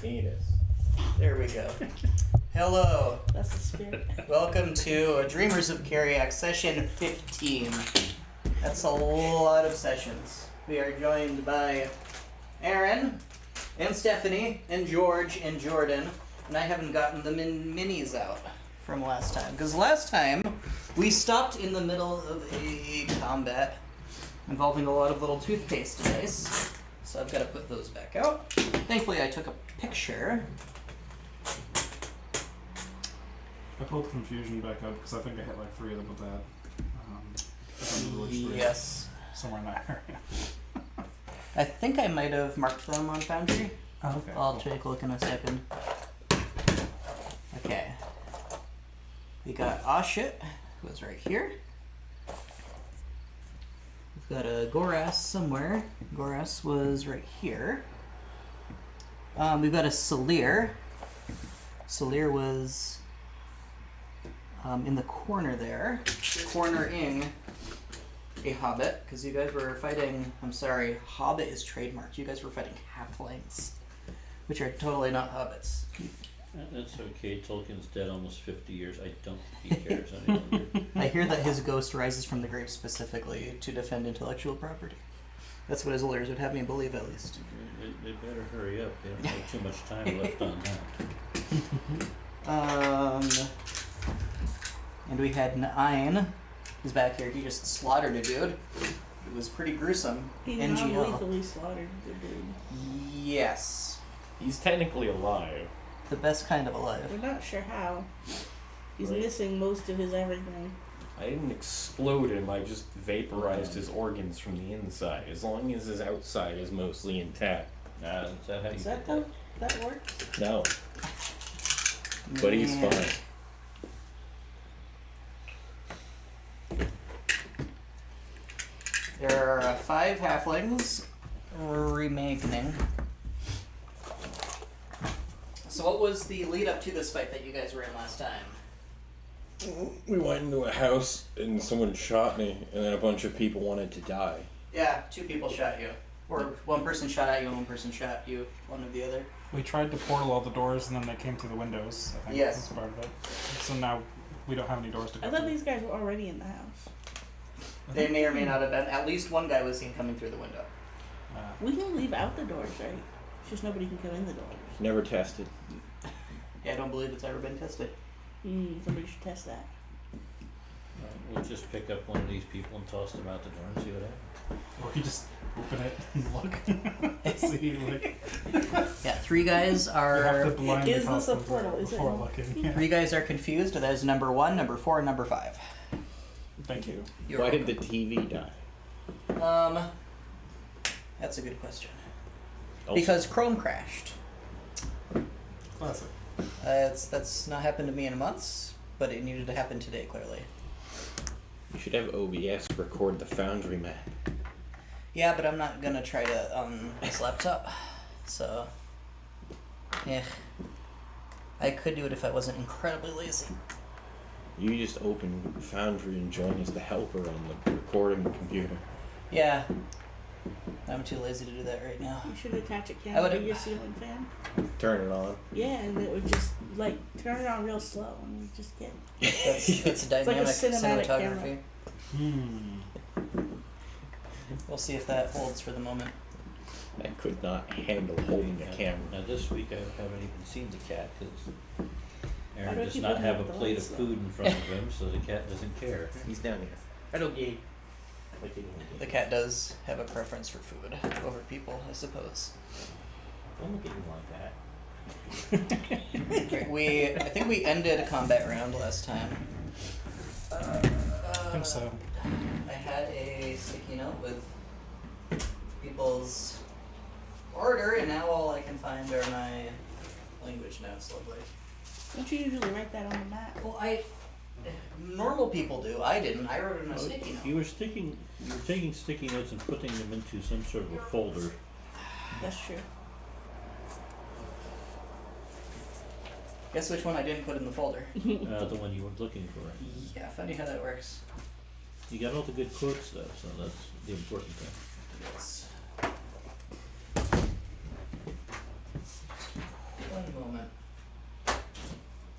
penis. There we go. Hello. That's the spirit. Welcome to Dreamers of Kiriak, session 15. That's a lot of sessions. We are joined by Aaron, and Stephanie, and George, and Jordan. And I haven't gotten the minis out from last time. Because last time, we stopped in the middle of a combat involving a lot of little toothpaste dice. So I've got to put those back out. Thankfully, I took a picture. I pulled Confusion back up because I think I hit like 3 of them with that. I don't remember which 3. Yes. Somewhere in that area. I think I might have marked them on Foundry. Oh, okay. I'll take a look in a second. Okay. We got Shit, who is right here. We've got a Goras somewhere. Goras was right here. We've got a Salir. Salir was in the corner there. Cornering a Hobbit, because you guys were fighting, I'm sorry, Hobbit is trademarked. You guys were fighting halflings, which are totally not hobbits. That's okay. Tolkien's dead almost 50 years. I don't think he cares any longer. I hear that his ghost rises from the grave specifically to defend intellectual property. That's what his lawyers would have me believe, at least. They better hurry up. They don't have too much time left on that. And we had Nine. He's back here. He just slaughtered a dude. It was pretty gruesome. He NGL. non-lethally slaughtered the dude. Yes. He's technically alive. The best kind of alive. We're not sure how. He's Right. missing most of his everything. I didn't explode him, I just vaporized his organs from the inside, as long as his outside is mostly intact. Is that how you Is did that that? how that works? No, but he's Man. fine. There are 5 halflings remaining. So what was the lead up to this fight that you guys were in last time? We went into a house and someone shot me, and then a bunch of people wanted to die. Yeah, 2 people shot you. Or 1 person shot at you and 1 person shot you, one or the other. We tried to portal all the doors and then they came through the windows. I think Yes. that's part of it. So now we don't have any doors to go I thought through. these guys were already in the house. They may or may not have been. At least one guy was seen coming through the window. We can leave out the doors, right? It's just nobody can come in the doors. Never tested. Yeah, I don't believe it's ever been tested. Somebody should test that. We'll just pick up one of these people and toss them out the door and see what happens. Or you just open it and look. See, like, Yeah, 3 guys you have to are. blindly Is toss this a them portal? Is it? before looking. Yeah. 3 guys are confused. That is number 1, number 4, and number 5. Thank you. You're Why did the welcome. TV die? That's a good question. Also, Because Chrome crashed. Classic. That's not happened to me in months, but it needed to happen today, clearly. you should have OBS record the Foundry map. Yeah, but I'm not gonna try to on this laptop. So, yeah. I could do it if I wasn't incredibly lazy. You just open Foundry and join as the helper on the recording computer. Yeah. I'm too lazy to do that right now. You should attach a I camera to would've- your ceiling fan. Turn it on. Yeah, and it would just, like, turn it on real slow and you just get... That's like a dynamic cinematic cinematography. Hmm. We'll see if that holds for the moment. I could not handle holding a camera. Now this week I haven't even seen the cat because Why Aaron do I does keep not looking have a at the plate of lights, though? food in front of him, so the cat doesn't care. He's down here. Hello, gay. The cat does have a preference for food over people, I suppose. Don't look at him like that. I think we ended a combat round last time. I think so. I had a sticky note with people's order, and now all I can find are my language notes. Lovely. Don't you usually write that on the map? Well, normal people do. I didn't. I wrote it in a sticky note. You were taking sticky notes and putting them into some sort of a folder. That's true. Guess which one I didn't put in the folder? The one you were looking for. Yeah, funny how that works. You got all the good quotes though, so that's the important thing. Yes.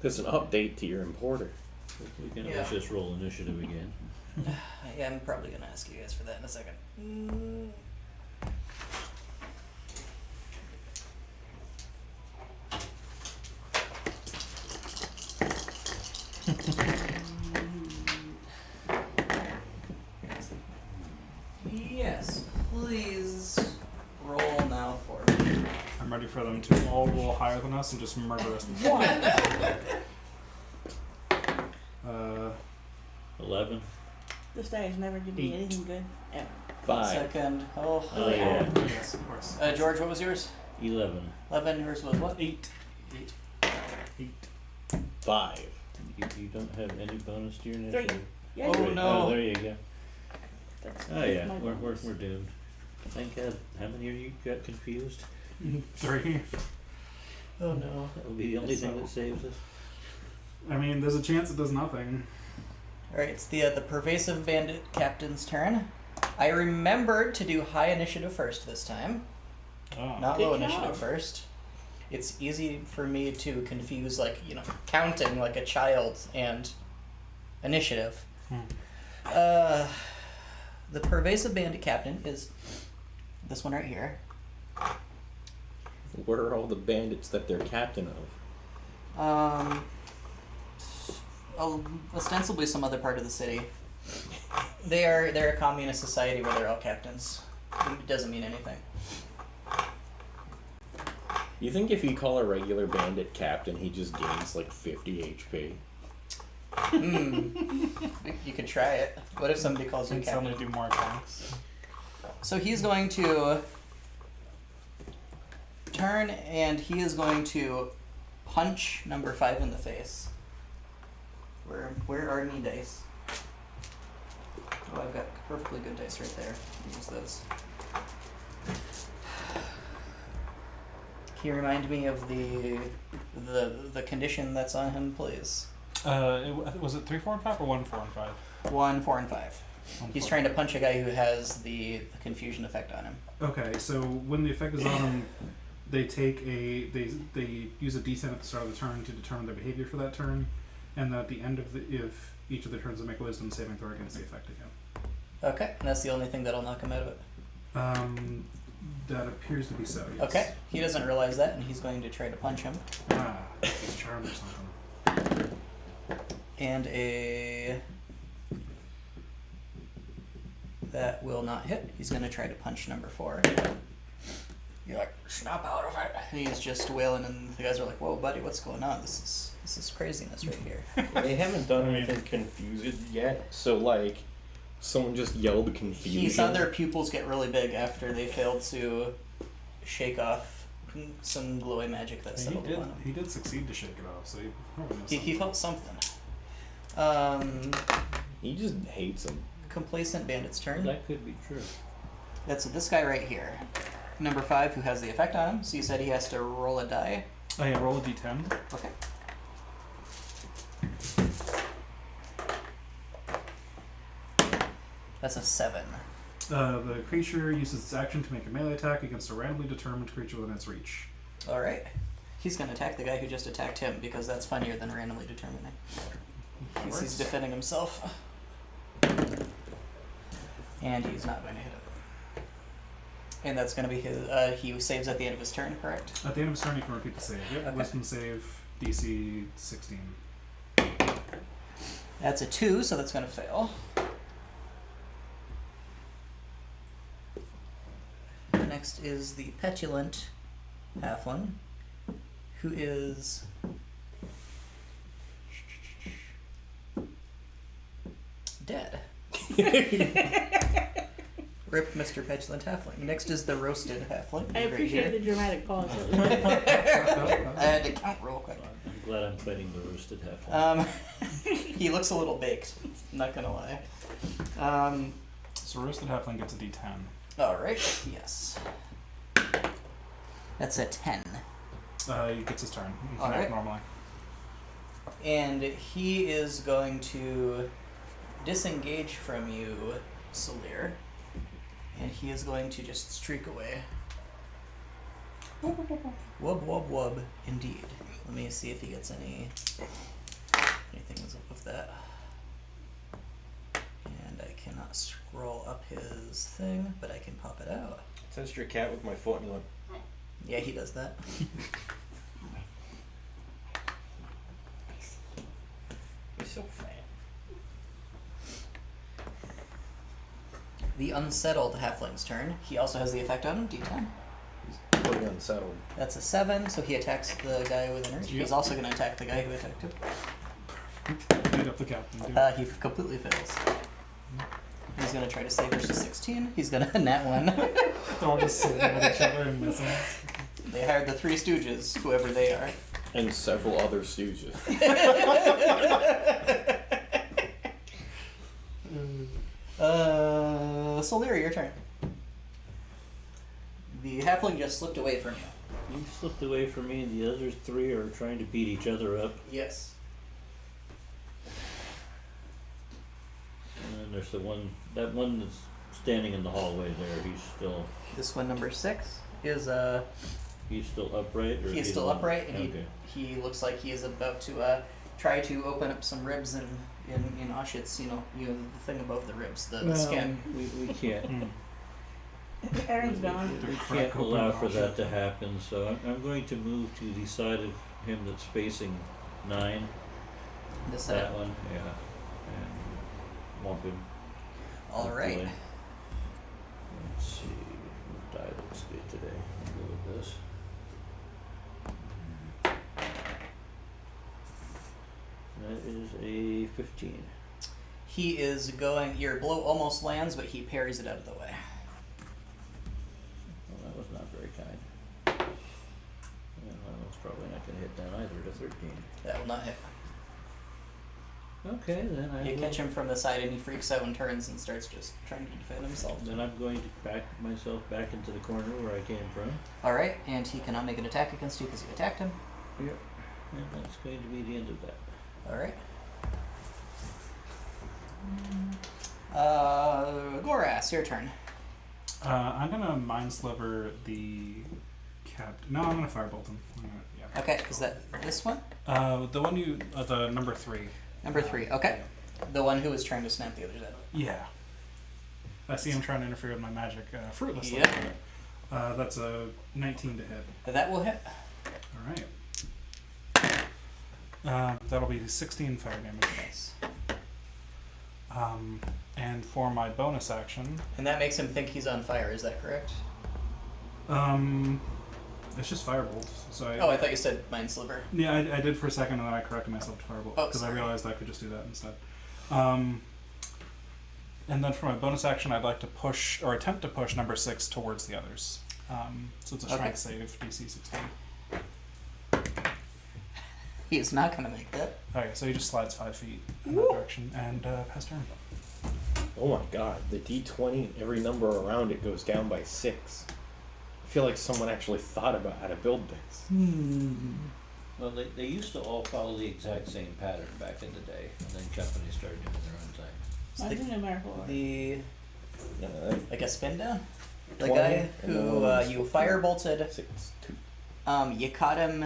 There's an update to your importer. We can Yeah. always just roll initiative again. Yeah, I'm probably gonna ask you guys for that in a second. Yes, please roll now for me. I'm ready for them to all roll higher than us and just murder us. Uh, 11. This guy has never given me 8. anything good ever. 5. Second. Oh, Oh, yeah. yes, of course. George, what was yours? 11. 11. Yours was what? 8. 8. 8. 5. You don't have any bonus to your 3. initiative? Yeah, Oh, you- Three. no. Oh, there you go. that's Oh yeah, my we're bonus. doomed. Thank God. How many of you got confused? 3. Oh no. That would be the only thing that saves us. I mean, there's a chance it does nothing. Alright, it's the pervasive bandit captain's turn. I remembered to do high initiative first this time, Oh. not Good low job. initiative first. It's easy for me to confuse, like, counting like a child and initiative. The pervasive bandit captain is this one right here. Where are all the bandits that they're captain of? Ostensibly some other part of the city. They're a communist society where they're all captains. It doesn't mean anything. You think if you call a regular bandit captain, he just gains like 50 HP? You could try it. What if somebody calls him Can captain? somebody do more attacks? So he's going to turn and he is going to punch number 5 in the face. Where are me dice? Oh, I've got perfectly good dice right there. Use those. Can you remind me of the condition that's on him, please? Was it 3, 4, and 5 or 1, 4, and 5? 1, 4, and 5. 1, He's 4. trying to punch a guy who has the confusion effect on him. Okay, so when the effect is on them, they take they use a D10 at the start of the turn to determine their behavior for that turn, and at the end of if each of their turns they make a wisdom saving throw against the effect again. Okay, and that's the only thing that'll knock him out of it. That appears to be so. Yes. Okay, he doesn't realize that, and he's going to try to punch him. Ah, it's charmed or something. And that will not hit. He's going to try to punch number 4. You're like, snap out of it. And he's just wailing, and the guys are like, whoa, buddy, what's going on? This is craziness right here. They haven't done anything confused yet, so like, someone just yelled confusion. He saw their pupils get really big after they failed to shake off some glowy magic that He settled did. upon him. He did succeed to shake it off, so he probably knows He something. felt something. He just hates him. Complacent bandit's turn. That could be true. That's this guy right here. Number 5, who has the effect on him. So you said he has to roll a die. Oh yeah, roll a D10. Okay. That's a 7. The creature uses its action to make a melee attack against a randomly determined creature within its reach. All right. He's going to attack the guy who just attacked him because that's funnier than randomly determining. He's defending himself. And he's not going to hit him. And that's going to be his. He saves at the end of his turn, correct? At the end of his turn, you can repeat the save. Yep, Okay. Wisdom save, DC 16. That's a 2, so that's going to fail. Next is the petulant halfling, who is dead. Rip, Mr. Petulant Halfling. Next is the roasted halfling. I right appreciate here. the dramatic pause. I had to count real quick. I'm glad I'm fighting the roasted half. He looks a little baked, not gonna lie. So roasted halfling gets a D10. Alright, yes. That's a 10. He gets his turn. He can Alright. act normally. And he is going to disengage from you, Salir. And he is going to just streak away. Wub wub wub, indeed. Let me see if he gets anything with that. And I cannot scroll up his thing, but I can pop it out. Touched your cat with my foot and you went, Yeah, he does that. "You're so fat." The unsettled halfling's turn. He also has the effect on him, D10. Pretty unsettled. That's a 7, so he attacks the guy with an urge. Yep. He's also going to attack the guy who attacked him. Beat up the captain. Dude. He completely fails. He's going to try to save versus 16. He's going to nat 1. They're all just sitting with each other and missing. They hired the Three Stooges, whoever they are. And several other stooges. Solera, your turn. The halfling just slipped away from you. You slipped away from me, and the other three are trying to beat each other up. Yes. And then there's that one that's standing in the hallway there. He's still This one, number 6, is he's still upright, or he is he's still on- upright, and okay. he looks like he is about to try to open up some ribs in Auschwitz. You know, the thing above the ribs, the skin. We can't. Aaron's gone. We Crack can't open allow the for that option. to happen, so I'm going to move to the side of him that's facing 9. This side. That one, yeah. And whomp him. All right. Hopefully. Let's see. What die looks good today? I'll go with this. That is a 15. He is going. Your blow almost lands, but he parries it out of the way. Well, that was not very kind. And that one's probably not going to hit that either to 13. That will not hit. Okay, then I You will, catch him from the side, and he freaks out and turns and starts just trying to defend himself. Then I'm going to back myself back into the corner where I came from. All right, and he cannot make an attack against you because you attacked him. Yep. And that's going to be the end of that. All right. Goras, your turn. I'm gonna mind sliver the cap. No, I'm gonna firebolt him. Yeah. Okay, is that this one? The one you, the number 3. Number 3. Okay, the one who was trying to snap the other's head. Yeah. I see him trying to interfere with my magic fruitlessly. Yep. That's a 19 to hit. That will hit. All right. That'll be 16 fire damage. Nice. And for my bonus action, And that makes him think he's on fire. Is that correct? it's just firebolt. So Oh, I thought you said mind sliver. yeah, I did for a second, and then I corrected myself to firebolt Oh, because I sorry. realized I could just do that instead. And then for my bonus action, I'd like to push or attempt to push number 6 towards the others. So it's a Okay. strength save, DC 16. He is not going to make that. Okay, so he just slides 5 feet in that direction and pass turn. Oh my god, the D20, every number around it goes down by 6. I feel like someone actually thought about how to build this. Well, they used to all follow the exact same pattern back in the day, and then companies started doing their own thing. Why didn't America work? The like a spin down. The 20, guy and who then one you was firebolted. 6, 2. You caught him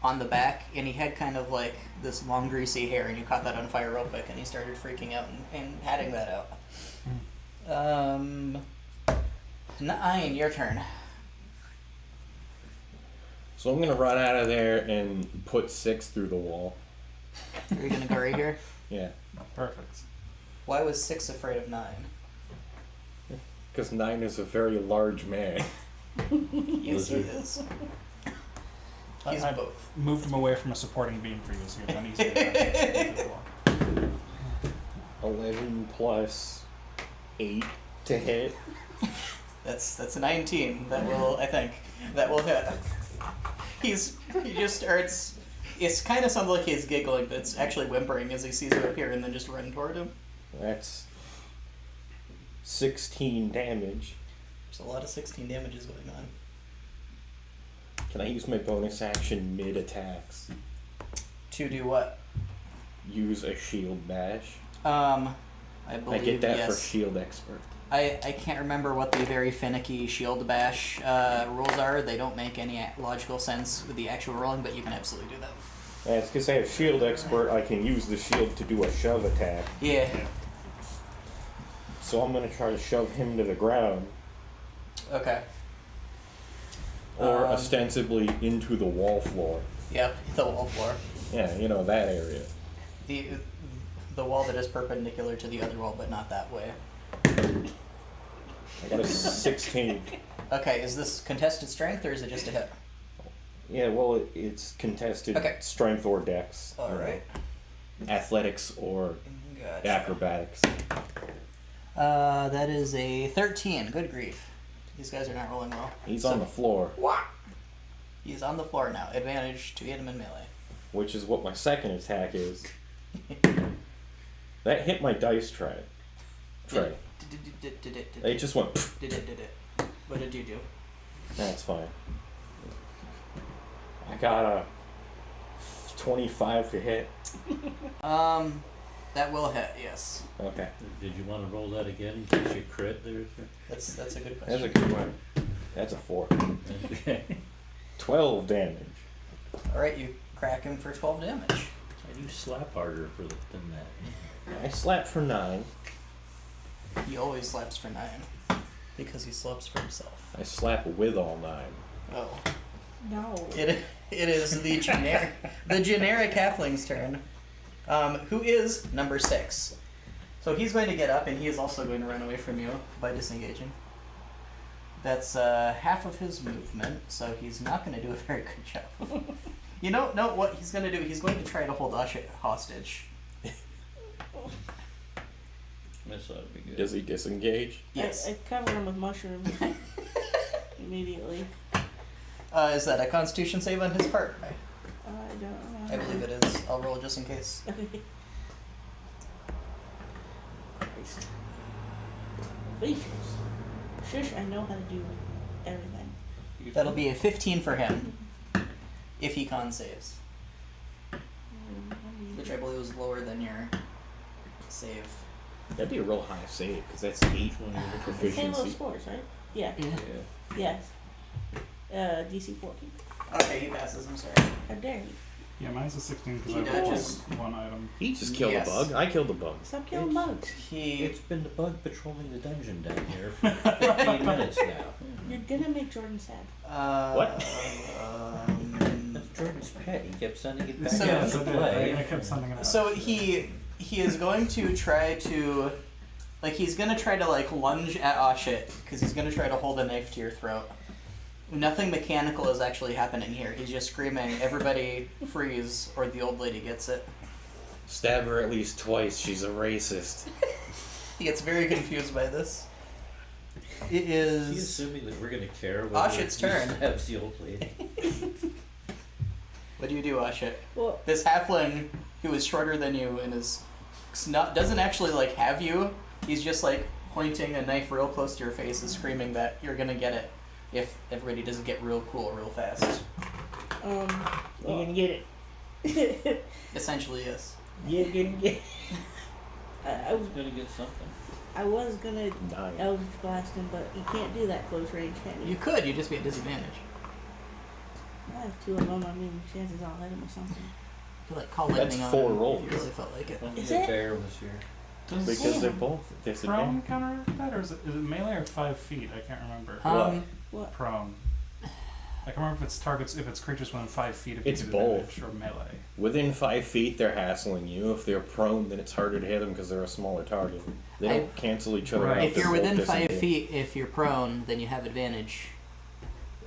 on the back, and he had kind of like this long greasy hair, and you caught that on fire real quick, and he started freaking out and patting that out. 9, your turn. So I'm gonna run out of there and put 6 through the wall. Are you gonna go right here? Yeah, Perfect. Why was 6 afraid of 9? because 9 is a very large man. Yes, he Lizard. is. He's I both. moved him away from a supporting beam for you, so you're done easily attacking the wall. 11 plus 8 to hit. That's a 19. That will, I think, that will hit. He just starts. It kind of sounds like he's giggling, but it's actually whimpering as he sees you appear and then just run toward him. That's 16 damage. There's a lot of 16 damages going on. Can I use my bonus action mid-attacks? To do what? Use a shield bash? I I believe get that yes. for shield expert. I can't remember what the very finicky shield bash rules are. They don't make any logical sense with the actual rolling, but you can absolutely do that. That's because I have shield expert. I can use the shield to do a shove attack. Yeah. So I'm gonna try to shove him to the ground, Okay. or ostensibly into the wall floor. Yep. The wall floor. Yeah, you know that area. The wall that is perpendicular to the other wall, but not that way. I got a 16. Okay. Is this contested strength or is it just a hit? Yeah, well, it's contested Okay. strength or dex. All right. Athletics or Gotcha. acrobatics. That is a 13. Good grief. These guys are not rolling well. He's So- on the floor, He's on the floor now. Advantage to hit him in melee. which is what my second attack is. That hit my dice tray. It just went. What did you do? That's fine. I got a 25 to hit. That will hit. Yes. Okay, Did you want to roll that again in case you crit there? That's a good that's question. a good one. That's a 4. Okay. 12 damage. All right, you crack him for 12 damage. And you slap harder than that. I slapped for 9. He always slaps for 9 because he slaps for himself. I slap with all 9. Oh. No. It is the generic halfling's turn, who is number 6. So he's going to get up, and he is also going to run away from you by disengaging. That's half of his movement, so he's not going to do a very good job. You know what he's going to do? He's going to try to hold Usha hostage. This ought to be good. Does he disengage? Yes. I cover him with mushrooms immediately. Is that a Constitution save on his part? I don't know. I believe it is. I'll roll just in case. Christ. Please. Shush, I know how to do everything. That'll be a 15 for him if he con saves, which I believe was lower than your save. That'd be a real high save, because that's 8 It's Halo proficiency. scores, right? Yeah. Yeah. Yes. DC 14. Okay, he passes. I'm sorry. How dare you? Yeah, mine's a 16 because He I rolled dodges. one item. He just killed Yes. a bug. I killed a bug. Stop killing bugs. He It's been the bug patrolling the dungeon down here for 15 minutes now. You're gonna make Jordan sad. What? That's Jordan's pet. He kept sending it back So- out Yes, to I did. play. I kept sending it out. So he is going to try to, he's gonna try to lunge at Ashit because he's gonna try to hold a knife to your throat. Nothing mechanical is actually happening here. He's just screaming, "Everybody freeze!" or the old lady gets it. Stab her at least twice. She's a racist. He gets very confused by this. It Is he is. assuming that we're going to care whether Ashit's he turn. stabs the old lady? What do you do, Ashit? Well, This halfling who is shorter than you and doesn't actually have you. He's just pointing a knife real close to your face and screaming that you're gonna get it if everybody doesn't get real cool real fast. you're Well, gonna get it. Essentially, yes. You're gonna get. I was He's going to get something. I was gonna 9. Eldritch blast him, but you can't do that close range, can you? You could. You'd just be at disadvantage. I have 2 of them. I mean, chances I'll hit him or something. You could call That's lightning on 4 him rolls. if you really felt like it. Only Is the it? bear was here. Because they're both Prone disadvantaged. counter that, or is it melee or 5 feet? I can't remember. What? Prone. I can't remember if it's creatures within 5 feet of It's you, both. or melee. Within 5 feet, they're hassling you. If they're prone, then it's harder to hit them because they're a smaller target. They don't cancel each other Right. out. If they're you're both within 5 disengaged. feet, if you're prone, then you have advantage.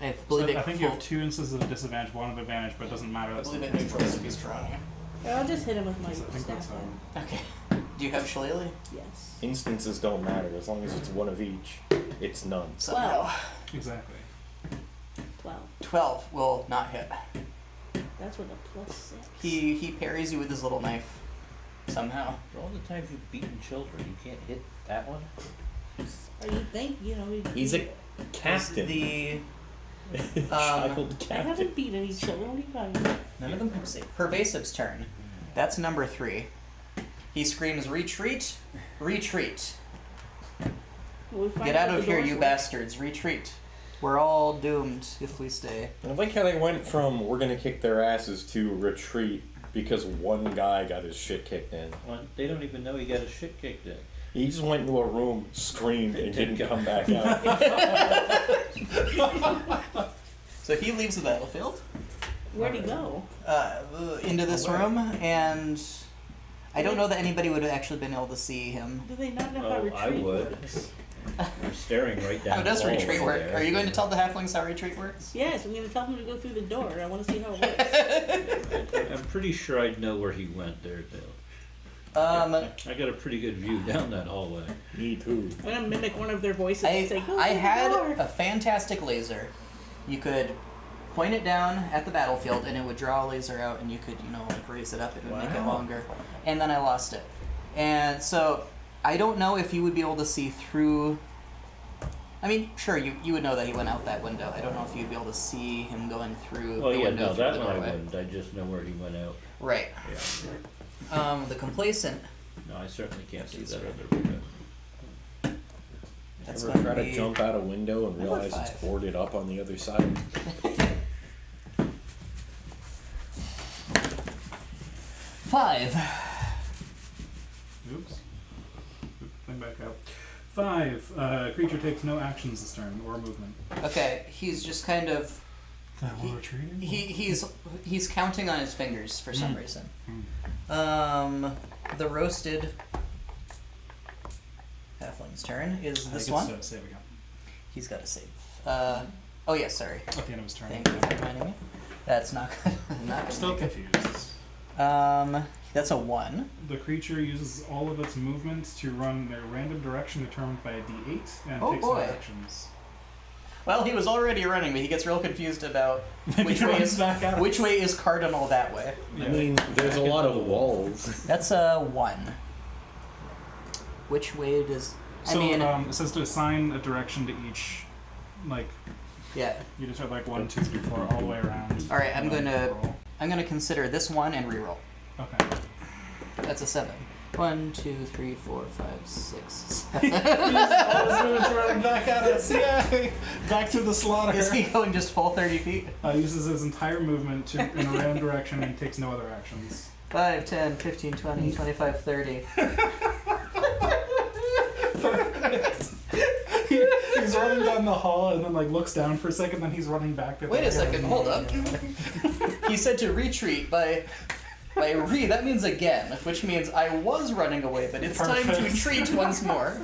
I believe So it. I think you have 2 instances of disadvantage, 1 of advantage, but it doesn't matter. I That's believe the it thing. neutrals if he's prone. I'll just hit him with my I think staff. that's then. Okay. Do you have Shillelagh? Yes. Instances don't matter as long as it's one of each. It's none. Somehow. exactly. 12. 12 will not hit. That's with a +6. He parries you with his little knife. Somehow. For all the times you've beaten children, you can't hit that one? Or you think, He's a captain. The Child I captain. haven't beat any children. What are you talking about? none of them have saved. Pervasive's turn. That's number 3. He screams, "Retreat! Retreat!" Well, we find Get out if of the here, doors you work. bastards. Retreat. We're all doomed if we stay. I like how they went from we're gonna kick their asses to retreat because one guy got his shit kicked in. Well, they don't even know he got his shit kicked in. He just went into a room, screamed, and didn't come back out. So he leaves the battlefield Where'd he go? into this room, and I don't know that anybody would have actually been able to see him. Do they not know how Oh, retreat I would. works? I'm staring right down How does the hall retreat over work? there. Are you going to tell the halflings how retreat works? Yes, I'm going to tell him to go through the door. I want to see how it works. I'm pretty sure I'd know where he went there, Dale. I got a pretty good view down that hallway. Me too. I'm going to mimic one of their voices and say, go I through the had door. a fantastic laser. You could point it down at the battlefield, and it would draw a laser out, and you could, like raise it up. It would make it Wow. longer. And then I lost it. And so I don't know if you would be able to see through. I mean, sure, you would know that he went out that window. I don't know if you'd be able to see him going through Well, the yeah, window no, through that the one I doorway. wouldn't. I just know where he went out. Right. Yeah. The complacent. No, I certainly can't see that other window. That's Ever gonna try to be jump out a window and number realize it's 5. boarded up on the other side? 5. Oops. Thing back out. 5. Creature takes no actions this turn or movement. Okay, he's just kind of That we're retreating? he's counting on his fingers for some reason. The roasted halfling's turn is this one. Save again. He's got to save. Oh yeah, sorry. At the end of his turn. Thank you for reminding me. That's not not gonna Still make it. confused. That's a 1. The creature uses all of its movement to run in a random direction determined by a d8 and Oh, takes boy. no actions. Well, he was already running, but he gets real confused about Maybe which he way runs is back out. which way is cardinal that way. I mean, there's a lot of walls. That's a 1. Which way does So I mean, it says to assign a direction to each, like, yeah. you just have like 1, 2, 3, 4 all the way around. All right, I'm and then gonna roll. consider this one and reroll. Okay. That's a 7. 1, 2, 3, 4, 5, 6, 7. running back at us. Yay! Back to the slaughter. Is he going just full 30 feet? Uses his entire movement to in a random direction and takes no other actions. 5, 10, 15, 20, 25, 30. He's running down the hall and then like looks down for a second, then he's running back. Wait a second, hold up. He said to retreat by that means again, which means I was running away, but it's time to Perfect. retreat once more.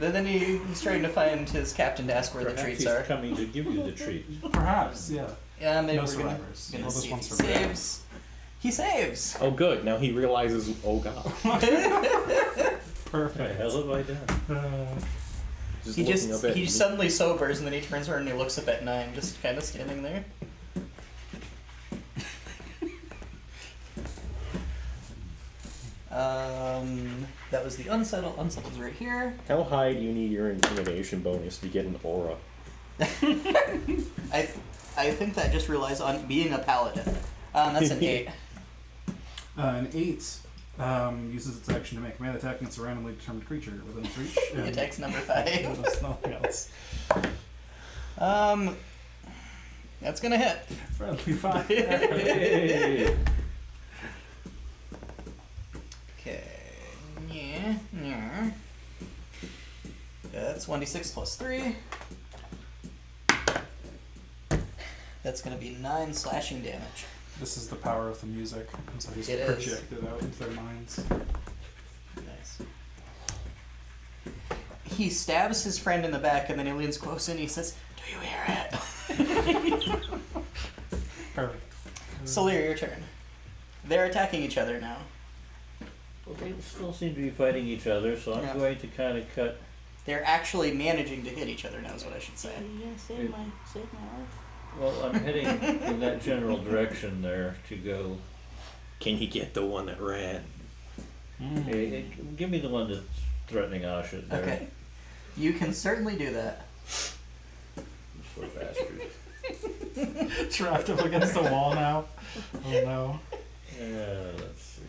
Then he's trying to find his captain to ask where the Perhaps treats he's are. coming to give you the treat. Perhaps, yeah. Yeah, maybe No we're gonna survivors. gonna Well, this see if one's he survivor. saves. He saves. Oh, good. Now he realizes, oh god. What the Perfect. hell have I done? He looking up at he me. suddenly sobers and then he turns around and he looks up at 9, just kind of standing there. That was the unsettled. Unsettled's right here. How high do you need your intimidation bonus to get an aura? I think that just relies on being a paladin. That's an 8. An 8 uses its action to make a melee attack against a randomly determined creature within its reach. He and attacks number 5. does nothing else. That's gonna hit. Friendly fire. Hey! Okay. Yeah. That's 1d6 plus 3. That's gonna be 9 slashing damage. This is the power of the music. And so he's It is. projected out into their minds. Nice. He stabs his friend in the back and then he leans close and he says, "Do you hear it?" Perfect. Solir, your turn. They're attacking each other now. Well, they still seem to be fighting each other, so I'm Yeah. going to kind of cut. They're actually managing to hit each other now is what I should say. Yeah, save my life. Well, I'm heading in that general direction there to go. Can he get the one that ran? Hey, give me the one that's threatening Asha there. Okay. You can certainly do that. Poor bastard. Trapped up against the wall now. Oh no. Let's see.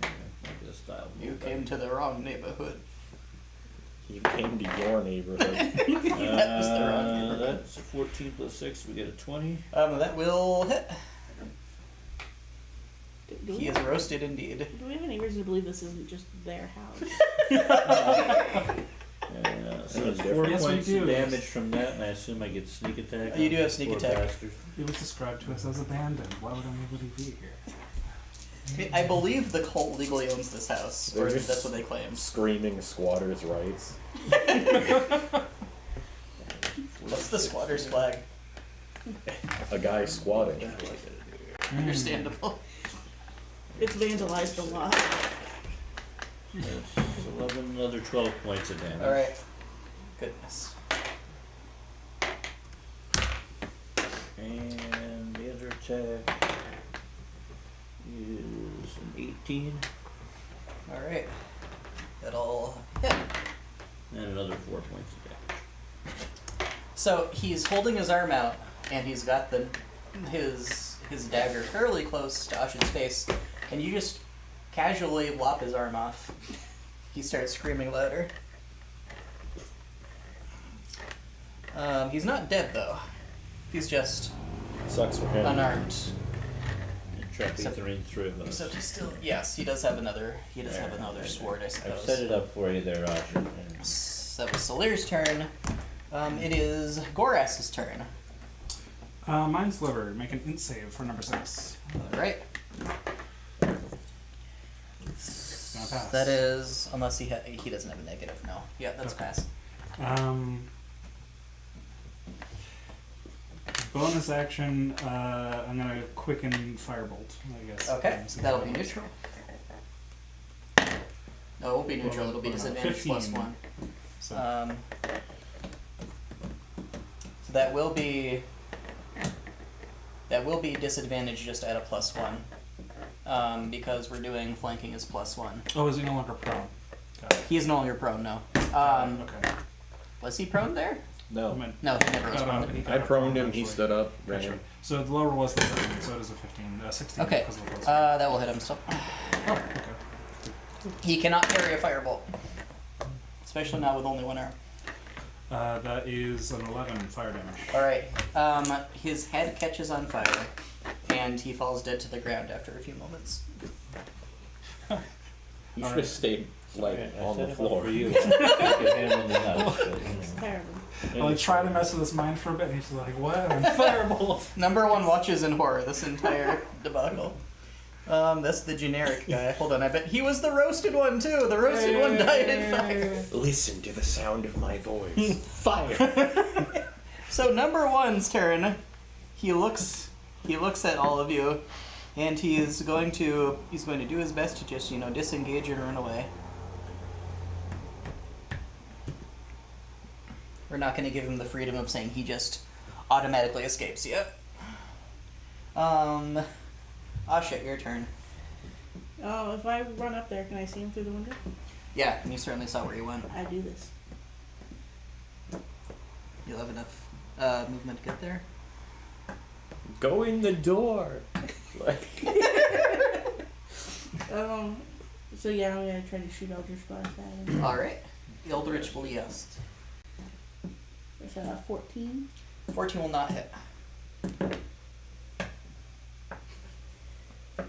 Yeah, I'll just dial You move came back. to the wrong neighborhood. He came to your neighborhood. That was the wrong neighborhood. That's 14 plus 6, we get a 20. That will hit. Do He we, is roasted indeed. do we have any reason to believe this isn't just their house? So it's different. 4 Yes, we points do. of damage from that, and I assume I get sneak attack. You do on have sneak poor attack. bastard. It was described to us as abandoned. Why would anybody be here? I believe the cult legally owns this house, or They're just- that's what they claim. Screaming squatters' rights. What's the squatter's flag? A guy squatting. Understandable. It's vandalized a lot. That's 11, another 12 points of damage. Alright. Goodness. And the other attack is an 18, Alright. That'll hit. and another 4 points of damage. So he's holding his arm out, and he's got his dagger fairly close to Ash's face, and you just casually lop his arm off. He starts screaming louder. He's not dead though. He's just Sucks for him. unarmed. Except the 3 of us. Except he's still He does have another sword, I I've suppose. set it up for you there, Roger. And That was Salir's turn. It is Goras's turn. Mine's liver. Make an int save for number 6. Alright. Gonna pass. That is, unless he doesn't have a negative, no. Yeah, that's Okay. pass. Bonus action. I'm gonna quicken firebolt. I guess. Okay, that'll be neutral. No, it won't be neutral, it'll be Well, disadvantage 15. plus 1. So, So that will be disadvantage just at a plus 1. Because we're doing flanking is plus 1. oh, is he no longer prone? Got it. He is no longer prone, no. Okay. Was he prone there? No. No, he never was prone. I proned him, he stood up, ran. Gotcha. So the lower was the 13, so it is a 15. 16 Okay, because of the plus that will hit him still. oh, okay. He cannot carry a firebolt. Especially not with only one arm. That is an 11 fire damage. Alright, his head catches on fire, and he falls dead to the ground after a few moments. You should have stayed like I on set the it up floor. for you. Stick your hand on the nuts, but, It's terrible. Well, I try to mess with his mind for a bit, and he's like, what? Firebolt! Number 1 watches in horror this entire debacle. That's the generic guy. Hold on, I bet he was the roasted one too. The roasted one died in fire. Listen to the sound of my voice. Fire! So number 1's turn. He looks at all of you, and he's going to do his best to just, disengage and run away. We're not going to give him the freedom of saying he just automatically escapes yet. Shit, your turn. Oh, if I run up there, can I see him through the window? Yeah, and you certainly saw where you went. I do this. You'll have enough movement to get there. Go in the door! Like, So yeah, I'm gonna try to shoot Eldritch Blast at him. Alright. Eldritch Blast. It's 14. 14 will not hit.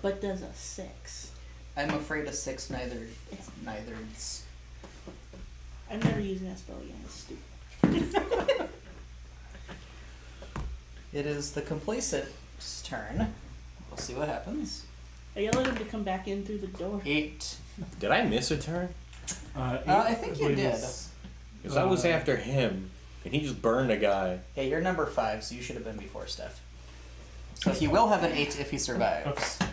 But does a 6. I'm afraid a 6 neither. I'm never using that spell again. It's stupid. It is the complacent's turn. We'll see what happens. I yell at him to come back in through the door. 8. did I miss a turn? I think you believe did. is- Because I was after him, and he just burned a guy. Yeah, you're number 5, so you should have been before Steph. So he will have an 8 if he survives. Okay.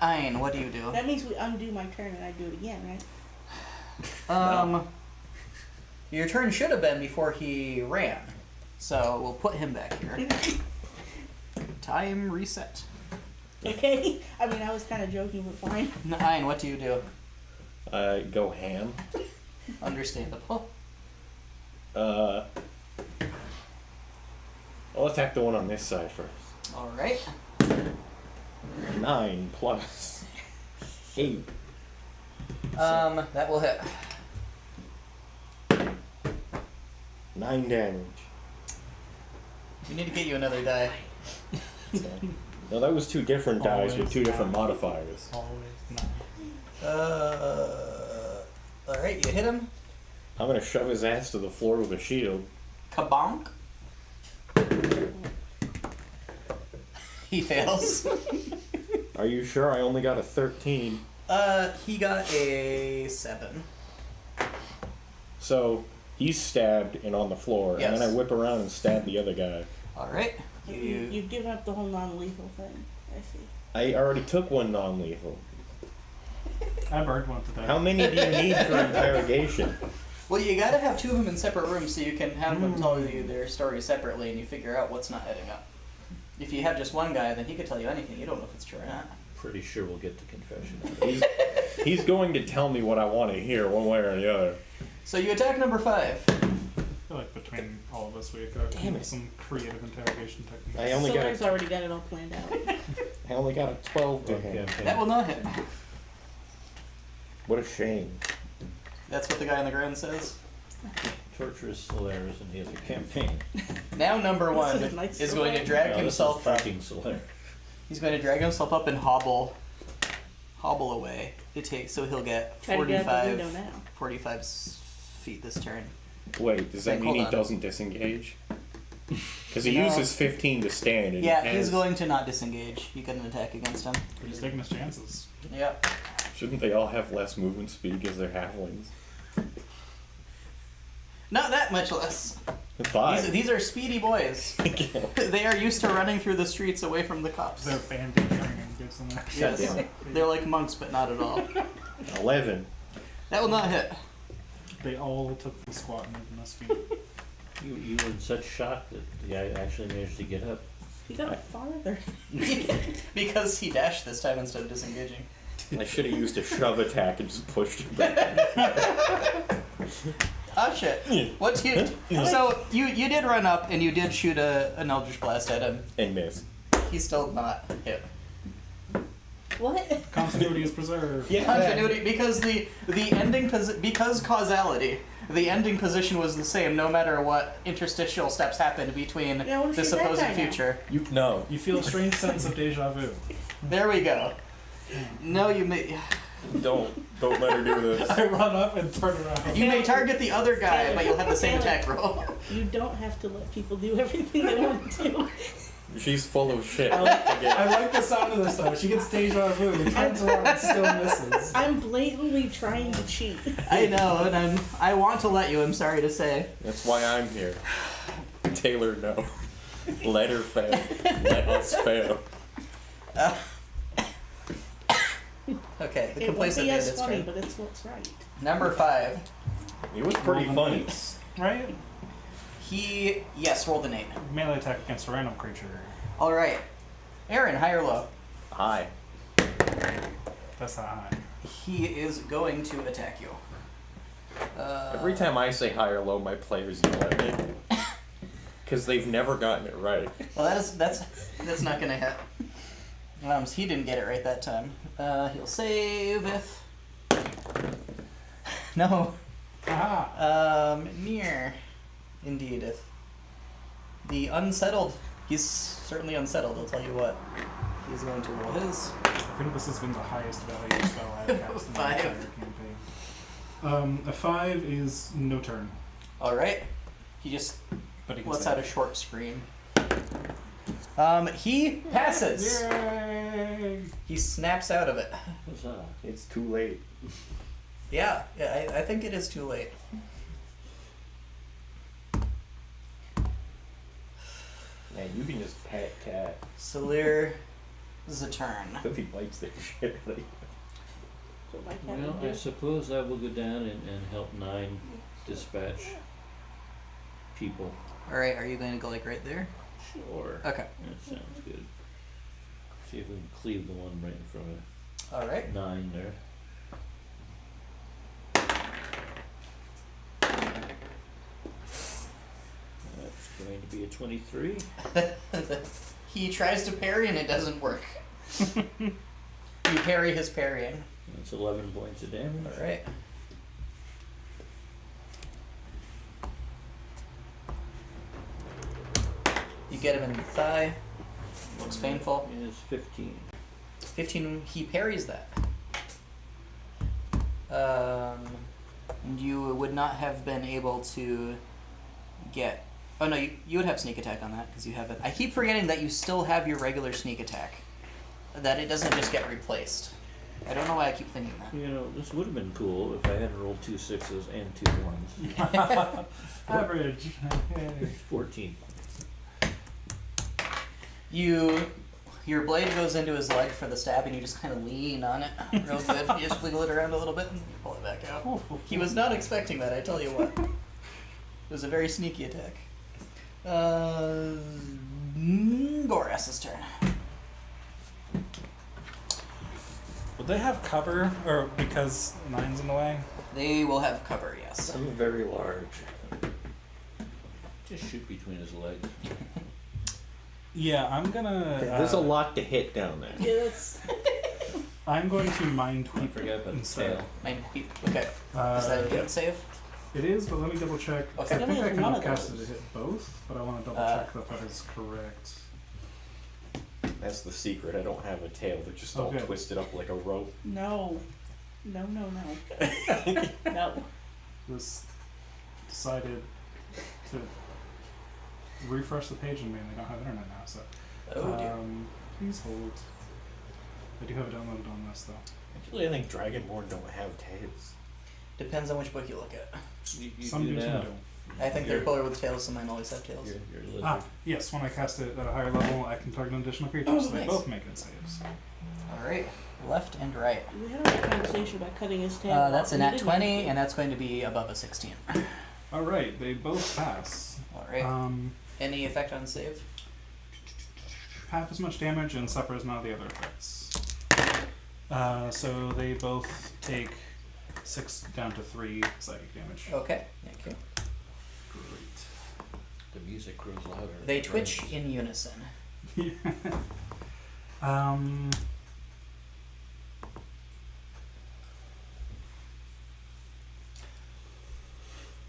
Ein, what do you do? That means we undo my turn and I do it again, right? Your turn should have been before he ran. So we'll put him back here. Time reset. Okay? I mean, I was kind of joking, but fine. Ein, what do you do? I go ham. Understandable. I'll attack the one on this side first. Alright. 9 plus 8. That will hit. 9 damage. We need to get you another die. So, no, that was 2 different dice with Always 2 different nine. modifiers. Always 9. Alright, you hit him. I'm gonna shove his ass to the floor with a shield. Kabonk. He fails. Are you sure? I only got a 13. He got a 7. So he's stabbed and on the floor, and then I Yes. whip around and stab the other guy. Alright. You've given up the whole non-lethal thing. I see. I already took 1 non-lethal. I burned one today. How many do you need for interrogation? Well, you gotta have 2 of them in separate rooms so you can have them tell you their story separately and you figure out what's not adding up. If you have just one guy, then he could tell you anything. You don't know if it's true or not. Pretty sure we'll get the confession. He's going to tell me what I want to hear, one way or the other. So you attack number 5. I feel like between all of us, we got Damn it. some creative interrogation techniques. I only got Solar's a, already got it all planned out. I only got a 12 to Okay. hit. That will not hit. What a shame. That's what the guy on the ground says. Torturous Solaris and the other campaign. Now number 1 This is a nice is going to story. drag No, himself this up. is freaking Solaris. He's going to drag himself up and hobble away. So he'll get Try to get out the 45, window now. 45 feet this turn. Wait, does that Wait, mean hold he on. doesn't disengage? Because he No. uses 15 to stand. And Yeah, has- he's going to not disengage. You couldn't attack against him. He's taking his chances. Yep. Shouldn't they all have less movement speed because they're halflings? Not that much less. 5. These are speedy boys. They are used to running through the streets away from the cops. Their bandit training gives them that. Yes. Goddamn. They're like monks, but not at all. 11. That will not hit. They all took the squat and moved in this feet. You were in such shock that the guy actually managed to get up. He got farther. Because he dashed this time instead of disengaging. I should have used a shove attack and just pushed him back. Oh shit. What's you? So you did run up and you did shoot an Eldritch Blast at him. And miss. He's still not hit. What? Continuity is preserved. Yeah. Continuity because the ending because causality. The ending position was the same no matter what interstitial steps happened between Yeah, what if the she's that supposed guy now? future. You know. You feel a strange sense of deja vu. There we go. No, you may Don't let her do this. I run up and turn around. you may target the other guy, but you'll have the same attack roll. You don't have to let people do everything they want to do. She's full of shit. I like the sound of this though. She gets deja vu, turns around and still misses. I'm blatantly trying to cheat. I know, and I want to let you. I'm sorry to say. That's why I'm here. Taylor, no. Let her fail. Let us fail. Okay, the It won't complacent be as bandit's funny, turn. but it's what's right. Number 5. It was pretty funny. Right? He rolled an 8. Melee attack against a random creature. All right, Aaron, high or low? Hi. That's not high. He is going to attack you. Every time I say high or low, my players yell at me. Because they've never gotten it right. Well, that's not gonna hit. So he didn't get it right that time. He'll save if. No. Ah! Near. Indeed. If the unsettled. He's certainly unsettled. I'll tell you what. He's going to roll his. I think this has been the highest value spell I've cast in my 5. entire campaign. A 5 is no turn, All right. He just but he can lets save. out a short scream. He passes. Yay! He snaps out of it. Huzzah. It's too late. Yeah, I think it is too late. Man, you can just pet cat. Salir turn. If he bites their shit. Like, So my cat Well, would I do. suppose I will go down and help 9 dispatch people. Alright, are you going to go like right there? Sure. Okay. That sounds good. See if we can cleave the one right in front of Alright. 9 there. That's going to be a 23. He tries to parry and it doesn't work. You parry his parrying. That's 11 points of damage. Alright. You get him in the thigh. Looks painful. It's 15. 15, he parries that. And you would not have been able to get... Oh no, you would have sneak attack on that, because you have it. I keep forgetting that you still have your regular sneak attack. That it doesn't just get replaced. I don't know why I keep thinking that. You know, this would have been cool if I hadn't rolled 2 6s and 2 1s. Average. 14. Your blade goes into his leg for the stab, and you just kind of lean on it real good. You just wiggle it around a little bit and pull it back out. He was not expecting that, I tell you what. It was a very sneaky attack. Goras's turn. Would they have cover, or because 9's in the way? They will have cover, yes. I'm very large. Just shoot between his legs. Yeah, I'm gonna. There's a lot to hit down there. Yeah, that's. I'm going to mind I tweak forgot about the instead. tail. Okay. Is that a hit save? It is, but let me double check. Okay. I think Only I has can one of cast it those. to hit both, but I want to double check that that is correct. That's the secret. I don't have a tail that's just all Okay. twisted up like a rope. No. No, no, no. No. This decided to refresh the page and they don't have internet now, so. Oh dear. Please hold. I do have it downloaded on this though. Actually, I think Dragonborn don't have tails. Depends on which book you look at. You Some do do, some now. don't. I think they're You're- cooler with tails, so mine always have tails. You're a lizard. Ah, yes, when I cast it at a higher level, I can target an additional creature, Oh, so they nice. both make good saves. Alright. Left and right. We had a conversation about cutting his tail. That's a off. nat We didn't 20, have to. and that's going to be above a 16. Alright, they both pass. Alright. Any effect on save? Half as much damage and suffers none of the other effects. So they both take 6 down to 3 psychic damage. Okay. Thank you. Great. The music grows louder. They twitch in unison.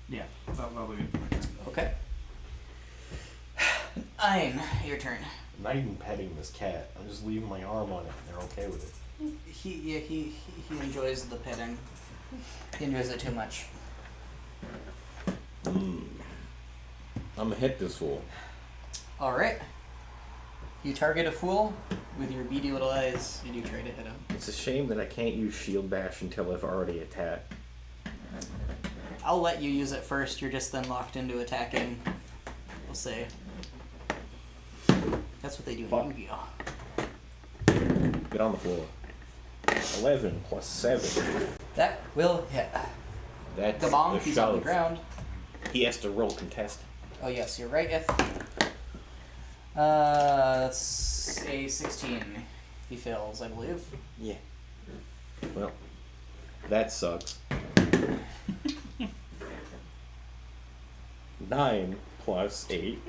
Yeah, that'll be it for my turn. Okay. Ein, your turn. I'm not even petting this cat. I'm just leaving my arm on it, and they're okay with it. He enjoys the petting. He enjoys it too much. I'm gonna hit this fool. Alright. You target a fool with your beady little eyes, and you try to hit him. It's a shame that I can't use shield bash until I've already attacked. I'll let you use it first, you're just then locked into attacking. We'll say. That's what they do in Fuck. Yu-Gi-Oh! Get on the floor. 11 plus 7. That will hit. That's The bomb, a he's on the shove. ground. He has to roll contest. Oh yes, you're right, if. That's a 16. He fails, I believe. Yeah. Well, that sucks. 9 plus 8.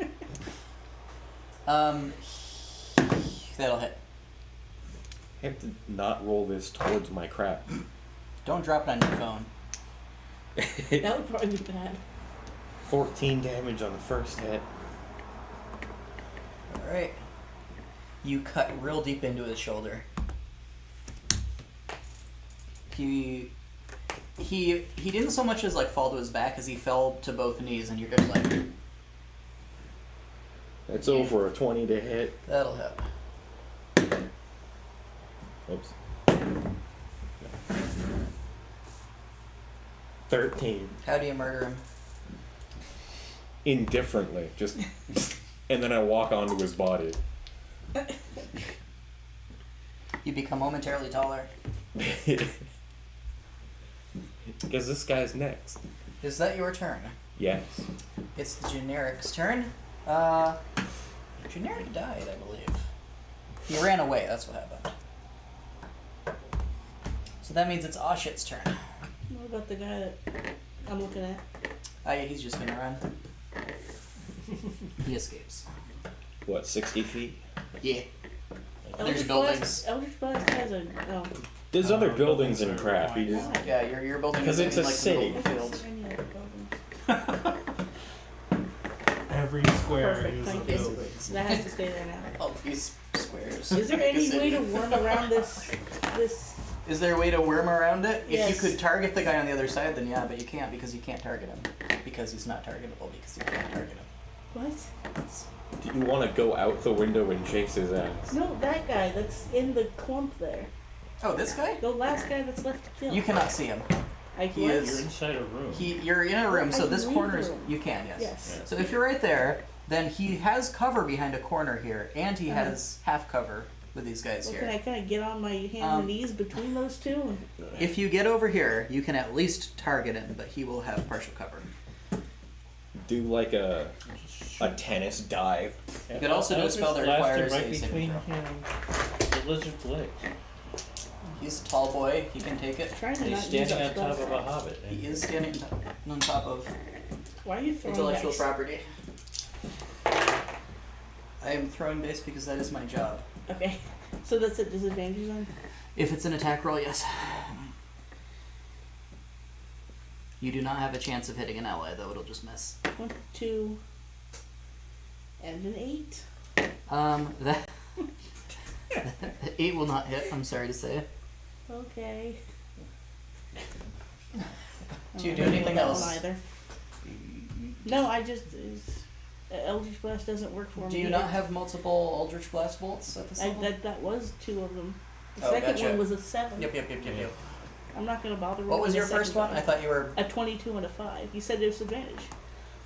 That'll hit. I have to not roll this towards my crap. Don't drop it on your phone. That would probably be bad. 14 damage on the first hit. Alright. You cut real deep into his shoulder. He didn't so much as like fall to his back as he fell to both knees, and you're just like, That's over a 20 to hit. that'll hit. Oops. 13. How do you murder him? Indifferently. Just. And then I walk onto his body. You become momentarily taller. Because this guy's next. Is that your turn? Yes. It's the generic's turn. Generic died, I believe. He ran away, that's what happened. So that means it's Oshit's turn. What about the guy that I'm looking at? Ah, yeah, he's just gonna run. He escapes. What, 60 feet? Yeah. There's Eldritch buildings. Blast- Eldritch Blast has a. Oh. There's other Oh, buildings and buildings crap. are He just. Why? Yeah, your building 'Cause is it's in a like city. the middle of the field. Any other buildings? I have every square Perfect, is a thank you. building. That has to stay there now. All these squares. Is there Make a any way city. to worm around this? Is there a way to worm around it? If Yes. you could target the guy on the other side, then yeah, but you can't because you can't target him. Because he's not targetable because you can't target him. What? Do you want to go out the window and chase his ass? No, that guy that's in the clump there. Oh, this guy? The last guy that's left to kill. You cannot see him. I he what? is- You're inside a room. You're in a room, I so can this leave corner the is. room. You can, yes. Yes. Yeah. So if you're right there, then he has cover behind a corner here, and he Uh-huh. has half cover with these guys Well, here. can I kind of get on my hands Um, and knees between those two? If you get over here, you can at least target him, but he will have partial cover. Do like a tennis dive. You could also do a spell that requires right a saving between throw. the lizard's legs. He's a tall boy. He can take it. Trying to And not he's use standing up on top spell of a slots. hobbit. He is standing on top of Why are you throwing intellectual dice? property. I am throwing dice because that is my job. Okay, so that's a disadvantage then. If it's an attack roll, yes. You do not have a chance of hitting an ally, though. It'll just miss. 22 and an 8. That 8 will not hit. I'm sorry to say. Okay. Do you I do don't anything know that else? one either. No, I just Eldritch Blast doesn't work for me. Do you not have multiple Eldritch Blast bolts at this level? That was 2 of them. The Oh, second gotcha. one was a 7. Yep. I'm not gonna bother. What was rolling your the first second one? I thought you were. A 22 and a 5. You said there's disadvantage.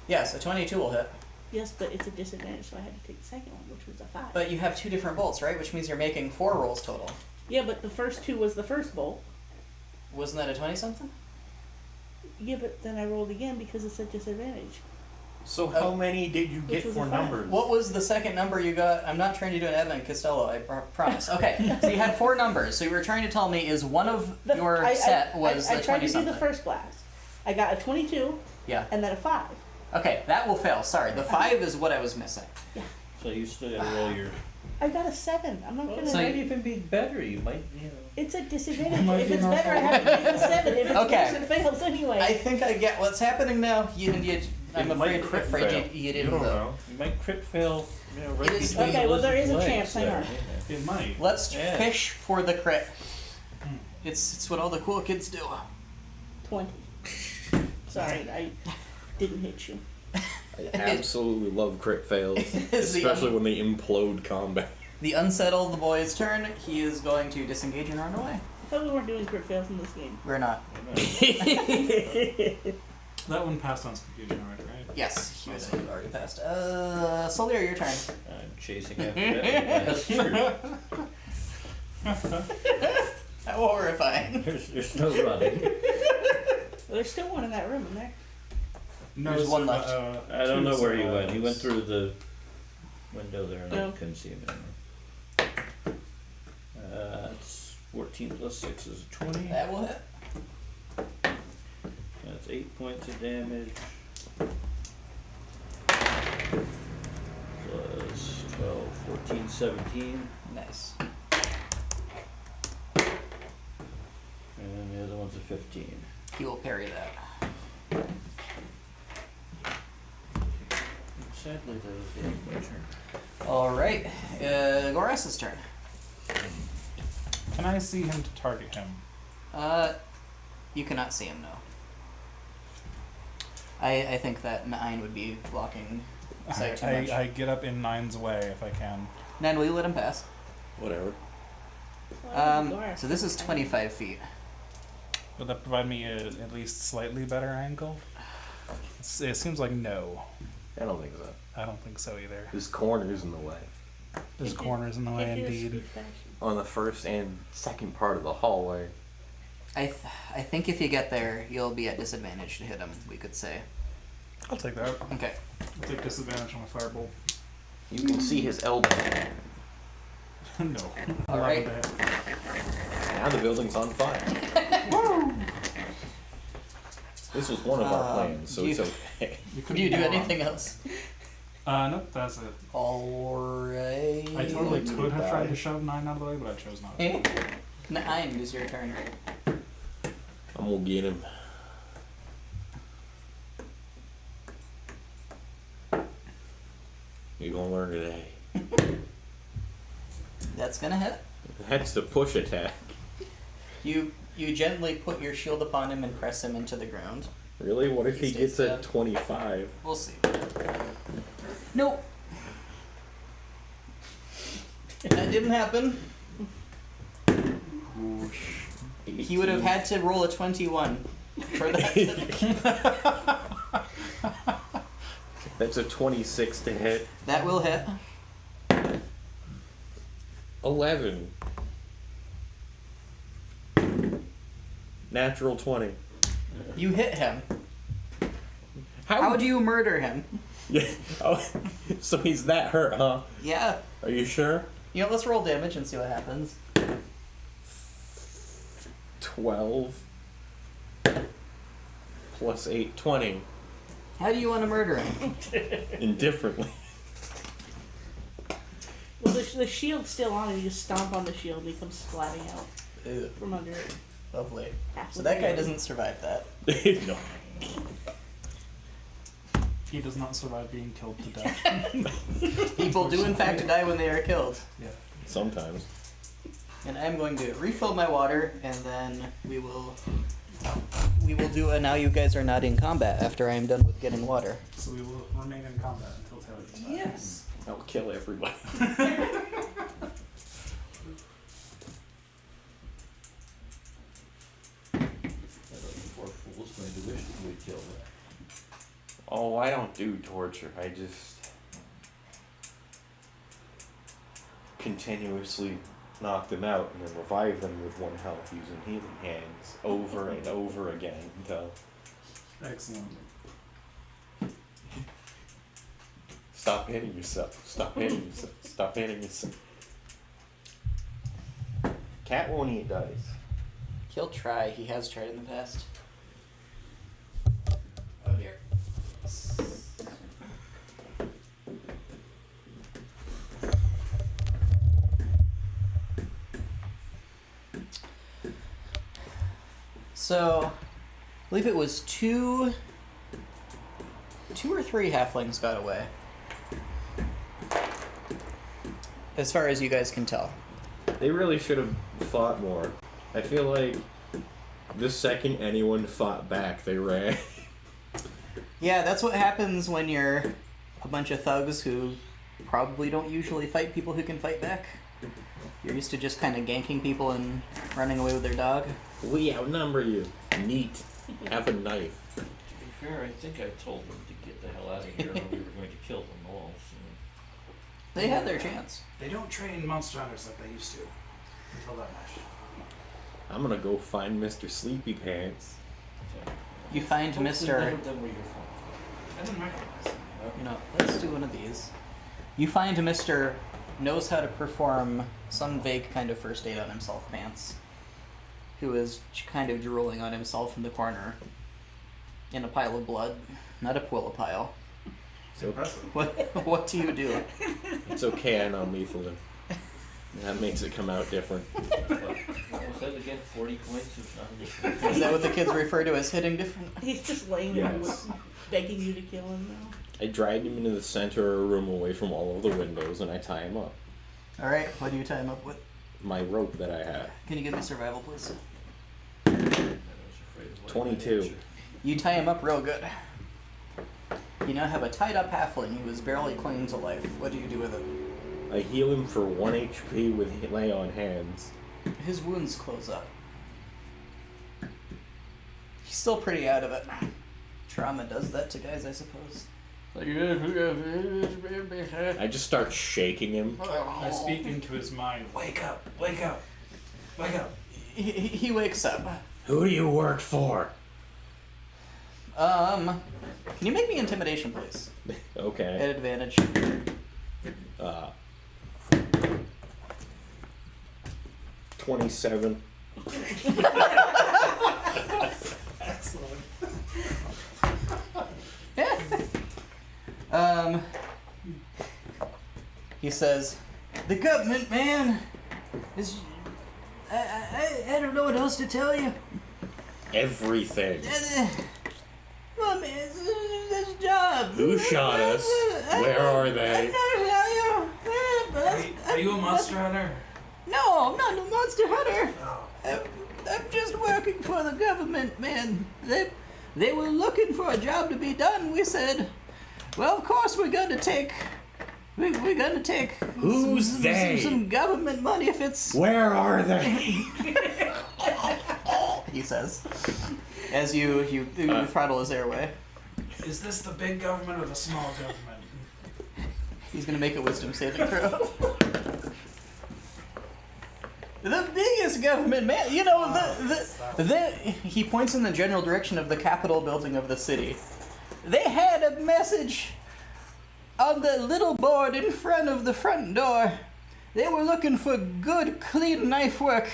Yes, a 22 will hit. Yes, but it's a disadvantage, so I had to take the second one, which was a 5. But you have 2 different bolts, right? Which means you're making 4 rolls total. Yeah, but the first 2 was the first bolt. Wasn't that a 20 something? Yeah, but then I rolled again because it's a disadvantage. So how many did you Which get was for a five. numbers? What was the second number you got? I'm not trying to do an Evan Costello, I promise. Okay, so you had 4 numbers. So you were trying to tell me is one of your set was I the tried 20 to do something. the first blast. I got a 22 Yeah. and then a 5. Okay, that will fail. Sorry, the 5 is what I was missing. So you still gotta roll your. I got a 7. I'm not Well, gonna. it might even be better. You might, It's a Might disadvantage. If be it's an better, I have to take the 7. If it's Okay. worse, it fails anyway. I think I get what's happening now. I'm It might afraid, crit afraid fail. you You didn't don't though. know. you might crit fail. Right It is- between Okay, the well, there is a lizard's chance, legs hang on. there. It might. Let's Yeah. fish for the crit. It's what all the cool kids do. 20. Sorry, I didn't hit you. I absolutely love crit fails, Is the- especially when they implode combat. The unsettled boy's turn. He is going to disengage and run away. I thought we weren't doing crit fails in this game. We're not. That one passed on some confusion already, right? Yes, he was already passed. Solier, your turn. I'm chasing after that. How horrifying. There's no running. Well, there's still one in that room in there. No, There's it's, one left. I don't know two where he went. He went survives. through the window there, and No. I couldn't see him anymore. It's 14 plus 6 is 20. That will hit. That's 8 points of damage. Plus 12, 14, 17. Nice. And the other one's a 15. He will parry that. Sadly, that was the end of my turn. Alright. Goras's turn. Can I see him to target him? You cannot see him, no. I think that 9 would be blocking sight too much. I get up in 9's way if I can. 9, will you let him pass? Whatever. So this is 25 feet. Would that provide me at least slightly better angle? It seems like no. I don't think so. I don't think so either. There's corners in the way. There's corners in the way, Can't do a indeed. speech action. On the first and second part of the hallway. I think if you get there, you'll be at disadvantage to hit him, we could say. I'll take that. Okay. I'll take disadvantage on my firebolt. You can see his elbow. No. All right. Now the building's on fire. This was one of our plans, so it's okay. Do you do anything else? Nope, that's it. Alright. I totally could have tried to shove 9 out of the way, but I chose not to. 9 is your turn. I'm gonna get him. That's gonna hit. That's the push attack. You gently put your shield upon him and press him into the ground. Really? What if he Stays gets a dead. 25? We'll see. Nope. That didn't happen. He would have had to roll a 21 for that. That's a 26 to hit. That will hit. 11. Natural 20. You hit him. How do you murder him? Yeah. Oh, so he's that hurt, huh? Yeah. Are you sure? You know, let's roll damage and see what happens. 12 plus 8, 20. How do you want to murder him? Indifferently. Well, the shield's still on, and you just stomp on the shield, and he comes splatting out Ew, from under it. lovely. So that guy doesn't survive that. No. He does not survive being killed to death. People do in fact die when they are killed. Yeah. Sometimes. And I'm going to refill my water, and then we will do a now you guys are not in combat after I am done with getting water. So we will remain in combat until Taylor gets back. Yes. I'll kill everybody. Poor fool's going to wish that we'd kill them. Oh, I don't do torture. I just continuously knock them out and then revive them with 1 health using healing hands over and over again until Excellent. stop hitting yourself. Stop hitting yourself. Stop hitting yourself. Cat won't eat dice. He'll try. He has tried in the past. Oh dear. So, I believe it was two or three halflings got away. As far as you guys can tell. They really should have fought more. I feel like the second anyone fought back, they ran. Yeah, that's what happens when you're a bunch of thugs who probably don't usually fight people who can fight back. You're used to just kind of ganking people and running away with their dog. We outnumber you. Neat. Have a knife. To be fair, I think I told them to get the hell out of here or we were going to kill them all. So. They had their chance. They don't train monster hunters like they used to. Until that much. I'm gonna go find Mr. Sleepy Pants. You find None Mr. of them were your fault. I didn't recognize them. You know, let's do one of these. You find Mr. knows how to perform some vague kind of first aid on himself pants, who is kind of drooling on himself in the corner in a pile of blood. Not a Pwilla pile. So What do you do? it's okay, I know Methalin. That makes it come out different. What was that again? 40 points? Is that what the kids refer to as hitting different? He's just laying there Yes. begging you to kill him now. I drag him into the center of a room away from all of the windows and I tie him up. Alright, what do you tie him up with? My rope that I have. Can you give me survival, please? 22. You tie him up real good. You now have a tied up halfling who is barely clinging to life. What do you do with it? I heal him for 1 HP with lay on hands. His wounds close up. He's still pretty out of it. Trauma does that to guys, I suppose. I just start shaking him. I speak into his mind. Wake up! Wake up! Wake up! He wakes up. Who do you work for? Can you make me intimidation, please? Okay. At advantage. 27. Excellent. He says, "The government, man, is. I don't know what else to tell you. Everything. Well, man, it's a job. Who shot us? Where are they? I Are you a monster hunter? No, I'm not a monster hunter. Oh. I'm just working for the government, man. They were looking for a job to be done. We said, well, of course we're gonna take Who's they? some government money if it's. Where are they? He says, as you throttle his airway. Is this the big government or the small government? He's gonna make a wisdom saving throw. The biggest government, man. You know, he points in the general direction of the Capitol building of the city. They had a message on the little board in front of the front door. They were looking for good, clean knife work.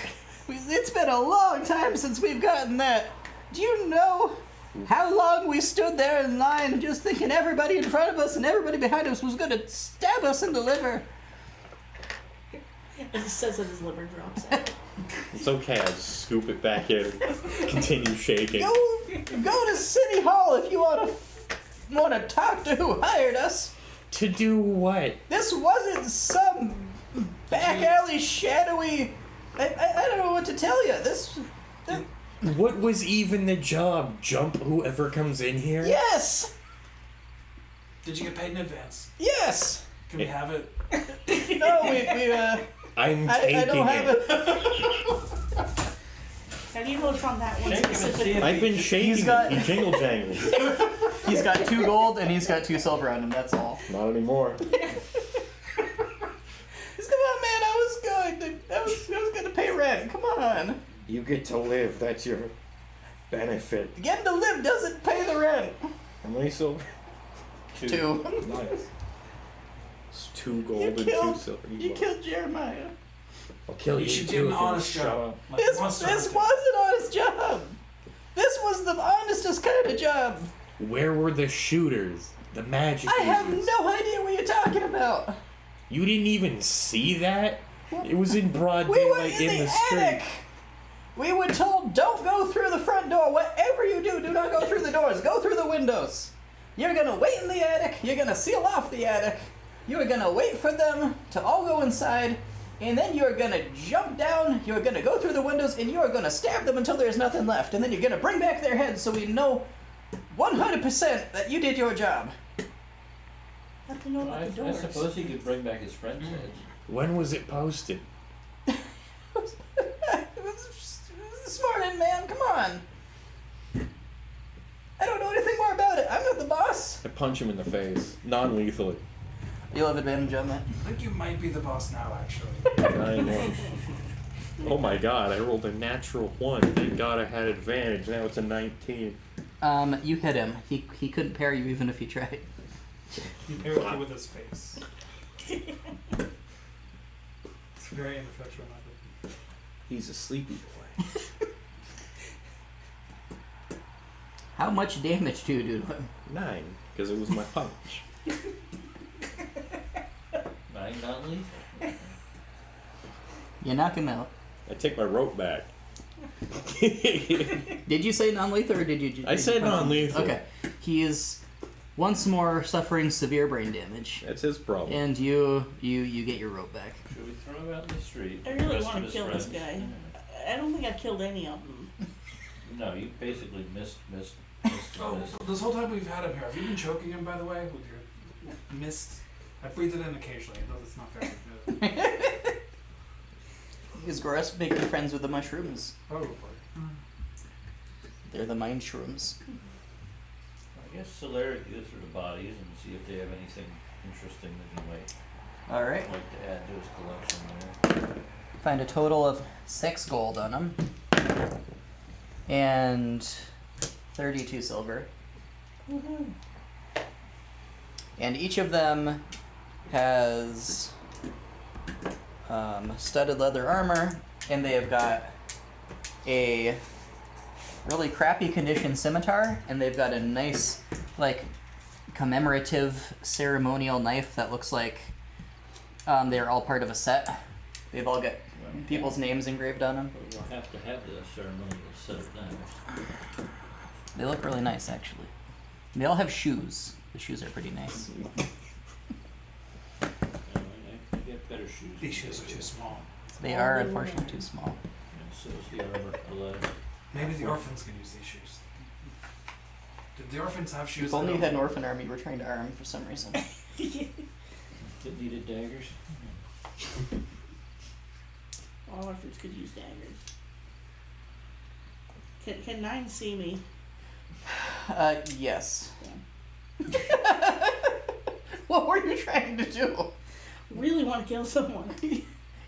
It's been a long time since we've gotten that. Do you know how long we stood there in line just thinking everybody in front of us and everybody behind us was going to stab us in the liver? It says that his liver drops out. It's okay, I just scoop it back in. Continue shaking. Go to City Hall if you want to talk to who hired us. To do what? This wasn't some back alley shadowy. I don't know what to tell you. What was even the job? Jump whoever comes in here? Yes. Did you get paid in advance? Yes. Can we have it? No, I'm I taking don't have it. Have you looked on that one Shake him and see specifically? if I've been shaking He's got- it. He jingle jangles. He's got 2 gold and he's got 2 silver on him. That's all. Not anymore. He's come on, man. I was going to pay rent. Come on. You get to live. That's your benefit. Getting to live doesn't pay the rent. How many silver? 2. Nice. It's 2 gold You and 2 killed- silver. You killed Jeremiah. I'll kill you. You should too get an if you honest shut job. up. Like This monster was hunting. an honest job. This was the honestest kind of job. Where were the shooters? The magic I have users? no idea what you're talking about. You didn't even see that? It was in broad We were daylight in the street. attic. We were told, don't go through the front door. Whatever you do, do not go through the doors. Go through the windows. You're gonna wait in the attic. You're gonna seal off the attic. You are gonna wait for them to all go inside. And then you're gonna jump down. You're gonna go through the windows and you are gonna stab them until there's nothing left. And then you're gonna bring back their heads so we know 100% that you did your job. Have to know about the I doors. suppose he could bring back his friend's heads. When was it posted? This morning, man. Come on. I don't know anything more about it. I'm not the boss. I punch him in the face. Non-lethally. You'll have advantage on that. I think you might be the boss now, actually. 9-1. Oh my god, I rolled a natural 1. Thank god I had advantage. Now it's a 19. You hit him. He couldn't parry you even if he tried. He parried you with his face. It's very ineffectual method. He's a sleepy boy. How much damage do you do to him? 9, because it was my punch. 9 non-lethal. You knock him out. I take my rope back. Did you say non-lethal or did you? I said punch him? non-lethal. Okay. He is once more suffering severe brain damage, That's his problem. and you get your rope back. Should we throw him out in the street? I The really rest want of to his kill this friends? guy. I don't think I've killed any of them. No, you basically missed. Oh, this whole time we've had him here, have you been choking him, by the way, with your mist? I breathed it in occasionally. It's not very good. Is Goris making friends with the mushrooms? Probably. They're the mind shrooms. I guess Solera could go through the bodies and see if they have anything interesting that he might All right. like to add to his collection there. Find a total of 6 gold on them. And 32 silver. And each of them has studded leather armor, and they have got a really crappy condition scimitar, and they've got a nice, like, commemorative ceremonial knife that looks like they're all part of a set. They've all got people's names engraved on them. But we'll have to have the ceremonial set of knives. They look really nice, actually. They all have shoes. The shoes are pretty nice. I get better shoes. These shoes are too small. They are unfortunately too small. And so is the armor 11. Maybe the orphans can use these shoes. Did the orphans have shoes? If only you had an orphan army you were trying to arm for some reason. That needed daggers. All our foods could use daggers. Can 9 see me? Yes. What were you trying to do? Really want to kill someone.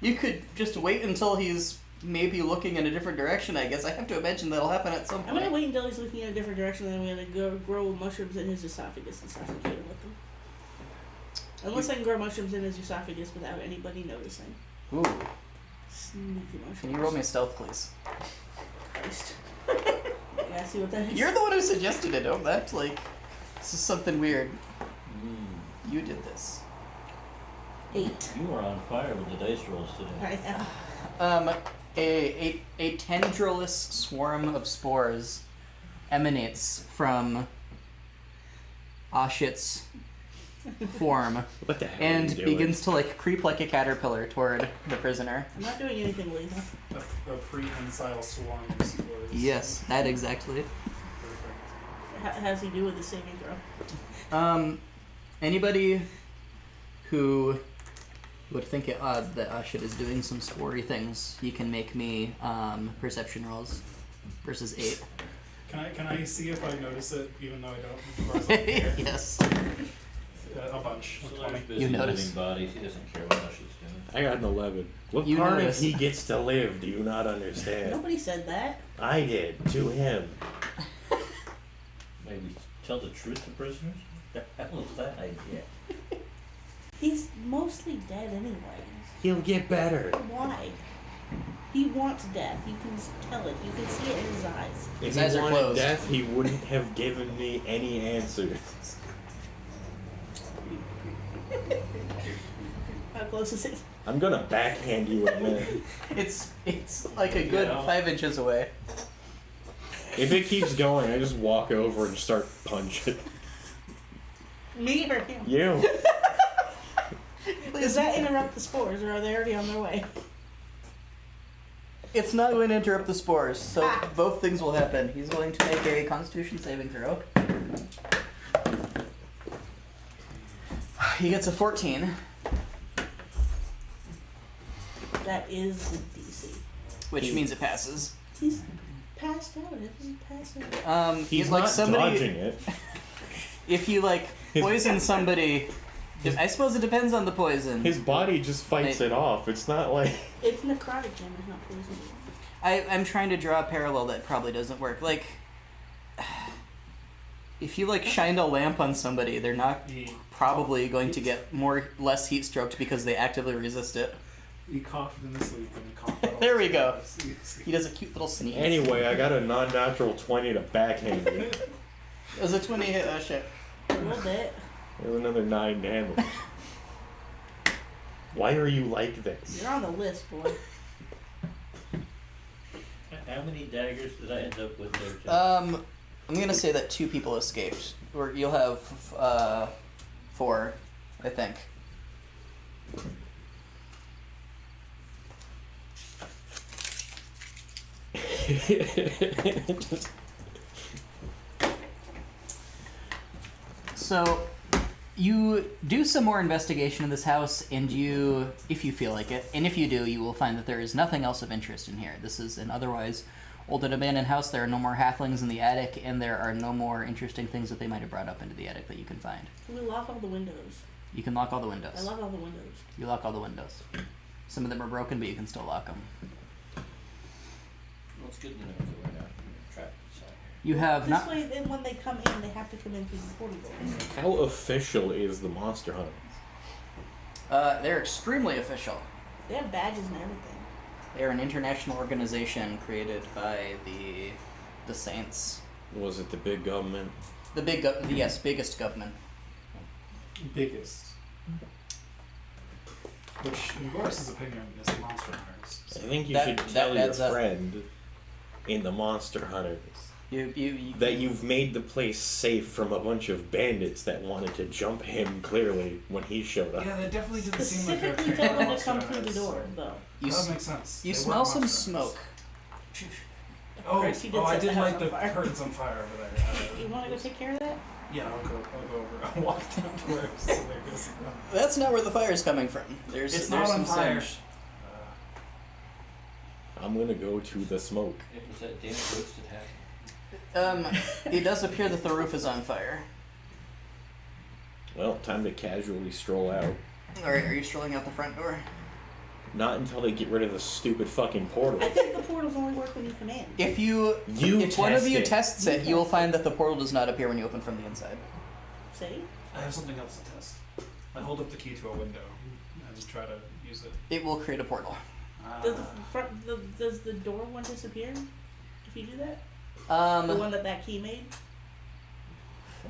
You could just wait until he's maybe looking in a different direction, I guess. I have to imagine that'll happen at some I'm point. gonna wait until he's looking in a different direction, then we're gonna go grow mushrooms in his esophagus and suffocate him with them. Unless I can grow mushrooms in his esophagus without anybody noticing. Ooh. Sneaky mushrooms. Can you roll me stealth, please? Christ. Yeah, see what that is? You're the one who suggested it, don't act like this is something weird. You did this. 8. You were on fire with the dice rolls today. Right now. A tendrillous swarm of spores emanates from Ashit's form What the hell and are you doing? begins to like creep like a caterpillar toward the prisoner. I'm not doing anything lethal. A prehensile swarm of spores. Yes, that exactly. Perfect. How's he do with the saving throw? Anybody who would think it odd that Ashit is doing some spory things, you can make me perception rolls versus 8. Can I see if I notice it, even though I don't? Of course I care. Yes. A bunch. So 20. there's busy You notice. living bodies. He doesn't care what else she's doing. I got an 11. What You part notice. of he gets to live do you not understand? Nobody said that. I did, to him. Maybe tell the truth to prisoners? The hell is that idea? He's mostly dead anyways. He'll get better. Why? He wants death. You can tell it. You can see it in his eyes. If His he eyes are wanted closed. death, he wouldn't have given me any answers. How close is it? I'm gonna backhand you in a minute. It's like a good Yeah. 5 inches away. If it keeps going, I just walk over and start punching. Me or him? You. Does that interrupt the spores, or are they already on their way? It's not going to interrupt the spores, so both things will happen. He's going to make a Constitution saving throw. He gets a 14. That is the DC. Which means it passes. He's passed out. Isn't he passed out? He's like not somebody. dodging it. If you like poison somebody, I suppose it depends on the poison. His body just fights it off. It's not like... It's necrotic damage, not poison. I'm trying to draw a parallel that probably doesn't work. Like, if you like shined a lamp on somebody, they're not probably going to get less heat stroked because they actively resist it. He coughed in his sleep and he coughed out. There we go. He does a cute little sneeze. Anyway, I got a non-natural 20 to backhand you. It was a 20 hit. Oh shit. A little bit. There's another 9 damage. Why are you like this? You're on the list, boy. How many daggers did I end up with there, Jeff? I'm gonna say that 2 people escaped. Or you'll have 4, I think. So, you do some more investigation in this house, and you, if you feel like it, and if you do, you will find that there is nothing else of interest in here. This is an otherwise old and abandoned house. There are no more halflings in the attic, and there are no more interesting things that they might have brought up into the attic that you can find. Can we lock all the windows? You can lock all the I windows. lock all the windows. You lock all the windows. Some of them are broken, but you can still lock them. Well, it's good to know that we're not trapped inside here. You have This not... way, then when they come in, they have to come in through the portal. How official is the Monster Hunt? they're extremely official. They have badges and everything. They're an international organization created by the Saints. Was it the big government? The biggest government. Biggest. Which, in Boris's opinion, is the Monster Hunters. I think you That- should that tell your adds up. friend in the Monster Hunters. You that you've made the place safe from a bunch of bandits that wanted to jump him clearly when he showed up. Yeah, that definitely didn't seem like a Specifically told them to come through the door, though. You That s- makes sense. you They smell weren't some monsters. smoke. Oh, Christ, you did I set the did house light on the fire. curtains on fire over there. You want to go take care of that? Yeah, I'll go over. I'll walk down to where so there goes. That's not where the fire's coming from. It's There's not some on fire. singe. I'm gonna go to the smoke. It was that damn ghost that happened. It does appear that the roof is on fire. Well, time to casually stroll out. Alright, are you strolling out the front door? Not until they get rid of the stupid fucking portal. I think the portals only work when you come in. If one of you tests it, you will find that the portal does not appear when you open from the inside. See? I have something else to test. I hold up the key to a window. I just try to use it. It will create a portal. Does does the door one disappear if you do that? The The one that key made?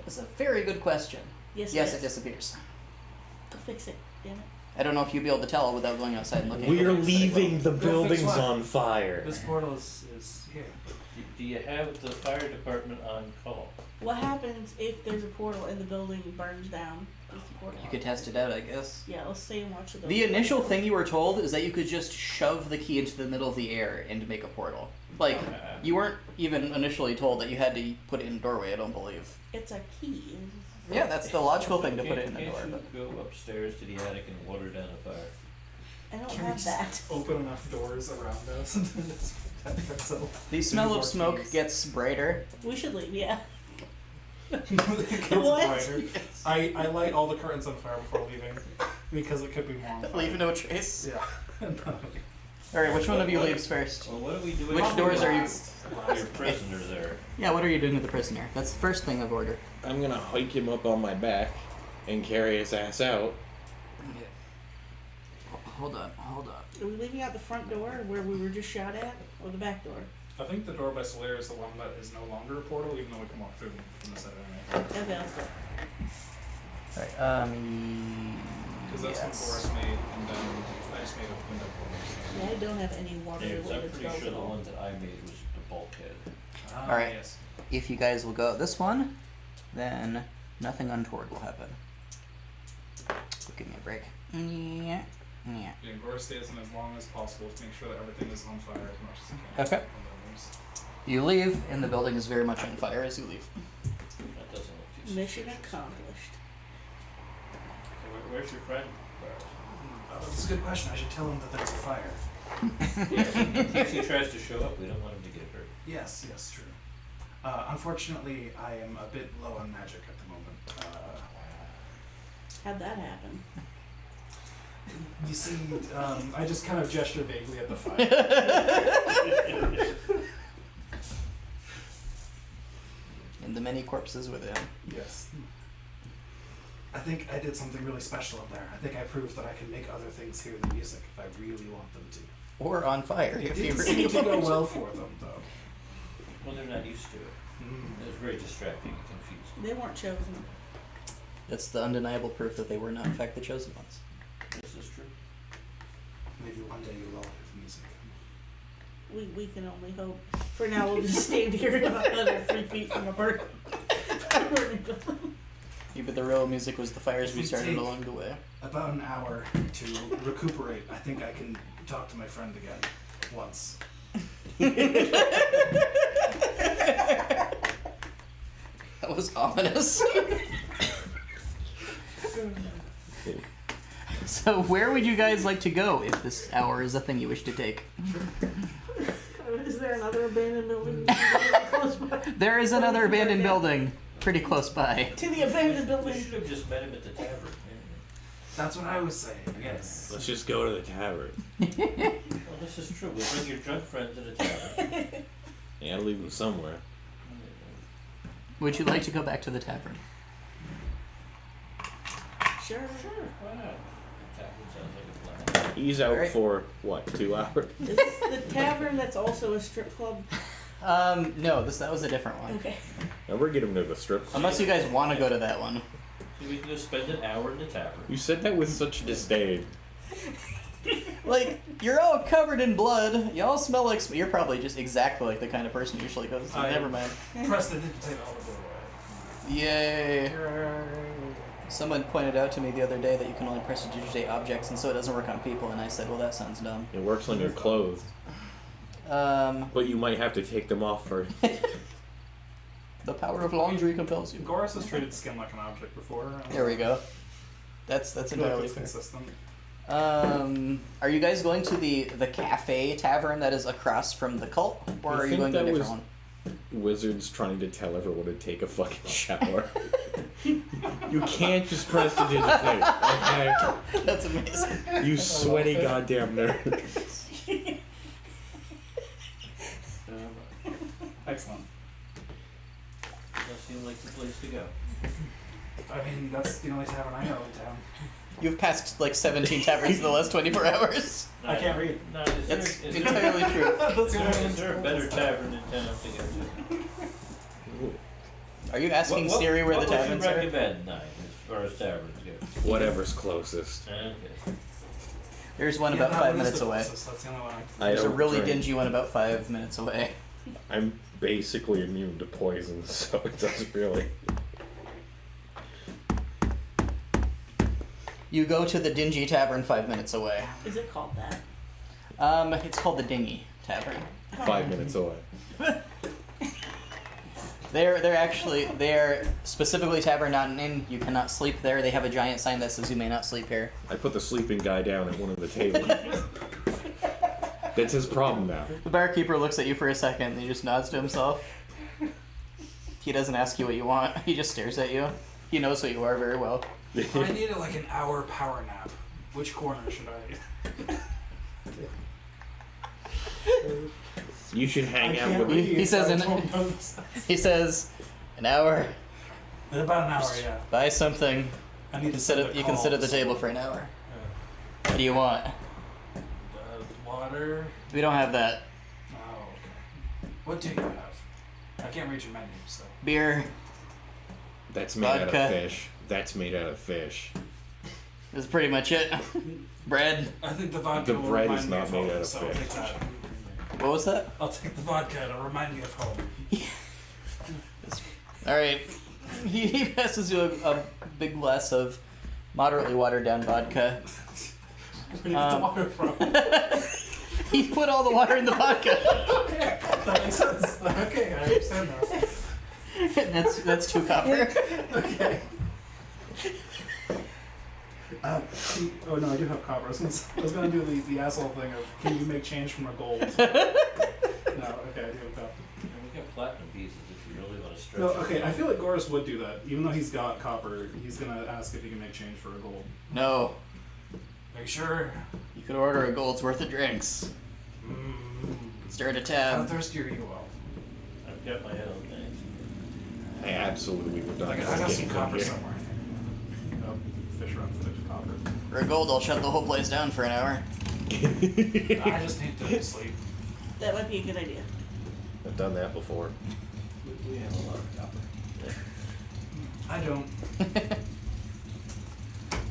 That's a very good question. Yes. Yes, it it is. disappears. Go fix it. Damn it. I don't know if you'll be able to tell without going outside and looking. We're leaving the Go fix buildings what? on fire. This portal is here. Do you have the fire department on call? What happens if there's a portal and the building burns down? Is the portal You on? could test it out, I guess. Yeah, let's stay and watch the The building. initial thing you were told is that you could just shove the key into the middle of the air and make a portal. Like, you weren't even initially told that you had to put it in a doorway, I don't believe. It's a key. Yeah, that's the logical thing to put it in the Can't door. you But go upstairs to the attic and water down a fire? I don't Can we have just that. open enough doors around us and then just protect ourselves? the smell More of smoke keys. gets brighter. We should leave, yeah. It gets What? brighter. I light all the curtains on fire before leaving because it could be more on fire. Leave no trace. Yeah. Alright, which one of you leaves first? Well, what are we doing? Which doors are you? Your prisoner there. Yeah, what are you doing with the prisoner? That's the first thing of order. I'm gonna hike him up on my back and carry his ass out. Hold on. Are we leaving out the front door where we were just shot at, or the back door? I think the door by Solaire is the one that is no longer a portal, even though we can walk through from the side anyway. Okay, let's go. Alright, Because that's yes. what Boris made, and then I just made a window portal. Yeah, I don't have any water James, I'm related pretty spells sure at the all. one that I made was the bulkhead. Alright. Yes. If you guys will go out this one, then nothing untoward will happen. So give me a break. Yeah. Yeah, Gora stays in as long as possible to make sure that everything is on fire as much as it can. Okay. You leave, and the building is very much on fire as you leave. That doesn't look too Mission suspicious. accomplished. So where's your friend? Boris? That's a good question. I should tell him that there's a fire. If he tries to show up, we don't want him to get hurt. Yes, true. Unfortunately, I am a bit low on magic at the moment. How'd that happen? You see, I just kind of gesture vaguely at the fire. And the many corpses within. Yes. I think I did something really special up there. I think I proved that I can make other things hear the music if I really want them to. Or on fire, It if you didn't really seem to go want. well for them, though. Well, they're not used to it. It was very distracting and confusing. They weren't chosen. That's the undeniable proof that they were not, in fact, the chosen ones. This is true. Maybe one day you'll all hear the music. We can only hope. For now, we'll just stand here another 3 feet from a burning building. Yeah, but the real music was the fires If we you started take- along the way. About an hour to recuperate. I think I can talk to my friend again. Once. That was ominous. So where would you guys like to go if this hour is a thing you wish to take? Is there another abandoned building close by? There is another abandoned building pretty close by. To the abandoned We building. should have just met him at the tavern. That's what I was saying, yes. Let's just go to the tavern. Well, this is true. We'll bring your drunk friend to the tavern. You gotta leave them somewhere. Would you like to go back to the tavern? Sure. Why not? The tavern sounds like a plan. He's out Alright. for, what, 2 hours? Is this the tavern that's also a strip club? No, that was a different one. Okay. Never get him to the strip club. Unless you guys want to go to that one. So we can just spend an hour in the tavern. You said that with such disdain. Like, you're all covered in blood. Y'all smell like... You're probably just exactly like the kind of person who usually goes to... Never mind. Prestidigitate all the way. Yay. Someone pointed out to me the other day that you can only prestidigitate objects, and so it doesn't work on people, and I said, well, that sounds dumb. It works on your clothes, but you might have to take them off first. The power of laundry compels you. Goris has treated skin like an object before. There we go. That's I feel like entirely it's fair. consistent. Are you guys going to the cafe tavern that is across from the cult, or I are you think going to a that different was- one? Wizards trying to tell everyone to take a fucking shower. You can't just prestidigitate, okay? That's amazing. You sweaty goddamn nerd. Excellent. That seems like the place to go. I mean, that's the only tavern I know in town. You've passed like 17 taverns in the last 24 hours. I can't read. No, is That's there, entirely true. is there a better tavern in town to go to? Are you asking Siri where the taverns What are? would you recommend, Nine, as far as taverns go? Whatever's closest. Okay. There's one Yeah, about that 5 one is minutes the away. closest, That's the only one I I There's a don't really drink. dingy one about 5 minutes away. I'm basically immune to poison, so it doesn't really. You go to the dingy tavern 5 minutes away. Is it called that? It's called the Dingy Tavern. 5 minutes away. They're specifically tavern, not an inn. You cannot sleep there. They have a giant sign that says you may not sleep here. I put the sleeping guy down at one of the tables. That's his problem now. The barkeeper looks at you for a second and he just nods to himself. He doesn't ask you what you want. He just stares at you. He knows who you are very well. I needed like an hour power nap. Which corner should I? You should hang out with He says he says an hour. In about an hour, yeah. Buy something. I You need can to sit send at a you can sit call at the to table someone. for an hour. Yeah. What do you want? Water. We don't have that. Oh, okay. What do you have? I can't read your menu, so. Beer. That's made out Vodka. of fish. That's made out of fish. That's pretty much it. Bread. I think the vodka The will bread remind is me not of made home, out of so I'll fish. take that. What was that? I'll take the vodka to remind me of home. All right. He passes you a big glass of moderately watered down vodka. Where do you get the water from? He put all the water in the vodka. Okay, that makes sense. Okay, I understand now. That's 2 copper. Okay. Oh no, I do have copper. I was gonna do the asshole thing of can you make change from a gold? No, okay, I do have copper. And we got platinum pieces if you really want to stretch No, it. okay, I feel like Goris would do that. Even though he's got copper, he's gonna ask if he can make change for a gold. No. Are you sure? You could order a gold's worth of drinks. Start a How tab. thirsty are you all? I've got my own things. I absolutely would not I got get some it copper here. somewhere. Oh, fish around footage of copper. For a gold, I'll shut the whole place down for an hour. I just need to sleep. That might be a good idea. I've done that before. We have a lot of copper. I don't.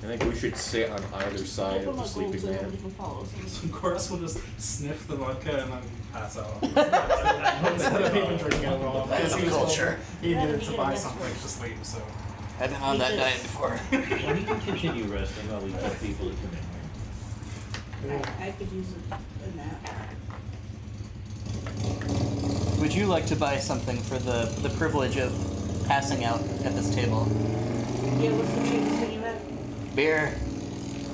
I think we should sit on either side I'll of put the my sleeping gold so man. nobody can follow us. So Goris will just sniff the vodka and then pass out. Instead of even drinking it at all. That's Because he was culture. told He needed to buy something to sleep, so. I've been on that diet before. Well, you can continue resting while we tell people to come in here. I could use a nap. Would you like to buy something for the privilege of passing out at this table? Yeah, what's the cheapest thing you have? Beer.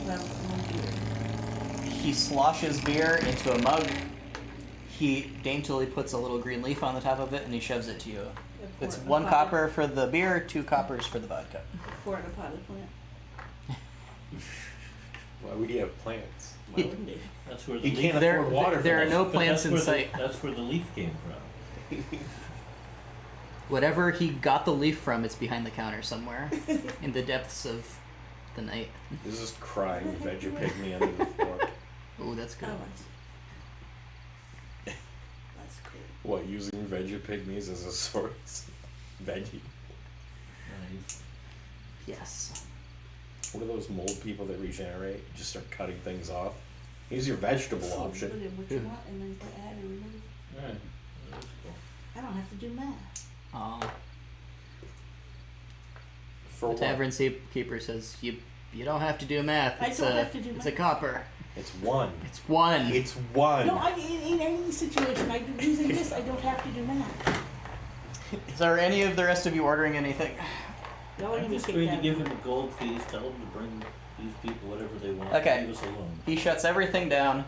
Well, one beer. He sloshes beer into a mug. He daintily puts a little green leaf on the top of it and he shoves it to you. Pour It's it in a 1 potted- copper for the beer, 2 coppers for the vodka. Pour it in a potted plant. Why would you have plants? Why wouldn't it? That's where the You leaf. can't There- afford water. there for are that. no but plants that's in where sight. That's where the leaf came from. Whatever he got the leaf from, it's behind the counter somewhere in the depths of the night. This is crying veggie pygmy under the floor. Oh, that's good. Oh, I see. That's cool. What, using veggie pygmies as a source? Veggie. Nice. Yes. What are those mold people that regenerate? Just start cutting things off? He's your vegetable Put option. in what you want and then put add and remove. Alright. That's cool. I don't have to do math. For The what? tavern keeper says you don't have to do math. I It's don't a have to do it's math. a copper. It's one. It's one. It's one. No, in any situation, using this, I don't have to do math. Is there any of the rest of you ordering anything? Y'all are I'm gonna just kick going to that. give him a gold piece, tell him to bring these people whatever they want. Okay. Leave us alone. He shuts everything down.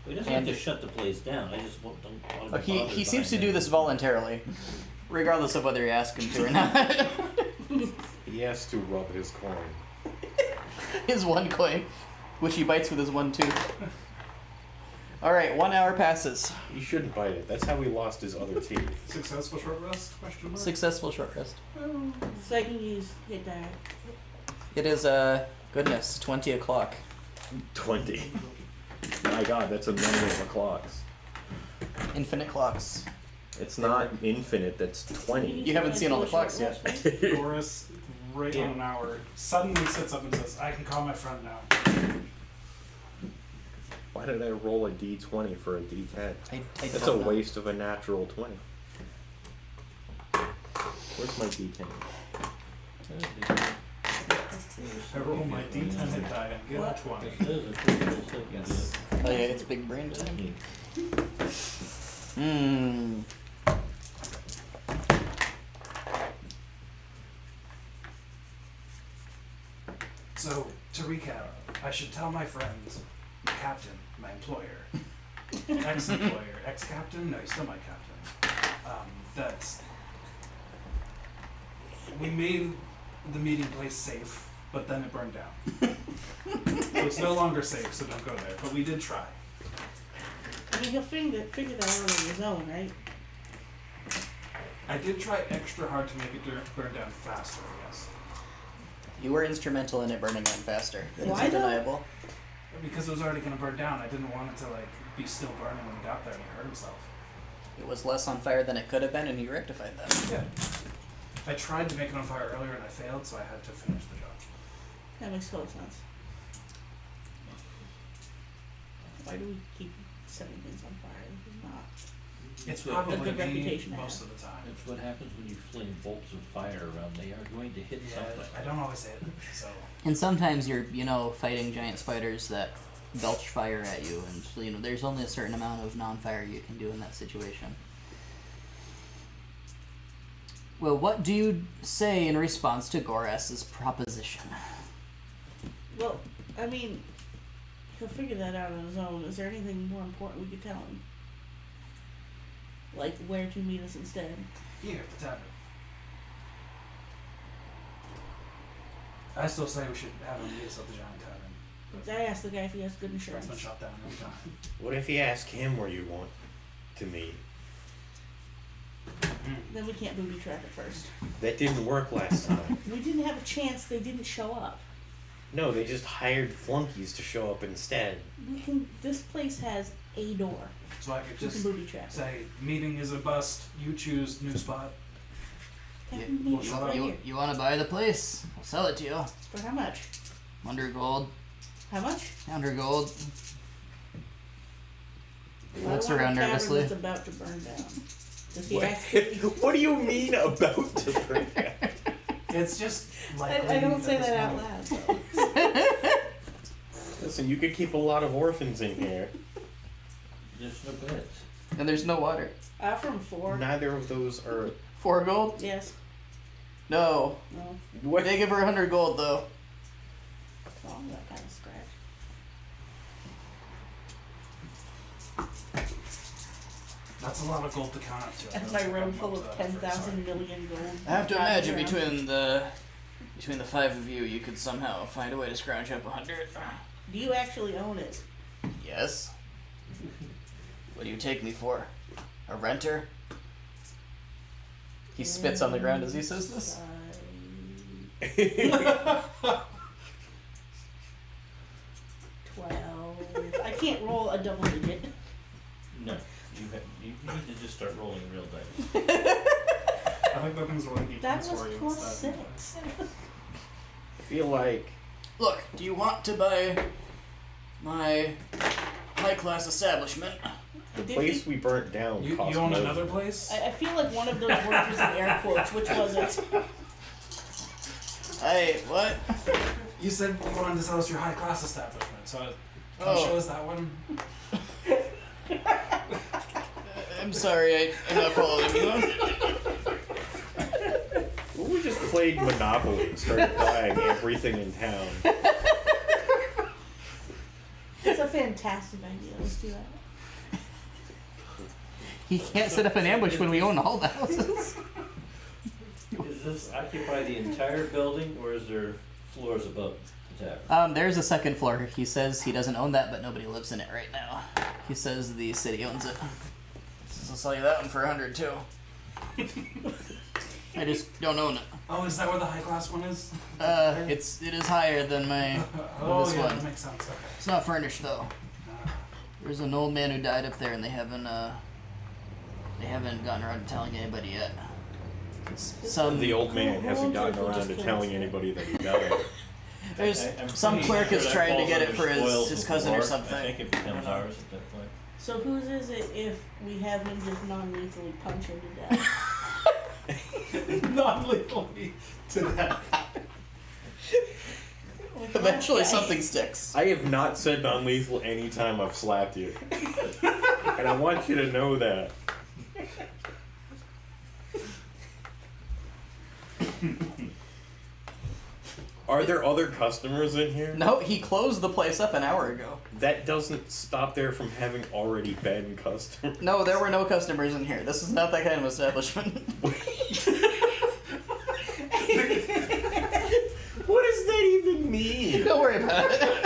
He doesn't And- have to shut the place down. I just don't want to be He bothered seems by to do him. this voluntarily, regardless of whether you ask him to or not. He has to rub his coin. His one coin, which he bites with his one tooth. All right, 1 hour passes. He shouldn't bite it. That's how he lost his other teeth. Successful short rest? Question mark. Successful short rest. So I can use hit die. It is goodness, 20 o'clock. 20. My God, that's a number of clocks. Infinite clocks. It's not infinite. That's 20. You haven't seen all the clocks yet. Boris, right on an hour, suddenly sits up and says, "I can call my friend now." Why did I roll a d20 for a d10? I That's a don't know. waste of a natural 20. Where's my d10? I roll my D10 hit die and get a 20. This is a pretty cool thing. Yes. Oh yeah, it's big brain time. Hmm. So, to recap, I should tell my friends, my captain, my employer, ex-employer, ex-captain? No, he's still my captain. That we made the meeting place safe, but then it burned down. So it's no longer safe, so don't go there. But we did try. I mean, he'll figure that out on his own, right? I did try extra hard to make it burn down faster, yes. You were instrumental in it burning down faster. That's Why though? undeniable. Because it was already going to burn down. I didn't want it to be still burning when he got there and he hurt himself. It was less on fire than it could have been, and he rectified that. Yeah. I tried to make it on fire earlier and I failed, so I had to finish the job. That makes total sense. Why do we keep setting things on fire? This is not. It's what- probably a good me reputation to most have. of the time. That's what happens when you fling bolts of fire around. They are going to hit Yeah, something. I don't always hit, so And sometimes you're, fighting giant spiders that belch fire at you, and there's only a certain amount of non-fire you can do in that situation. Well, what do you say in response to Goras's proposition? Well, I mean, he'll figure that out on his own. Is there anything more important we could tell him? Like where to meet us instead? here, the tavern. I still say we should have him meet us at the giant tavern. I asked the guy if he has good That's been insurance. shot down many times. What if you ask him where you want to meet? Then we can't booby trap it first. That didn't work last time. We didn't have a chance. They didn't show up. No, they just hired flunkies to show up instead. We can. This place has a door. So I could We just can booby trap it. say, meeting is a bust, you choose new spot. Can You- we meet right here? You want to buy the place? I'll sell it to you. For how much? 100 gold. How much? 100 gold. I Looks want a around tavern nervously. that's about to burn down. Does he What, actually? what do you mean about to bring down? It's just likely I don't say this that out point- loud. Though. Listen, you could keep a lot of orphans in here. There's no beds. And there's no water. From 4. Neither of those are. 4 gold? Yes. No. No. What? They give her 100 gold though. Oh, that kind of scratch. That's a lot of gold to count up to. I And don't my think room I'm full up to of that effort, 10,000 sorry. million gold. I have to Driving imagine around. between the 5 of you, you could somehow find a way to scrounge up 100. Do you actually own it? Yes. What do you take me for? A renter? He spits on the ground as he says this. 12. I can't roll a double digit. No. You need to just start rolling real dice. I think that thing's rolling d10s That was for you plus instead. 6. I feel like Look, do you want to buy my high-class establishment. The place we burnt down You cost own more. another place? I feel like one of those words was in air quotes. Which was it? Hey, what? You said you wanted to sell us your high class establishment, so can Oh. you show us that one? I'm sorry, I'm not following you. Well, we just played Monopoly and started buying everything in town. That's a fantastic idea. Let's do that. He can't set up an ambush when we own all the houses. Does this occupy the entire building, or is there floors above the tavern? There's a second floor. He says he doesn't own that, but nobody lives in it right now. He says the city owns it. So I'll sell you that one for 100 too. I just don't own it. Oh, is that where the high class one is? It is higher than my. Oh, this yeah, one. that makes sense. Okay. It's not furnished though. There's an old man who died up there, and they haven't gotten around to telling anybody yet. The old man Who hasn't owns it gotten if he around just to kills telling it? anybody that he died. There's I'm some pretty clerk sure is that trying to falls get it under for spoils his of cousin or war. something. I think it becomes ours at that point. So whose is it if we have him just non-lethally punch him to death? Non-lethally to death. Eventually, Okay. something sticks. I have not said non-lethal any time I've slapped you. And I want you to know that. Are there other customers in here? No, he closed the place up an hour ago. That doesn't stop there from having already been customers. No, there were no customers in here. This is not that kind of establishment. What does that even mean? Don't worry about it.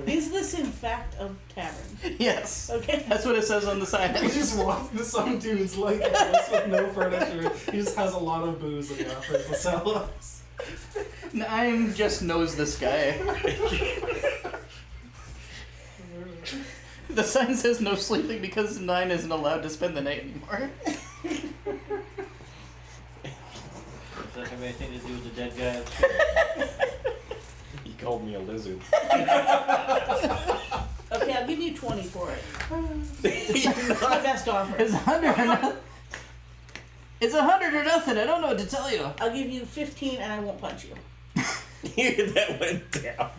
Is this in fact a tavern? Yes. Okay. That's what it says on the sign. We just walk into some dude's like house with no furniture. He just has a lot of booze that he offers to sell us. I'm just knows this guy. The sign says no sleeping because 9 isn't allowed to spend the night anymore. Does that have anything to do with the dead guy upstairs? He called me a lizard. Okay, I'll give you 20 for it. It's my best offer. It's 100 or nothing. It's 100 or nothing. I don't know what to tell you. I'll give you 15 and I won't punch you. That went down.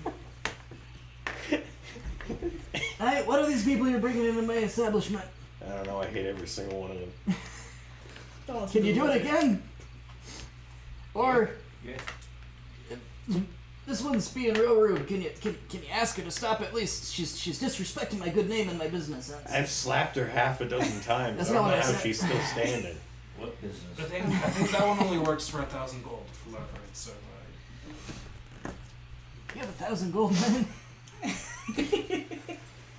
Hey, what are these people you're bringing into my establishment? I don't know, I hate every single one of them. Don't listen Can to you do me. it again? Or Yeah. this one's being real rude. Can you ask her to stop at least? She's disrespecting my good name and my business sense. I've slapped her half a dozen times. That's I don't not know what I how said. she's still standing. What I business? think that one only works for 1,000 gold from what I've heard. So You have 1,000 gold, man.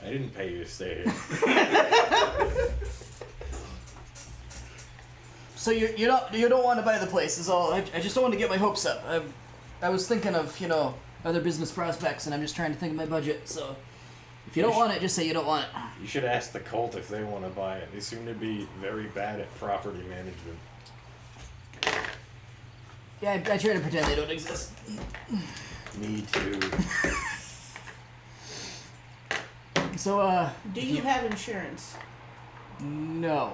I didn't pay you to stay here. So you don't want to buy the place is all. I just don't want to get my hopes up. I was thinking of other business prospects, and I'm just trying to think of my budget. So if you don't want it, just say you don't want it. You should ask the cult if they want to buy it. They seem to be very bad at property management. Yeah, I try to pretend they don't exist. Me too. So Do you have insurance? no,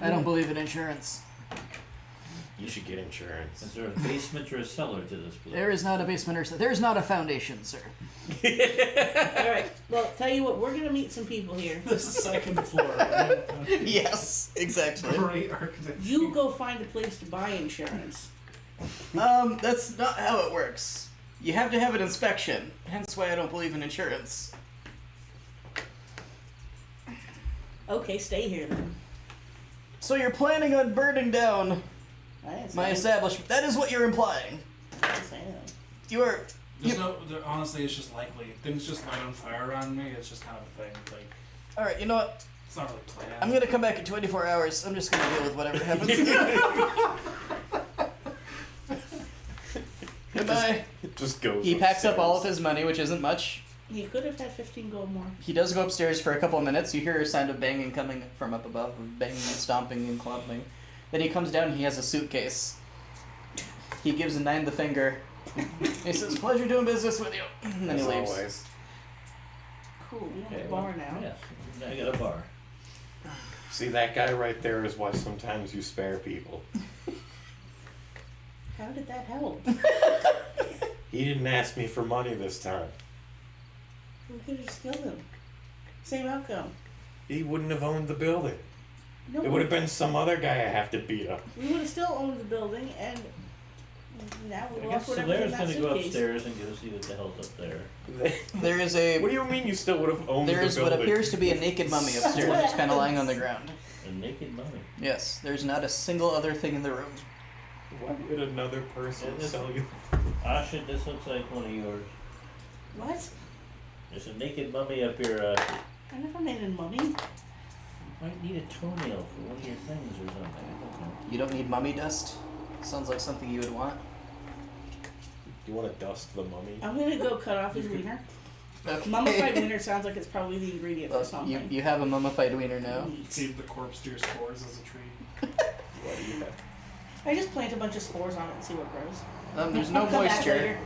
I don't believe in insurance. You should get insurance. Is there a basement or a cellar to this place? There is not a basement or there is not a foundation, sir. Alright, well, tell you what, we're gonna meet some people here. this is second floor. Right? Yes, exactly. Great architecture. You go find a place to buy insurance. That's not how it works. You have to have an inspection. Hence why I don't believe in insurance. Okay, stay here then. So you're planning on burning down I didn't say my anything. establishment? That is what you're implying. I didn't say anything. You are. Honestly, it's just likely. Things just light on fire around me. It's just kind of a thing. Like, All right. You know what? it's not really planned. I'm gonna come back in 24 hours. I'm just gonna deal with whatever happens. Goodbye. It just goes. He packs up all of upstairs. his money, which isn't much. He could have had 15 gold more. He does go upstairs for a couple of minutes. You hear a sound of banging coming from up above, banging and stomping and clomping. Then he comes down and he has a suitcase. He gives a 9 the finger He says, "Pleasure doing business with you." And then he As leaves. always. Cool, we have Okay, a bar now. Yes, I got a bar. See, that guy right there is why sometimes you spare people. How did that help? He didn't ask me for money this time. We could have just killed him. Same outcome. He wouldn't have owned the building. No, It would have been some other guy I have to beat up. we would have still owned the building, and now we I lost guess whatever's in Solaire's that gonna go suitcase. upstairs and go see what the hell's up there. There is a What do you mean you still would have owned there the is building? what appears to be a naked mummy upstairs, just kind of lying on the ground. A naked mummy. Yes, there's not a single other thing in the room. Why would another person Yeah, this- sell you? Asha, this looks like one of yours. What? There's a naked mummy up here. I never made a mummy. Might need a toenail for one of your things or something. I don't know. You don't need mummy dust. Sounds like something you would want. You want to dust the mummy? I'm gonna go cut off his wiener. Mummified wiener sounds like it's probably the ingredient for Well, something. you have a mummified wiener now. Save the corpse to your spores as a treat. What do you have? I just plant a bunch of spores on it and see what grows. There's no I'll come back moisture. later.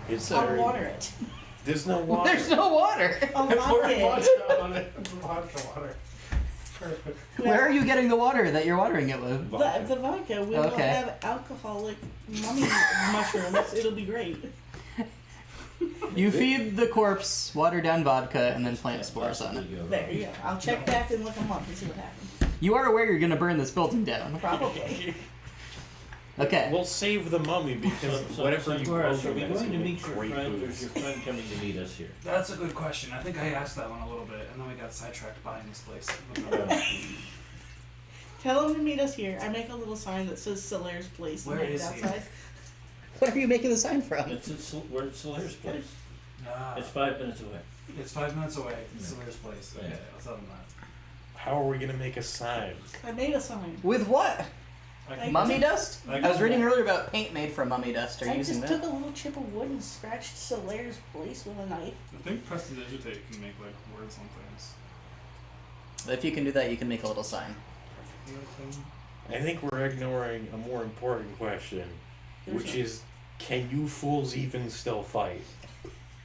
It's I'll very- water it. There's no water. There's no water. I'll Pour vodka it. vodka on it. Vodka water. Perfect. Where are you getting the water that you're watering it with? Vodka. The vodka, we will Okay. have alcoholic mummy mushrooms. It'll be great. You feed the corpse watered down vodka and then plant Can't spores on it. possibly go There wrong. you go. I'll check back in like a month and see what happens. You are aware you're gonna burn this building down. Probably. Okay. We'll save the mummy because whatever you Sakura, grow so are we from going to is meet your great friend, or is booze. your friend coming to meet us here? That's a good question. I think I asked that one a little bit, and then we got sidetracked buying this place. Tell him to meet us here. I make a little sign that says Solaire's Place. and Where hang it is he? outside. Where are you making the sign from? We're at Solaire's place. Ah, It's 5 minutes away. it's 5 minutes away. It's Solaire's place. Okay, Yeah. I'll tell them that. How are we gonna make a sign? I made a sign. With what? Like- Mummy dust? I I was reading earlier about paint made from mummy dust. Are you I using just that? took a little chip of wood and scratched Solaire's Place with a knife. I think Prestidigitate can make like words on things. If you can do that, you can make a little sign. I think we're ignoring a more important question, There's which a- is, can you fools even still fight?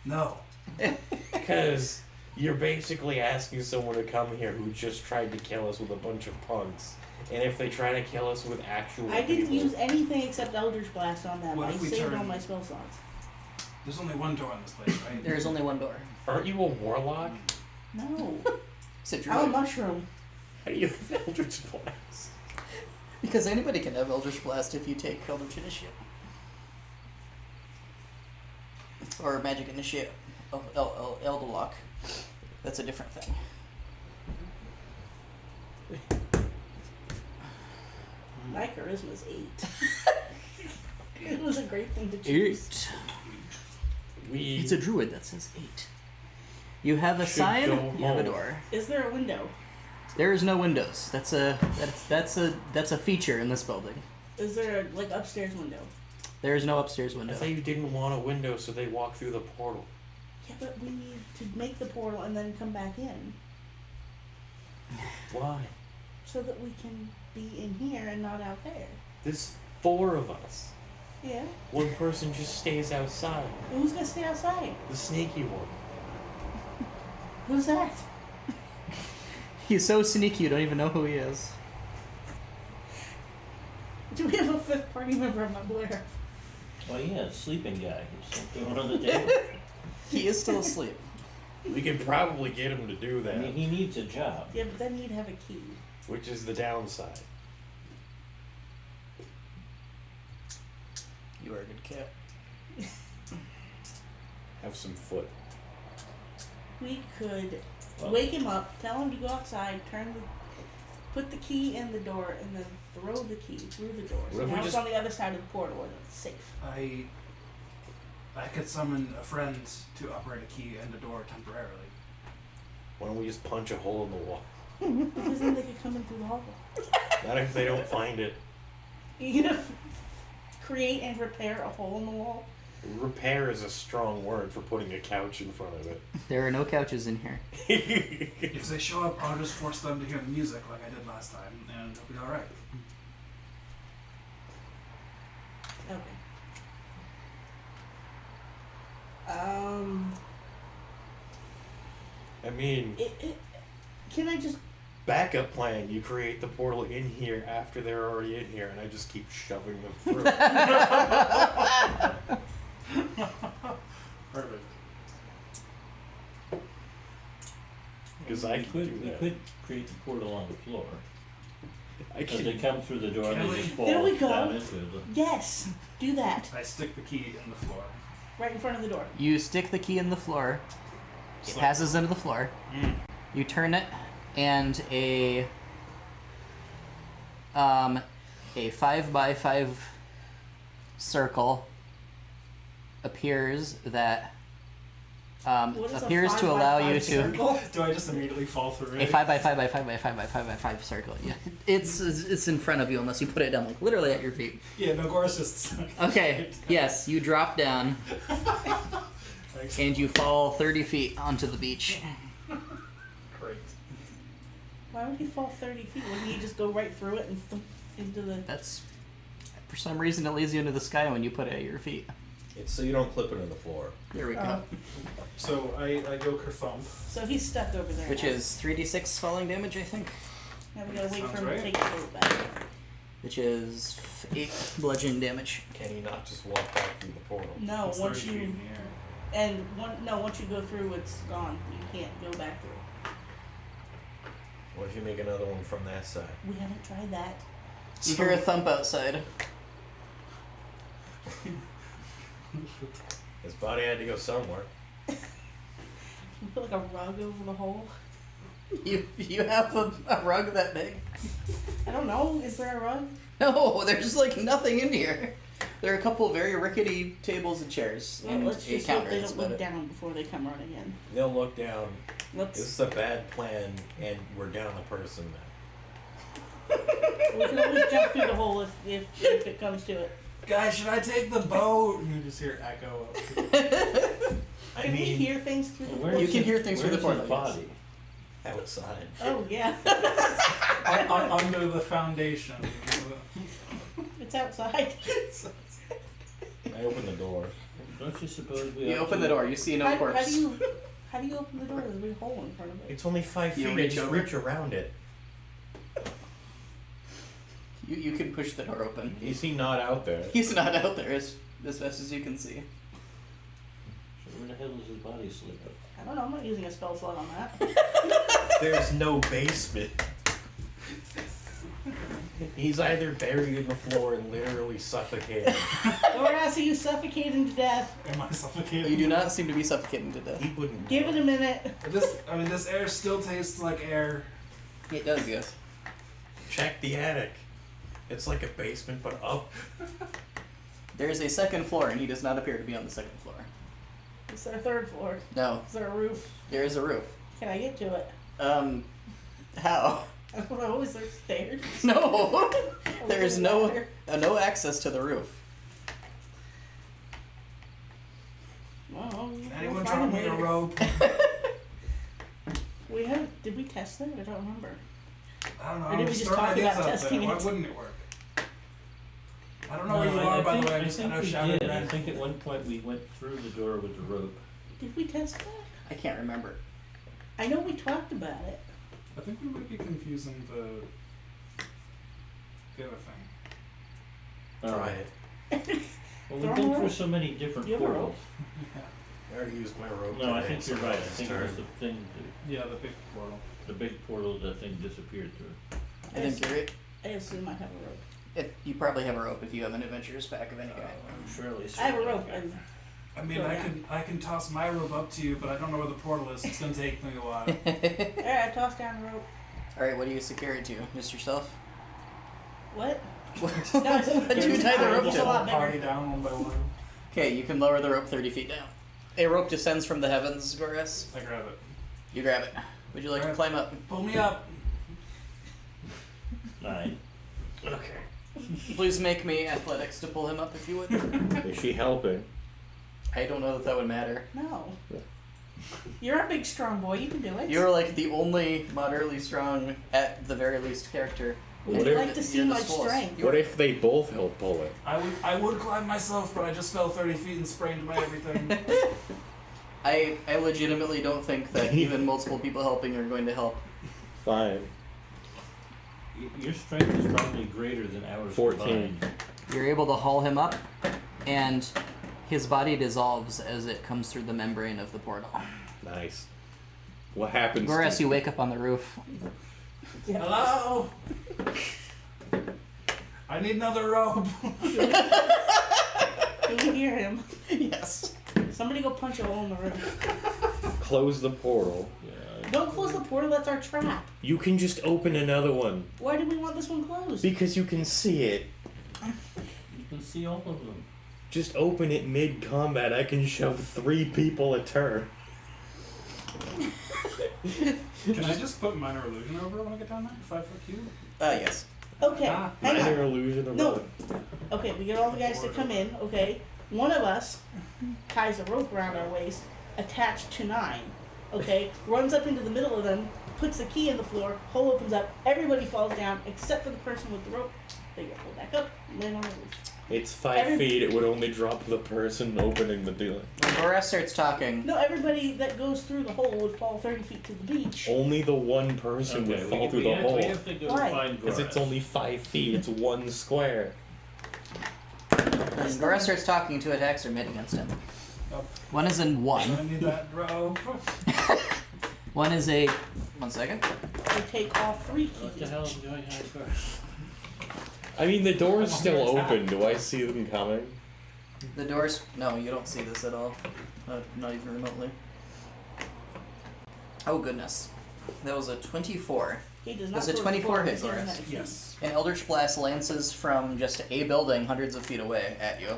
No. Because you're basically asking someone to come here who just tried to kill us with a bunch of punks. And if they try to kill us with actual I didn't people, use anything except Eldritch Blast on them. What I if we saved turn- all my spell slots. There's only one door in this place, right? There is only one door. aren't you a warlock? No. It's a I'm a druid. mushroom. How do you have Eldritch Blast? Because anybody can have Eldritch Blast if you take Eldritch Initiate. Or Magic Initiate. Elderlock. That's a different thing. My charisma's 8. It was a great thing to choose. 8. We It's a druid that says 8. You have a Should sign, go you have a home. door. Is there a window? There is no windows. That's a feature in this building. Is there a like upstairs window? There is no upstairs I window. thought you didn't want a window, so they walk through the portal. Yeah, but we need to make the portal and then come back in Why? so that we can be in here and not out there. There's 4 of us. Yeah. One person just stays outside. Who's gonna stay outside? The sneaky one. Who's that? He's so sneaky you don't even know who he is. Do we have a 5th party member? I'm not aware. Oh yeah, sleeping guy. He's something on the table. He is still asleep. We could probably get him to do I that, mean, he needs a job. Yeah, but then you'd have a key. which is the downside. You are a good cat. Have some foot. We could Well- wake him up, tell him to go outside, put the key in the door, and then throw the key through the door. So What if we now it's just- on the other side of the portal and it's safe. I could summon a friend to operate a key and a door temporarily. Why don't we just punch a hole in the wall? Because then they could come in through the hall. Not if they don't find it. You know, create and repair a hole in the wall. Repair is a strong word for putting a couch in front of it. There are no couches in here. If they show up, I'll just force them to hear the music like I did last time, and it'll be alright. Okay. I mean, Can I just? backup plan, you create the portal in here after they're already in here, and I just keep shoving them through. Perfect. Because I can do We that. could create the portal on the floor. I As they can. come through the door, Can they we- just fall There we go. down into the. Yes, do that I stick the key in the floor. right in front of the door. You stick the key in the floor. It Slip. passes into the floor. You turn it, and a 5x5 circle appears that What is appears a to allow you 5x5 to circle? Do I just immediately fall through a it? 5x5x5x5x5x5 circle. Yeah, it's in front of you unless you put it down like literally at your feet. Yeah, no, Gora's just. Okay. Yes, you drop down Thanks. and you fall 30 feet onto the beach. Great. Why would he fall 30 feet? Wouldn't he just go right through it and thump into the? That's for some reason it leads you into the sky when you put it at your feet. It's so you don't clip it on the floor. There we go. Oh. So I go kerthump. So he's stuck over there. Which now. is 3d6 falling damage, I think. Now we gotta wait for Sounds him right. to take the boat back. Which is 8 bludgeoning damage. Can he not just walk back through the portal? No, It's once 30 feet you in the air. once you go through, it's gone. You can't go back through. What if you make another one from that side? We haven't tried that. You hear a thump outside. His body had to go somewhere. Can we put like a rug over the hole? You have a rug that big? I don't know. Is there a rug? No, there's like nothing in here. There are a couple very rickety tables and chairs Well, and let's a just counter. hope they That's don't about look it. down before they come running in. They'll look down. Let's. This is a bad plan, and we're down a person now. We can always jump through the hole if it comes to it. Guys, should I take the boat? And you just hear echo. I Can we mean, hear things through the Where's hole? You can hear things through the where's his portal, yes. body? outside. Oh yeah, Under the foundation. it's outside. I open the door. Don't you suppose we You ought open to- the door, you see no how corpse. do you open the door? There's a big hole in front of it. It's only 5 You feet. reach I just over? reach around it. You can push the door open. Is he not out there? He's not out there as best as you can see. So where the hell does his body slip up? I don't know. I'm not using a spell slot on that. There's no basement. He's either buried in the floor and literally suffocated. Or else you suffocating to death. Am I suffocating? You do not seem to be suffocating to death. He wouldn't. Give it a minute. This air still tastes like air. It does, yes. Check the attic. It's like a basement, but up. There is a second floor, and he does not appear to be on the second floor. Is there a third floor? No, Is there a roof? there is a roof. Can I get to it? How? I don't know. Is there stairs? No, there is no ladder? no access to the roof. Well, we'll Anyone find drop me a later. rope? We haven't. Did we test that? I don't remember. I don't know. Or did I'm we just throwing talk ideas about out testing there. Why it? wouldn't it work? I don't know No, where you are, by think, the way. I I think know we Shadow did. I ran. think at one point we went through the door with the rope. Did we test that? I can't remember. I know we talked about it. I think we might be confusing the other thing. Try it. Well, Throw we've been a through rope. so many different You have a portals. I already used my rope. No, I today, think so you're right. I it's think it turn. was the thing, Yeah, the big portal. the big portal that thing disappeared through. I think you're right. I assume I have a rope. You probably have a rope if you have an adventurer's pack of any kind. I'm fairly I certain. have a rope. And I mean, Oh, I yeah. can toss my rope up to you, but I don't know where the portal is. It's gonna take me a while. I tossed down the rope. Alright, what do you secure it to? Just yourself? What? What do you tie the rope It's a to? lot bigger. Party down one by one. Okay, you can lower the rope 30 feet down. A rope descends from the heavens, Goras. I grab it. You grab it. Would you like to Alright. climb up? Pull me up. 9. Okay. Please make me athletics to pull him up if you would. Is she helping? I don't know that would matter. No. You're a big strong boy. You can do it. You're like the only moderately strong, at the very least, character Would What you if- like to see You're the my swolls. strength? What if they both help pull it? I would climb myself, but I just fell 30 feet and sprained my everything. I legitimately don't think that even multiple people helping are going to help. Fine. Your strength is probably greater than ours. 14. combined. You're able to haul him up, and his body dissolves as it comes through the membrane of the portal. Nice. What happens? Goras, you wake up on the roof. Hello? I need another rope. Do we hear him? Yes. Somebody go punch a hole in the roof. Close the portal. Yeah. Don't close the portal, that's our trap. You can just open another one Why do we want this one closed? because you can see it. You can see all of them. Just open it mid-combat. I can shove 3 people a turn. Can I just put minor illusion over when I get down there? 5 foot cube? Yes. Okay, Ah, hang on. Minor illusion of No. what? Okay, we get all the guys to come in, okay? One of us ties a rope around our waist, attached to 9, okay? Runs up into the middle of them, puts the key in the floor, hole opens up, everybody falls down except for the person with the rope. They get pulled back up, land on the roof. It's 5 Every- feet. It would only drop the person opening the door. When Goras starts talking, No, everybody that goes through the hole would fall 30 feet to the beach. Only the one person would fall through the hole. We have to go Why? find Because it's Goras. only 5 feet. It's 1 square. when Goras starts talking, 2 attacks are made against him. Oh. One is in I 1. need that rope. One is a... 1 second. They take all 3 What the keys. hell is going on first? I mean, the door's I'm still under attack. open. Do I see them coming? The doors... No, you don't see this at all. Not even remotely. Oh, goodness. That was a 24. He does not Does a go to 24 the hit, floor, he's Goras? in Yes. An Eldritch Blast lances from just a building hundreds of feet away at you.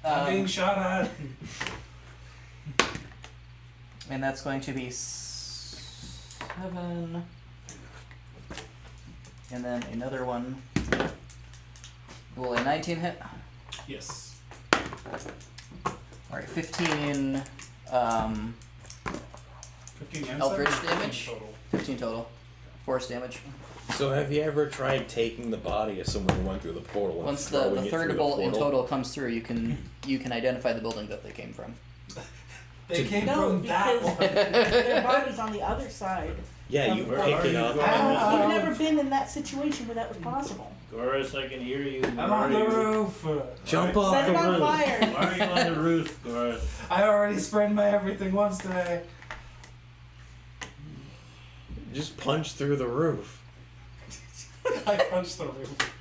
I'm being shot at. And that's going to be 7. And then another one. Will a 19 hit? Yes. Alright, 15 15 and Eldritch 7 damage? total. 15 total. Force damage. So have you ever tried taking the body of someone who went through the portal and Once throwing the it third through the bolt in portal? total comes through, you can identify the building that they came from. They came No, from that because- one. Their body's on the other side. Yeah, you Where pick are it you up. going? You've never been in that situation where that was possible. Goras, I can hear you. I'm on the roof. Jump Why- off Set the it on roof. fire. Why are you on the roof, Goras? I already sprained my everything once today. Just punch through the roof. I punched the roof.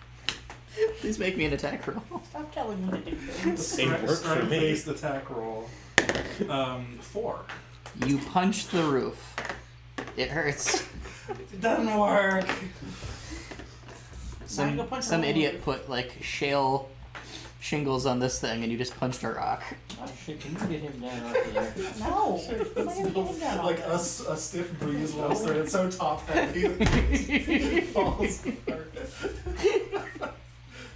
Please make me an attack roll. Stop telling him to do things. It worked for me. Strength-based attack roll. 4. You punch the roof. It hurts. It doesn't work. Now you go punch Some the idiot put like shale shingles on this thing and you just punched a rock. Oh shit, can you get him down off of there? No. Am I gonna get him down Like on a this? stiff breeze will start. It's so top heavy that it falls apart.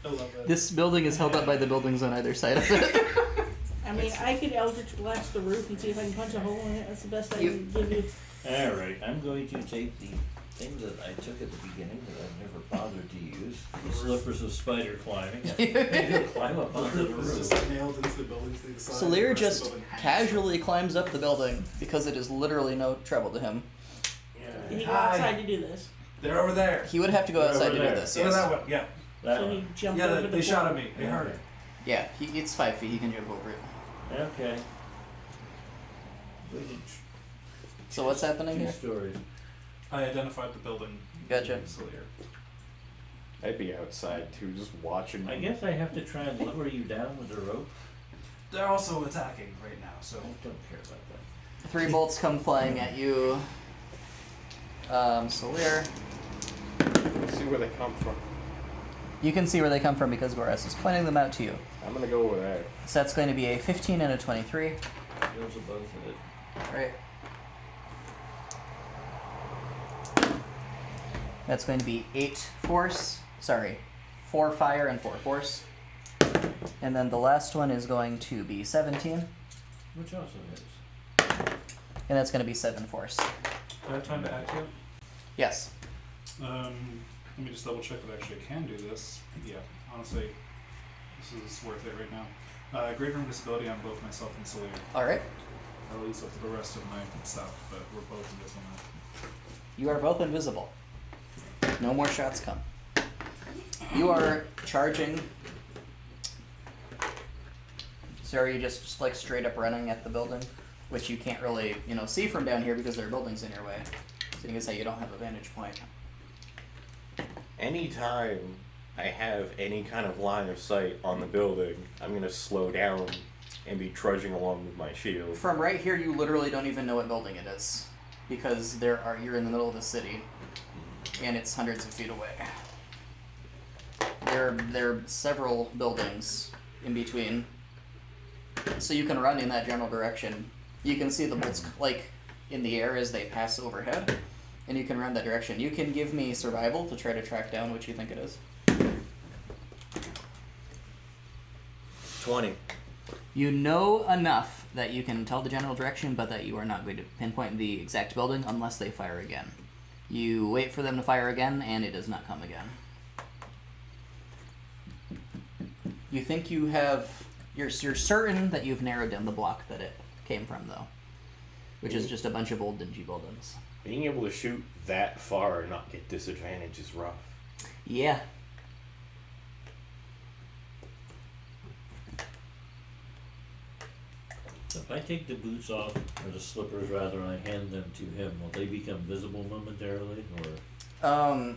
I love it. This building is held up by the buildings on either side of it. I mean, I could Eldritch Blast the roof and see if I can punch a hole in it. That's the best I You- can give you. Alright, I'm going to take the thing that I took at the beginning that I've never bothered to use. The slippers of spider climbing. I'm gonna climb up onto the It's roof. just nailed into the building to the side. So the Lear rest of just the building hangs. casually climbs up the building because it is literally no trouble to him. Did he go Hi. outside to do this? They're over there. He would have to go They're outside over to do there. this, Yeah, yes. that one. Yeah. That So one. he jumped Yeah, over they, the they shot at portal. me. They heard it. Yeah, it's 5 feet. He can jump over it. Okay. So what's happening Two here? stories. I identified the building. Gotcha. So Lear. I'd be outside too, just watching. I guess I have to try and lower you down with the rope. They're also attacking right now, so I don't care about that. 3 bolts come flying at you. So Lear, Let's see where they come from. you can see where they come from because Goras is pointing them out to you. I'm gonna go over there. So that's going to be a 15 and a 23. Those are both of it. Right. That's going to be 8 force. Sorry, 4 fire and 4 force. And then the last one is going to be 17. Which also hits. And that's going to be 7 force. do I have time to add to it? Yes. Let me just double check that I actually can do this. Yeah, honestly, this is worth it right now. Greater invisibility on both myself and Celia. Alright. At least up to the rest of my stuff, but we're both invisible now. You are both invisible. No more shots come. You are charging. So are you just like straight up running at the building? Which you can't really, see from down here because there are buildings in your way. So you can say you don't have a vantage point. Anytime I have any kind of line of sight on the building, I'm gonna slow down and be trudging along with my shield. From right here, you literally don't even know what building it is. Because you're in the middle of the city. And it's hundreds of feet away. There are several buildings in between. So you can run in that general direction. You can see the bolts in the air as they pass overhead. And you can run that direction. You can give me survival to try to track down what you think it is. 20. You know enough that you can tell the general direction, but that you are not going to pinpoint the exact building unless they fire again. You wait for them to fire again, and it does not come again. You think you have... You're certain that you've narrowed down the block that it came from, though. Which is just a bunch of old dingy buildings. Being able to shoot that far and not get disadvantage is rough. Yeah. If I take the boots off, or the slippers rather, and I hand them to him, will they become visible momentarily, or?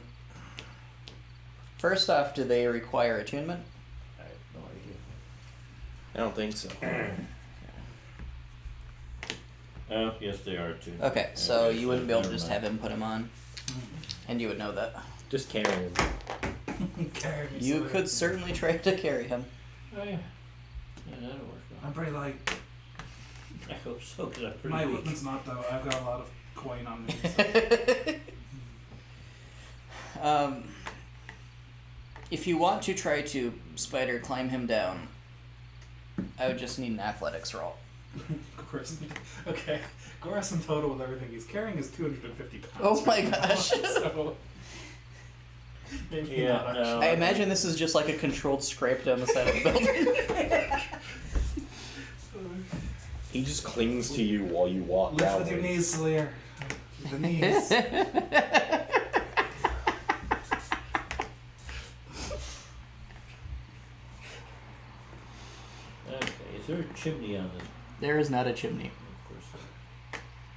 First off, do they require attunement? I have no idea. I don't think so. Oh, yes, they are too. Okay, so Okay, you wouldn't be able to never just mind. have him put them on. And you would know that. Just carry him. Carry me, You Celia. could certainly try to carry him. Oh, yeah. Yeah, that'll work I'm out. pretty light. I hope so, because I'm pretty My weak. weapon's not though. I've got a lot of coin on me. So. If you want to try to spider climb him down, I would just need an athletics roll. Gorson. Okay. Gorson total with everything he's carrying is 250 pounds. Oh my gosh. So, maybe Yeah, not no. I imagine this is just like a controlled scrape down the side of the building. He just clings to you while you walk Lift down. with your knees, Slayer. The knees. Okay, is there a chimney on this? There is not a chimney. Of course.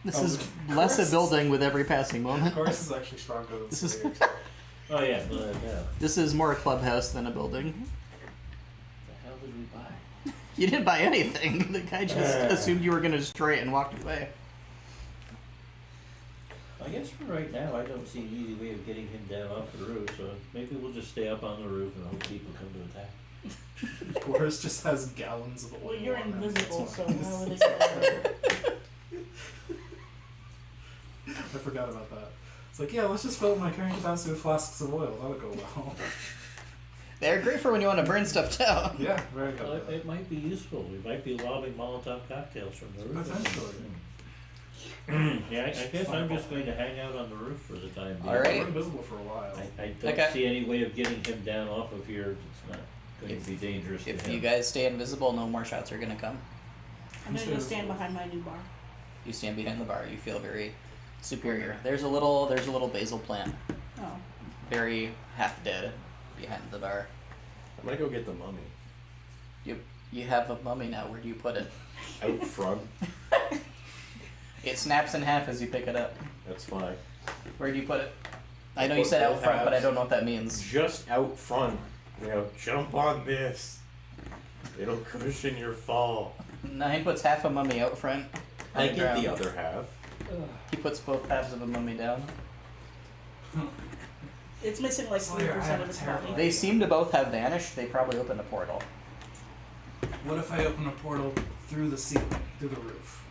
This Oh, is of less course. a building with every passing moment. Gorson is actually stronger than This is- Slayer. Oh, yeah, well, yeah. This is more a clubhouse than a building. The hell did we buy? You didn't buy anything. The guy just assumed you were going to destroy it and walked away. I guess for right now, I don't see an easy way of getting him down off the roof, so maybe we'll just stay up on the roof and hope people come to attack. Gorson just has gallons of oil. Well, you're on him. invisible, It's so fine. how would they get I forgot about that. It's like, yeah, let's just fill my carrying capacity with flasks of oil. That'll go well. They're great for when you want to burn stuff down. Yeah, very Well, good. it might be useful. We might be lobbing Molotov cocktails from the roof. Potentially. Yeah, I guess I'm just going to hang out on the roof for the time being. All right. We're invisible for a while. I don't Okay. see any way of getting him down off of here. It's not going to be dangerous to If him. you guys stay invisible, no more shots are going to come. I'm gonna go stand behind my new bar. You stand behind the bar. You feel very superior. There's a little basil plant, Oh. very half dead, behind the bar. I'm gonna go get the mummy. You have a mummy now. Where do you put it? Out front. It snaps in half as you pick it up. That's fine. Where do you put it? I know you Put said out both front, but I halves. don't know what that means. Just out front. Jump on this. It'll cushion your fall. 9 puts half a mummy out front. on I get ground. the other half. He puts both halves of a mummy down. It's missing like 3% Slayer, I have of its a terrible body. They seem to both have vanished. They probably opened a portal. What if I open a portal through the ceiling, through the roof?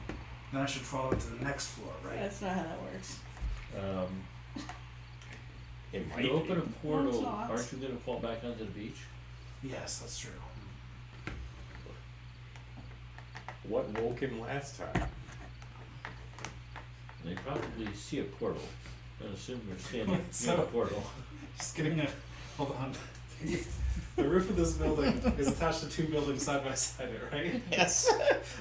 Then I should fall into the next floor, right? That's not how that works. It If might you open be. a portal, not. aren't you going to fall back onto the beach? Yes, that's true. What woke him last time? They probably see a portal. I assume you're standing So- near the portal. Just getting a. Hold on. The roof of this building is attached to 2 buildings side by side, it, right? Yes.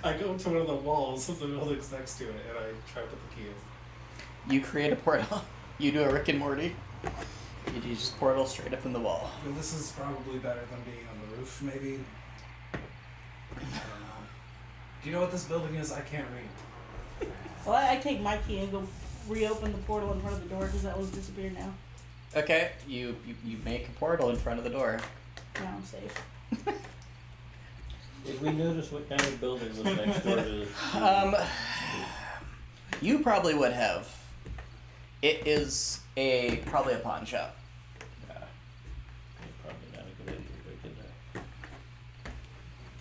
I go to one of the walls of the buildings next to it and I try to put the key in. You create a portal. You do a Rick and Morty. You do just portal straight up in the wall. But this is probably better than being on the roof, maybe. I don't know. Do you know what this building is? I can't read. Well, I take my key and go reopen the portal in front of the door because that one's disappeared now. Okay, you make a portal in front of the door. Now I'm safe. Did we notice what kind of building was next door to You probably would have. It is probably a pawn shop. Probably not a good idea to break in there.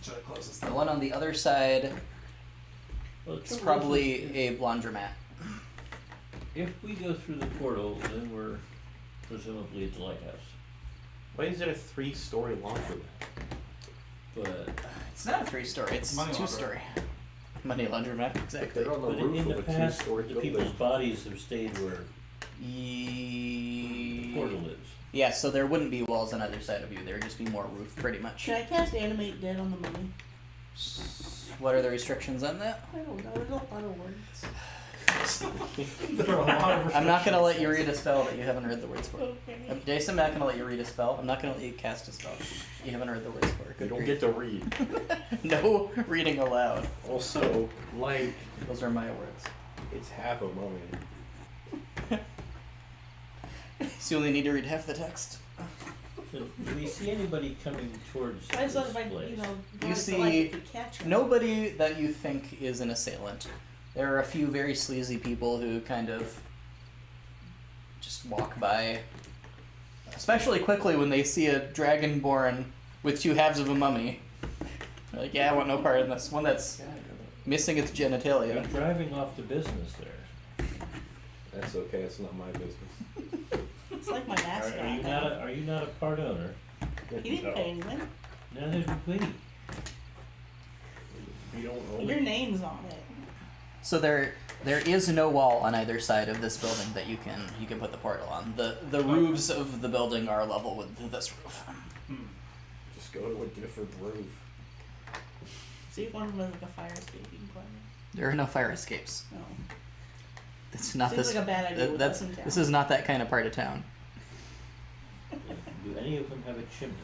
Should I close this The thing? one on the other side Well, the is trouble probably is a laundromat. if we go through the portal, then we're presumably at the lighthouse. Why is it a 3-story laundromat? But It's not a 3-story, it's Money 2-story. Money laundromat, exactly. They're on the But roof in of the a past, 2-story the building. people's bodies have stayed where the portal is. Yeah, so there wouldn't be walls on either side of you. There would just be more roof, pretty much. Can I cast Animate Dead on the mummy? What are the restrictions on that? I don't know. There's a lot of words. There are a lot of I'm not gonna let you read a spell that you haven't read the words for. Okay. Jason, I'm not gonna let you read a spell. I'm not gonna let you cast a spell you haven't heard the words for. You Good don't grief. get to read. No reading aloud. Also, like, Those are my words. it's half a moment. So you only need to read half the text. So, do we see anybody coming towards I just this thought if I, place? you know, You brought it to see life, it could catch him. Nobody that you think is an assailant. There are a few very sleazy people who kind of just walk by, especially quickly when they see a dragonborn with 2 halves of a mummy. They're like, yeah, I want no part in this. One that's missing its You're genitalia. driving off to business there. That's okay, it's not my business. It's like my Are, mascot. are you now. not a, are you not a part owner? He didn't pay anything. Neither did we. You don't own Your it. name's on it. So there is no wall on either side of this building that you can put the portal on. The roofs of the building are level with this roof. Just go to a different roof. See if one of them has like a fire escape you can climb There are no fire escapes. in. No. It's not Seems this. like a bad idea with that's us in town. this is not that kind of part of town. Do any of them have a chimney?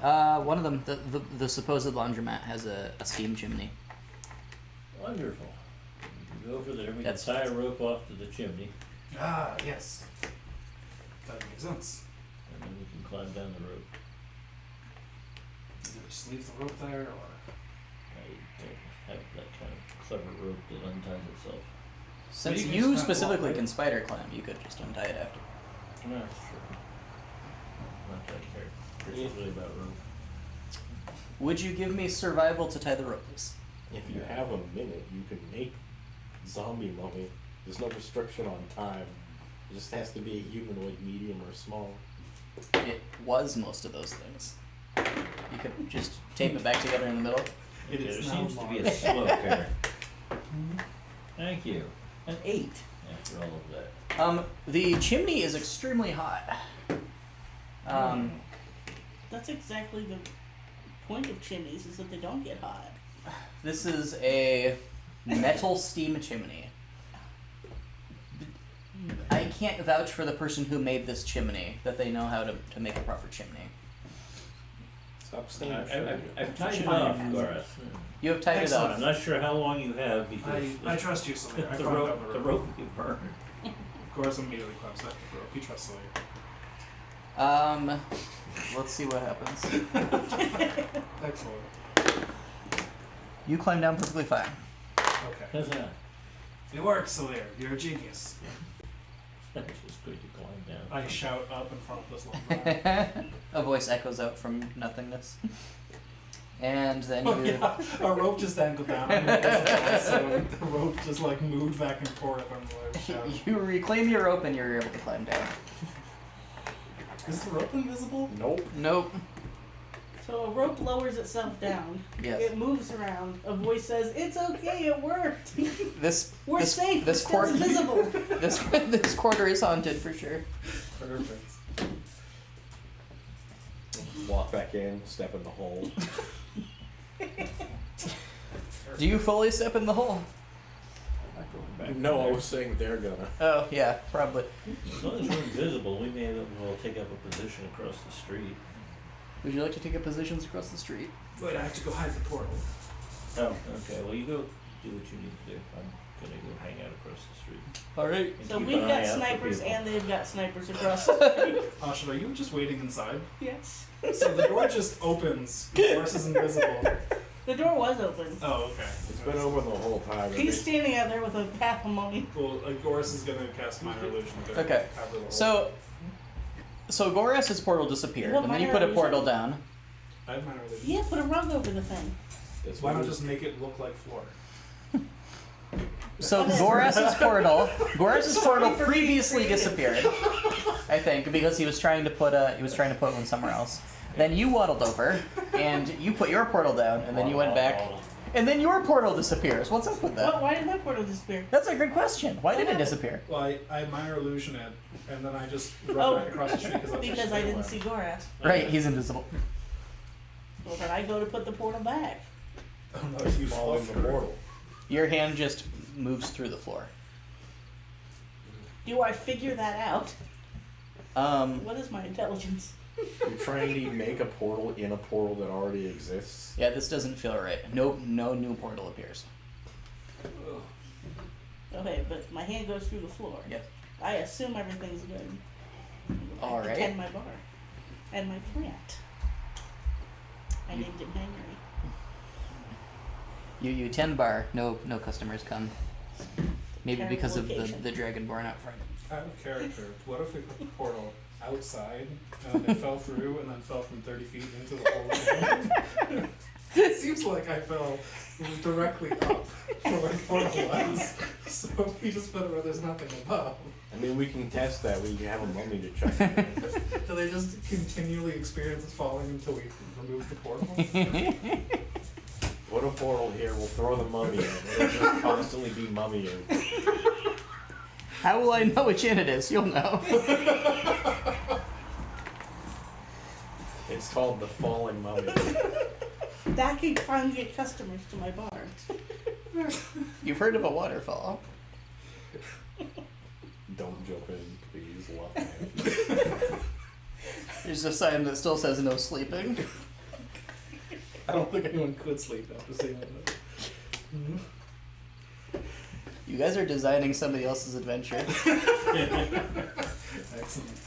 One of them, the supposed laundromat has a steam chimney. Wonderful. We can go over there, we can That's- tie a rope off to the chimney, Ah, yes. That makes sense. and then we can climb down the rope. Either just leave the rope there or. I don't have that kind of clever rope that unties itself. Since you can you just kinda specifically walk can spider climb, you could just untie it after. No, that's true. Not that I care particularly about rope. Would you give me survival to tie the rope, please? If you have a minute, you can make zombie mummy. There's no restriction on time. It just has to be a humanoid, medium, or small. It was most of those things. You could just tape it back together in the middle. It Yeah, is there now seems to be a Mars. slope here. Thank you. An 8 after all of that. The chimney is extremely hot. That's exactly the point of chimneys is that they don't get hot. This is a metal steam chimney. I can't vouch for the person who made this chimney, that they know how to make a proper chimney. Stop saying I've tied it Should off, I- Gareth. You have tied it Excellent. up. I'm not sure how long you have because I trust you, Sawyer. I the climbed rope, up the rope you burned. Of course, immediately climbs back the rope. You trust Sawyer. Let's see what happens. Excellent. You climb down perfectly fine. Okay. How's that? It works, Sawyer. You're a genius. That's just good to climb down. I shout up in front of this laundromat. A voice echoes out from nothingness. And then you Oh, yeah. A rope just dangled down. So the rope just like moved back and forth on the shout. you reclaim your rope and you're able to climb down. Is the rope invisible? Nope. Nope. So a rope lowers itself down. Yes. It moves around. A voice says, "It's okay, it worked. We're safe. This We're still invisible." this quarter is haunted for sure. Perfect. Walk back in, step in the hole. Do you fully step in the hole? Not going back No, I there. was saying they're gonna. Oh yeah, probably. As long as we're invisible, we may as well take up a position across the street. Would you like to take up positions across the street? Wait, I have to go hide the portal. Oh, okay. Well, you go do what you need to do. I'm gonna go hang out across the street. All right. And So keep we've an got eye out for snipers people. and they've got snipers across the street. Ashton, are you just waiting inside? Yes. So the door just opens. Gorse is invisible. The door was open. Oh, okay. It's been open the whole time. He's standing out there with a half a mummy. Well, Gorse is gonna cast minor illusion. To Okay. cover the hole. So Goras's portal disappeared, You have and then you minor put a illusion? portal down. I have minor illusion. Yeah, put a rug over the thing. That's Why what not it- just make it look like floor? So Goras's portal previously disappeared. I think because he was trying to put one somewhere else. Then you waddled over, and you put your portal down, and then you went back, and then your portal disappears. What's up with that? Why did my portal disappear? That's a good question. Why did it disappear? Well, I minor illusion it, and then I just run Oh. back across the street Because I didn't see Goras. Right, he's invisible. Well, then I go to put the portal back. Oh no, you fall in the portal. Your hand just moves through the floor. Do I figure that out? What is my intelligence? You're trying to make a portal in a portal that already exists. Yeah, this doesn't feel right. No new portal appears. Okay, but my hand goes through the floor. Yes. I assume everything's good. All I right. tend my bar. And my plant. I named him Henry. You 10 bar. No customers come. Maybe Careful because of location. the dragonborn out front. Out of character. What if we put the portal outside and it fell through and then fell from 30 feet into the hole? It seems like I fell directly up from where the portal was. So if we just put it where there's nothing above. I mean, we can test that. We can have a mummy to check. Do they just continually experience falling until we remove the portal? Put a portal here. We'll throw the mummy in. It'll just constantly be mummying. How will I know which inn it is? You'll know. It's called the falling mummy. That could finally get customers to my bar. You've heard of a waterfall. Don't jump in, please. Love man. There's a sign that still says no sleeping. I don't think anyone could sleep after seeing that. You guys are designing somebody else's adventure. Excellent.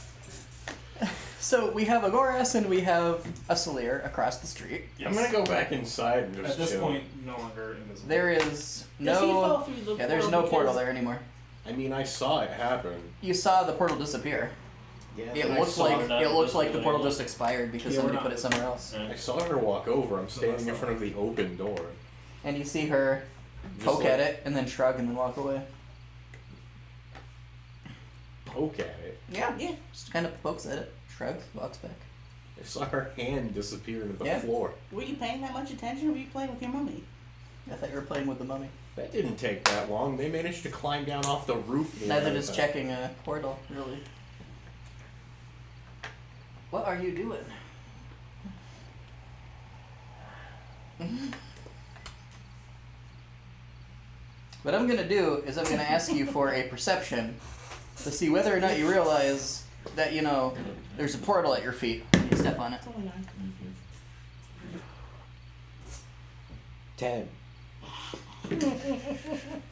So we have a Goras and we have a Salir across the street. I'm gonna go back inside and just At this chill. point, no longer invisible. There is Does he fall no. through the Yeah, there's portal no portal because- there anymore. I mean, I saw it happen. You saw the portal disappear. Yeah, It I looks saw like not it looks like the visible portal anymore. just expired because Yeah, we're somebody not put it somewhere else. I saw her walk over. I'm standing in front of the open door. And you see her Just poke like, at it and then shrug and then walk away. Poke at it. Yeah. Just kind of pokes at it, shrugs, walks back. I saw her hand disappear into the Yeah. floor. Were you paying that much attention or were you playing with your mummy? I thought you were playing with the mummy. That didn't take that long. They managed to climb down off the roof. the Neither other does time. checking a portal, really. What are you doing? What I'm gonna do is I'm gonna ask you for a perception to see whether or not you realize that, you know, there's a portal at your feet when you step on it. It's only 9. 10.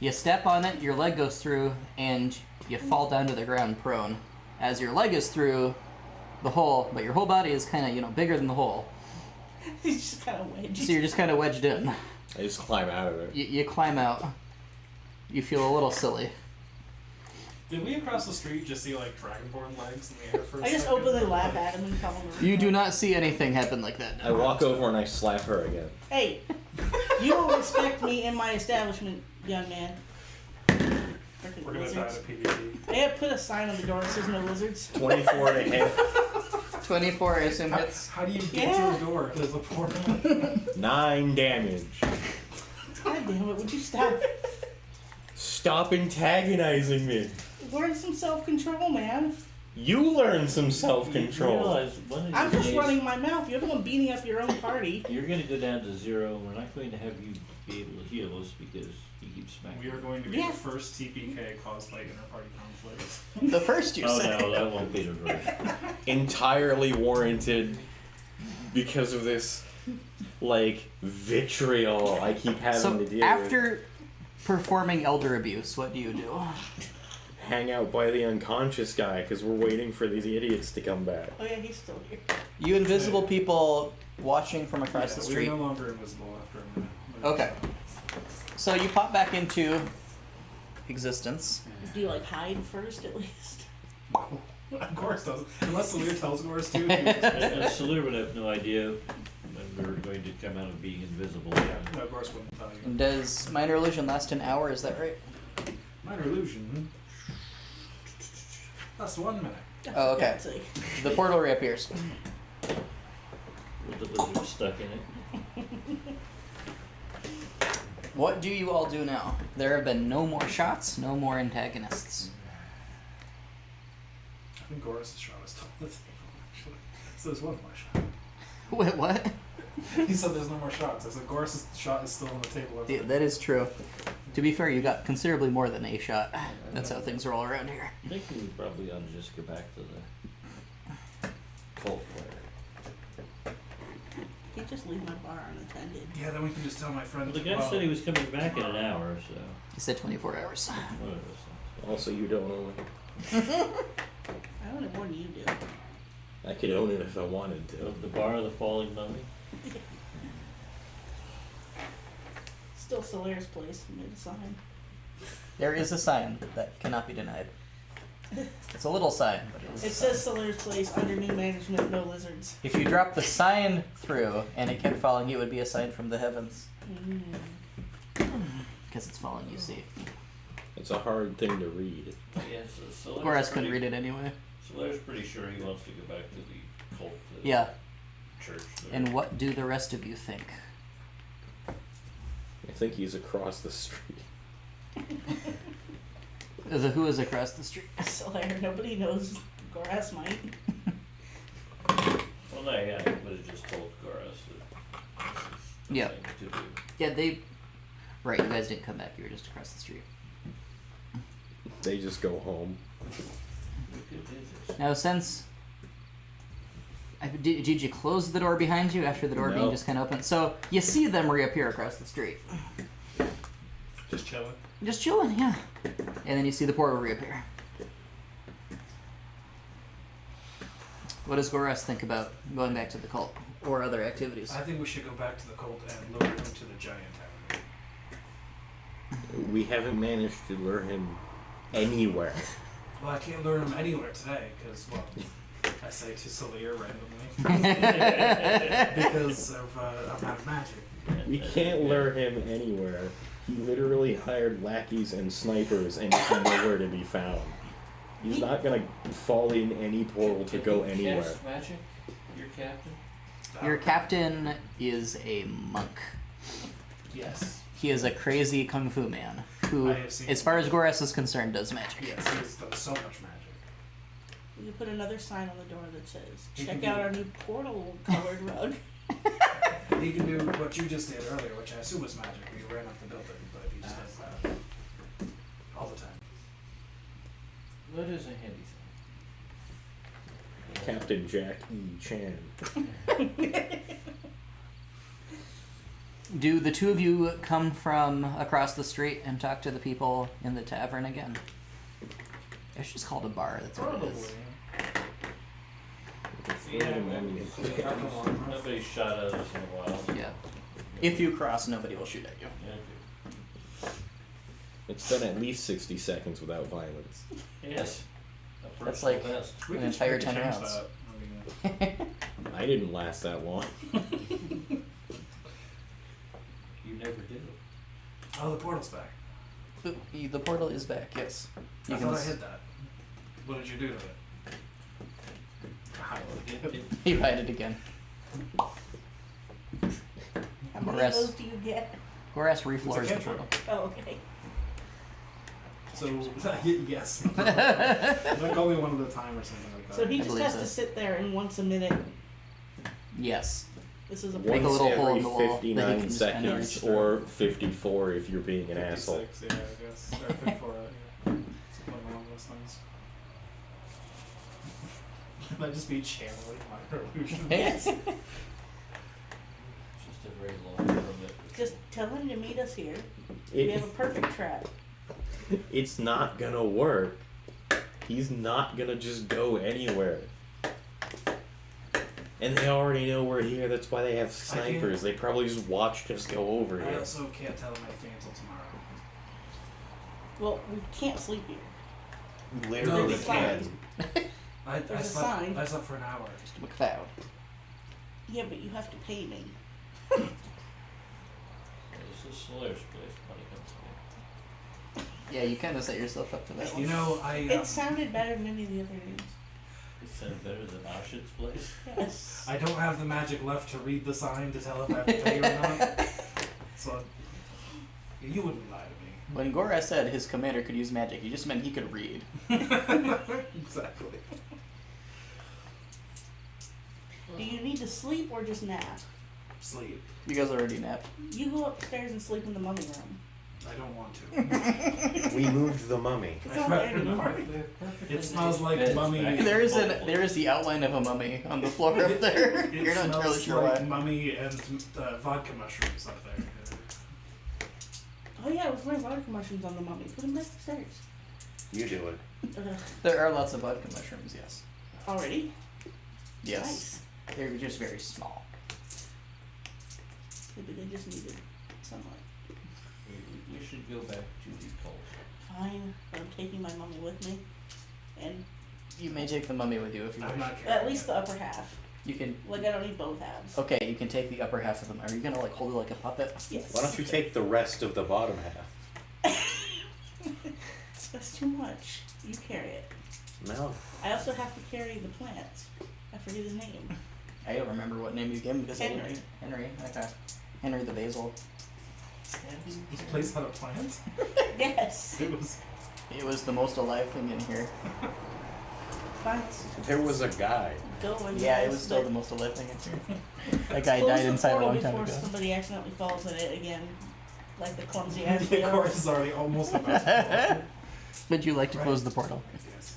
You step on it, your leg goes through, and you fall down to the ground prone. As your leg is through the hole, but your whole body is kind of, you know, bigger than the hole. He's just kind of wedged. So you're just kind of wedged in. I just climb out of it. You climb out. You feel a little silly. Did we across the street just see like dragonborn legs in the air for a I just second? openly laugh at him and tell him. You do not see anything happen like that. I walk over and I slap her again. Hey, you don't respect me in my establishment, young man. Frickin' We're gonna die lizards. to PvP. They have put a sign on the door that says no lizards. 24 to hit. 24, I assume hits. How do you get Yeah. to a door? There's a portal. 9 damage. God damn it, would you stop? Stop antagonizing me. Learn some self-control, man. You learn some You self-control. realize one of I'm these just days running my mouth. You're the one beating up your own party. you're going to go down to 0. We're not going to have you be able to heal us because you keep smacking. We are going to be Yeah. the first TPK caused by inter-party conflicts. The first you Oh say. no, that won't be the first. Entirely warranted because of this, like, vitriol I keep having So to deal with. after performing elder abuse, what do you do? Hang out by the unconscious guy because we're waiting for these idiots to come back. Oh yeah, he's still here. You invisible people watching from across the street. We're no longer invisible after a minute. Okay. So you pop back into existence. Do you like hide first at least? No. Of course doesn't. Unless Salir tells Gorse to. Salir would have no idea when we were going to come out of being invisible. No, Gorse wouldn't tell you. And does minor illusion last an hour? Is that right? Minor illusion. That's 1 minute. Oh, okay. For God's sake. The portal reappears. With the lizard stuck in it. What do you all do now? There have been no more shots, no more antagonists. I think Gorse's shot is still on the table, actually. So there's one more shot. Wait, what? He said there's no more shots. I said Gorse's shot is still on the table. Yeah, that is true. To be fair, you got considerably more than a shot. That's how things roll around here. I think we probably ought to just go back to the cult player. You can't just leave my bar unattended. Yeah, then we can just tell my friend. Well, the guy said he was coming back in an hour, so. You said 24 hours. One of us. Also, you don't own it. I own it more than you do. I could own it if I wanted to. Of the bar of the falling mummy. Still Solaire's place. Made a sign. There is a sign that cannot be denied. It's a little sign, but It says Solaire's place under new management, no lizards. if you drop the sign through and it kept falling, it would be a sign from the heavens. Because it's falling, you see. It's a hard thing to read. Yes, so Goras couldn't read it anyway. Solaire's pretty sure he wants to go back to the cult Yeah. church. there. And what do the rest of you think? I think he's across the street. Who is across the street? Solaire, nobody knows. Goras might. Well, no, yeah, I would have just told Goras that. this is the Yeah. thing to do. Yeah, they... Right, you guys didn't come back. You were just across the street. They just go home. We could do this. Now, since... Did you close the door behind you after the door being No. just kind of open? So, you see them reappear across the street. Just chilling. Just chilling, yeah. And then you see the portal reappear. What does Goras think about going back to the cult or other activities? I think we should go back to the cult and lure him to the giant tower. We haven't managed to lure him anywhere. Well, I can't lure him anywhere today because, well, I say to Salir randomly because of I'm out of magic. We can't lure him anywhere. He literally hired lackeys and snipers and he's nowhere to be found. He's not gonna fall in any portal to go anywhere. Cast magic? Your captain? Your captain is a monk. Yes. He is a crazy kung fu man who, I have seen as far as Goras is concerned, does magic. Yes, he's done so much magic. You put another sign on the door that says, You check can out do- our new portal colored rug. He can do what you just did earlier, which I assume was magic. We ran up the building, but he just does that all the time. What is a handy thing? Captain Jack E. Chan. Do the two of you come from across the street and talk to the people in the tavern again? It's just called a bar. That's what it is. Nobody shot at us in a while. Yeah. If you cross, nobody will shoot at you. Yeah, It's been at least 60 seconds without violence. yes. A That's personal like- best. We An can- entire we can 10 change rounds. that. I mean, I didn't last that long. You never did. oh, the portal's back. The portal is back, yes. I thought I hit that. What did you do to it? You hide it again. How many Goras. of those do you get? Goras refloors the cantrip. portal. Oh, okay. So yes, like only one at a time or something like that. So he I just believe has so. to sit there and once a minute. Yes. This is a Make a Once little hole every in the wall that he 59 can just enter. seconds, or 54 if you're being an asshole. 56, yeah, I guess. Or 54, yeah. Something along those lines. Might just be channeling my illusion. Yes. Just a very long permit. Just tell him to meet us here. We have a perfect trap. It's not gonna work. He's not gonna just go anywhere. And they already know we're here, that's why they have snipers. They probably just watched us go over I here. also can't tell him anything until tomorrow. Well, we can't sleep here. Literally There's a sign. I There's a slept. sign. I slept for an hour. Just a McCloud. Yeah, but you have to pay me. This is Slayer's place. Money comes to me. Yeah, you kind of set yourself up for that one. You know, I. It sounded better than any of the other names. It sounded better than Ashit's place. Yes. I don't have the magic left to read the sign to tell if I have to pay or not. So, you wouldn't lie to When Goras said his commander could use magic, he just meant he could read. me. Exactly. Do you need to sleep or just nap? Sleep. You guys already napped. You go upstairs and sleep in the mummy room. I don't want to. We moved the mummy. It's not there anymore. It smells like mummy. There is the outline of a mummy on the floor up there. It You're not entirely smells sure like why. mummy and vodka mushrooms up there. Oh yeah, I was wearing vodka mushrooms on the mummy. Put them back upstairs. You do it. There are lots of vodka mushrooms, yes. Already? Yes. They're just very small. Maybe they just needed sunlight. We should go back to the cult. Fine, but I'm taking my mummy with me. And You may take the mummy with you if you I'm wish. not at least the upper half. You can. Like, I don't need both halves. Okay, you can take the upper half of them. Are you gonna like hold it like a puppet? Yes. Why don't you take the rest of the bottom half? That's too much. You carry it. No. I also have to carry the plants. I forget his name. I don't remember what name you gave him because I Henry. didn't. Henry. Okay. Henry the Basil. This place had a plant? Yes. It was the most alive thing in here. Fine. There was a guy. Go and Yeah, it guys, was still but the most alive thing in here. That guy close died the inside a portal long time before ago. somebody accidentally falls in it again. Like the clumsy ass The Leo. course is already almost about to Would you like to Right. close the portal? Yes.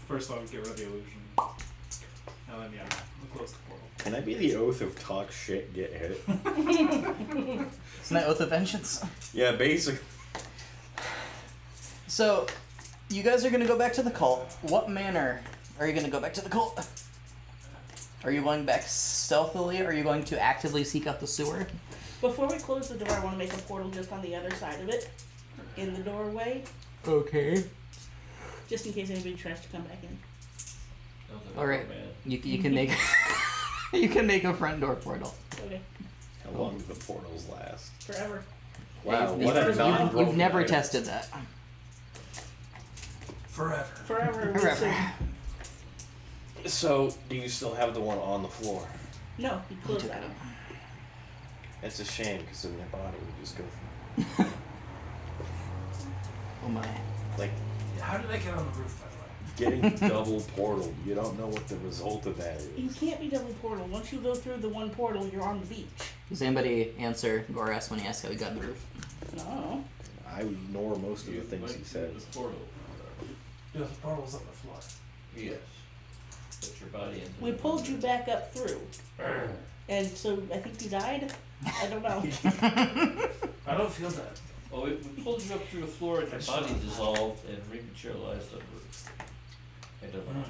First I'll get rid of the illusion. And then, yeah, we'll close the portal. Can I be the oath of talk shit, get hit? Isn't that Oath of Vengeance? Yeah, basically. So, you guys are gonna go back to the cult. What manner are you gonna go back to the cult? Are you going back stealthily? Or are you going to actively seek out the sewer? Before we close the door, I want to make a portal just on the other side of it. In the doorway. Okay. Just in case anybody tries to come back in. All right. Man. You can make you can make a front door portal. Okay. How long do the portals last? Forever. Wow, You've- what a you've- non-broken You've never item. tested that. Forever. Forever. Forever. So, do you still have the one on the floor? No, you close took that. it. That's a shame, because in their body would just go through. Oh my. Like, How did I get on the roof, by the way? getting double portal. You don't know what the result of that You is. can't be double portal. Once you go through the one portal, you're on the beach. Does anybody answer Goras when he asks how he got on the roof? No. I ignore most of the things he says. The portal. Yeah, the portal was on the floor. Yes. Put your body into We the pulled portal. you back up through. And so I think you died? I don't know. I don't feel dead. Oh, we pulled you up through the floor and your I body saw. dissolved and rematerialized on the roof. I don't know.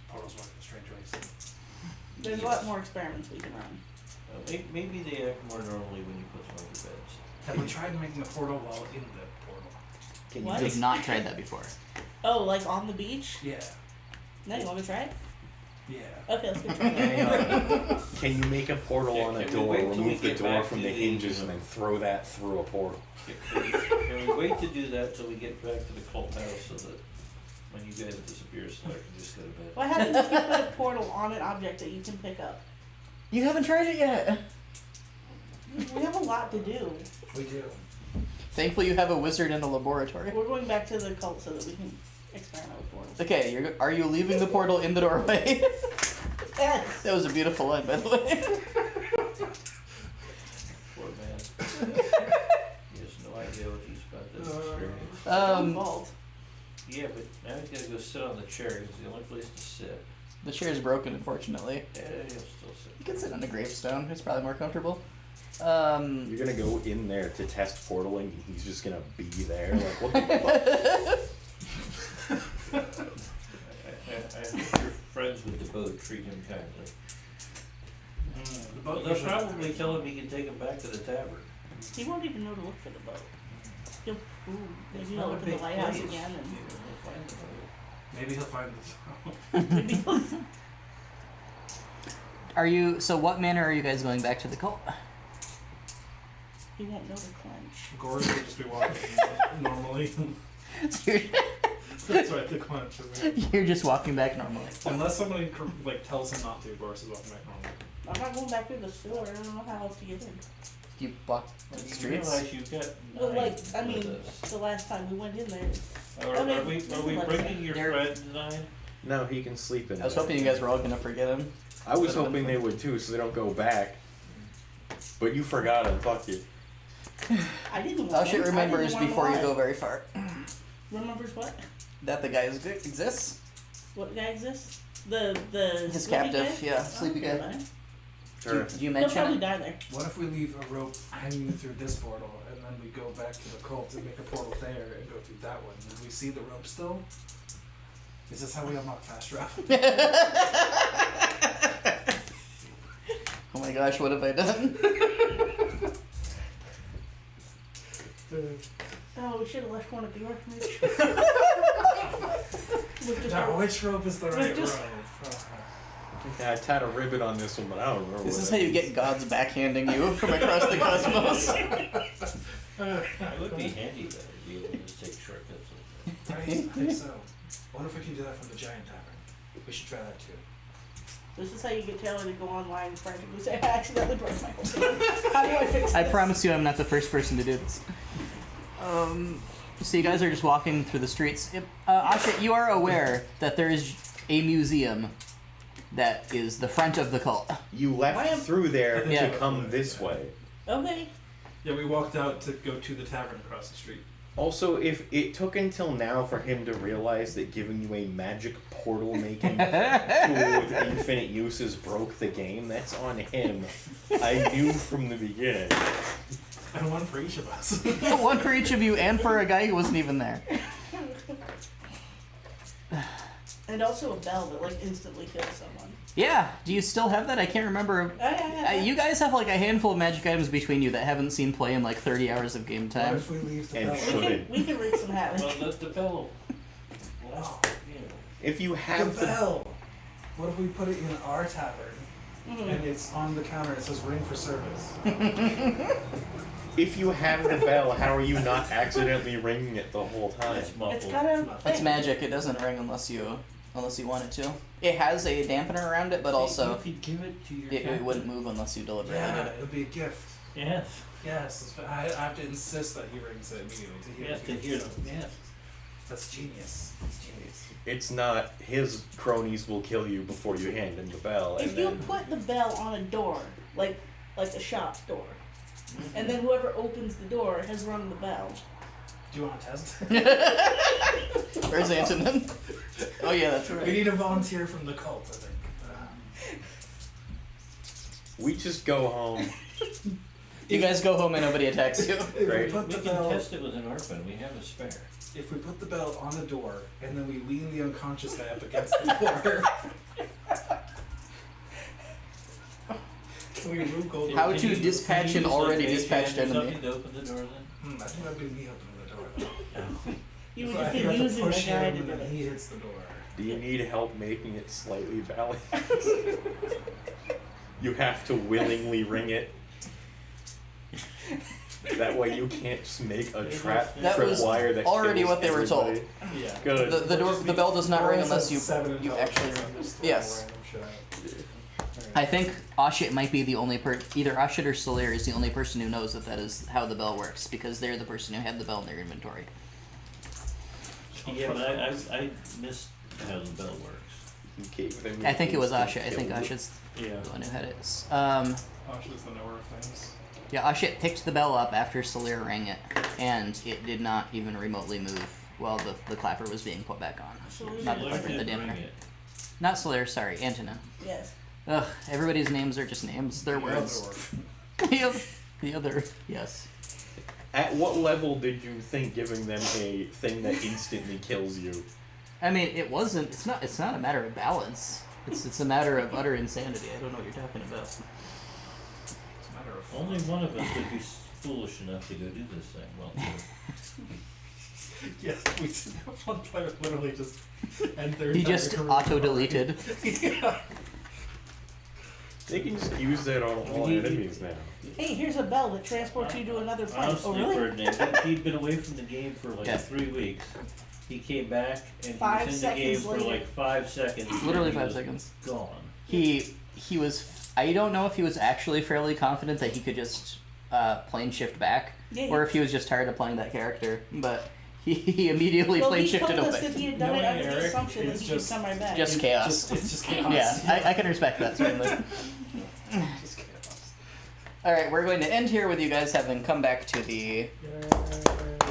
Portals work in strange ways. There's a lot more experiments we can run. Maybe they act more normally when you put them on your beds. Have we tried making a portal while in the portal? Can What? you We've not tried that before. Oh, like on the beach? Yeah. No, you want to try it? Yeah. Okay, let's go try it. can you make a portal Yeah, on a can we door, wait till we remove the get door back from to the the- hinges, and then throw that through a portal? Can we wait to do that till we get back to the cult house so that When you guys disappear, so I can just go to bed. What happens if you put a portal on an object that you can pick up? You haven't tried it yet. We have a lot to do. We do. Thankfully, you have a wizard in the laboratory. We're going back to the cult so that we can experiment with portals. Okay, are you leaving the portal in the doorway? Yes. That was a beautiful line, by the way. Poor man. He has no idea what he's about to experience. Own fault. Yeah, but now he's gotta go sit on the chair. It's the only place to sit. The chair is broken, unfortunately. Yeah, he'll still sit. You can sit on a gravestone. It's probably more comfortable. You're gonna go in there to test portaling, and he's just gonna be there. Like, what the fuck? I hope your friends with the boat treat him kindly. Well, they'll probably tell him he can take him back to the tavern. He won't even know to look for the boat. He'll, It's maybe he'll not a look in the big lighthouse place. again Yeah, he'll find the boat. Maybe he'll find this. and maybe he'll, So what manner are you guys going back to the cult? he won't know to clench. Gory will just be walking normally. That's right, the clench. You're just walking back normally. Unless somebody like tells him not to, Boris is walking back normally. I'm not going back through the sewer. I don't know how else to get in. You walk the You streets. realize you've got Well, nine like, I with mean, us. the last time we went in there. Are, I mean, are we let's bringing say your they're- friend tonight? No, he can sleep in I was there. hoping you guys were all gonna forget him. I was hoping they would too, so they don't go back. But you forgot him, fuck you. I didn't want Thou should him. I remember didn't us want him before you alive. go very far. Remembers what? That the guy exists. What guy exists? The His sleepy captive, guy? yeah, I sleepy don't care guy. about him. Sure. Did you He'll mention probably it? die there. What if we leave a rope hanging through this portal and then we go back to the cult and make a portal there and go through that one? Will we see the rope still? Is this how we unlock fast travel? Oh my gosh, what have I done? Oh, we should have left one at the orphanage. With just Now, a- which rope is the right just- rope? Yeah, I tied a ribbon on this one, but I don't remember. This what is that how you get God's backhanding you from across the cosmos. It would be handy though, to be able to just take shortcuts. Right, I think so. What if we can do that from the giant tavern? We should try that too. This is how you get Taylor to go online and frantically say, I accidentally broke my whole thing. How do I fix this? I promise you I'm not the first person to do this. So you guys are just walking through the streets. Asha, you are aware that there is a museum that is the front of the cult. You Why am- left through there Yeah. to come this way. Okay. Yeah, we walked out to go to the tavern across the street. Also, if it took until now for him to realize that giving you a magic portal making tool with infinite uses broke the game, that's on him. I knew from the beginning. And one for each of us. One for each of you and for a guy who wasn't even there. And also a bell that like instantly kills someone. Yeah, do you still have that? I can't remember. You guys have like a handful of magic items between you that haven't seen play in like 30 hours of game What time. if we leave the And bell? should- We can wreak some havoc. Well, the bell. Well, you know. If you The have the bell! What if we put it in our tavern? Mhm. And it's on the counter, it says ring for service. if you have the bell, how are you not accidentally ringing it the whole time? It's muffled. It's got a It's thing. magic. It doesn't ring unless you want it to. It has a dampener around it, but also you could give it to your it captain. wouldn't move unless you deliberately Yeah, did it. it would be a gift. Yes. Yes, I have to insist that he rings it immediately to hear Yes, the to gift hear sounds. them. Yes. That's genius. That's genius. It's not his cronies will kill you before you hand him the bell. If And you then put the bell on a door, like a shop door, and then whoever opens the door has rung the bell. Do you want to test? Where's Antonin? Oh yeah, that's We right. need a volunteer from the cult, I think. we just go home. You guys go home and nobody attacks you. If Right. we put We the can bell, test it with an orphan. We have a spare. if we put the bell on the door and then we lean the unconscious guy up against the door. Can we Rube Goldberg? How Can to you- dispatch can an you use, already like, a dispatched hand or enemy. something to open the door then? I think that'd be me opening the door. Though. You would So I just think be I have to using the push guy him to and do then it. he hits the door. Do you need help making it slightly valid? You have to willingly ring it. That way you can't just make a trap That was tripwire that already kills what they were told. everybody. Yeah. Good. The bell does not ring unless you actually ring. Yes. I think Oshit might be the only either Oshit or Solir is the only person who knows that is how the bell works, because they're the person who had the bell in their inventory. Yeah, but I missed how the bell works. You gave them I think it was instant Oshit. I think kill. Oshit's Yeah. the one who had it. Osh is the knower of things. Yeah, Oshit picked the bell up after Solir rang it, and it did not even remotely move while the clapper was being put back on. Not the Solir clapper, the did dampener. ring it. Not Solir, sorry, Antonin. Yes. Ugh, everybody's names are just names. They're words. The other, yes. At what level did you think giving them a thing that instantly kills you? I mean, it wasn't. It's not a matter of balance. It's a matter of utter insanity. I don't know what you're talking about. It's a matter of Only one of us would be foolish enough to go do this thing. Well, Yes, we did have one player literally just end their He entire just career auto-deleted. yeah. They can just use that on all enemies now. Hey, here's a bell that transports you to another planet. Oh, honestly, really? Ferdinand, he'd been away from the game for like Yeah. 3 weeks. He came back and he 5 was in the game seconds for later. like 5 seconds. Literally and he 5 was seconds. Gone. He was. I don't know if he was actually fairly confident that he could just plane shift back, Yeah, or if he was just tired of playing that character. But he immediately Well, plane he told shifted us away. that he had done it Knowing under the Eric, assumption that it's he could just- come right back. Just chaos. It's just chaos. Yeah, I can respect that certainly. Just chaos. All right, we're going to end here with you guys having come back to the We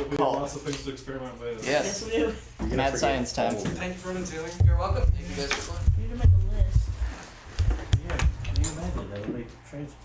have Call. lots of things to experiment with. Yes, yes we do. You're gonna mad forget science time. all of it. Thank you for detailing. You're welcome. Thank you guys for playing. We need to make a list. Yeah, can you imagine that would make transport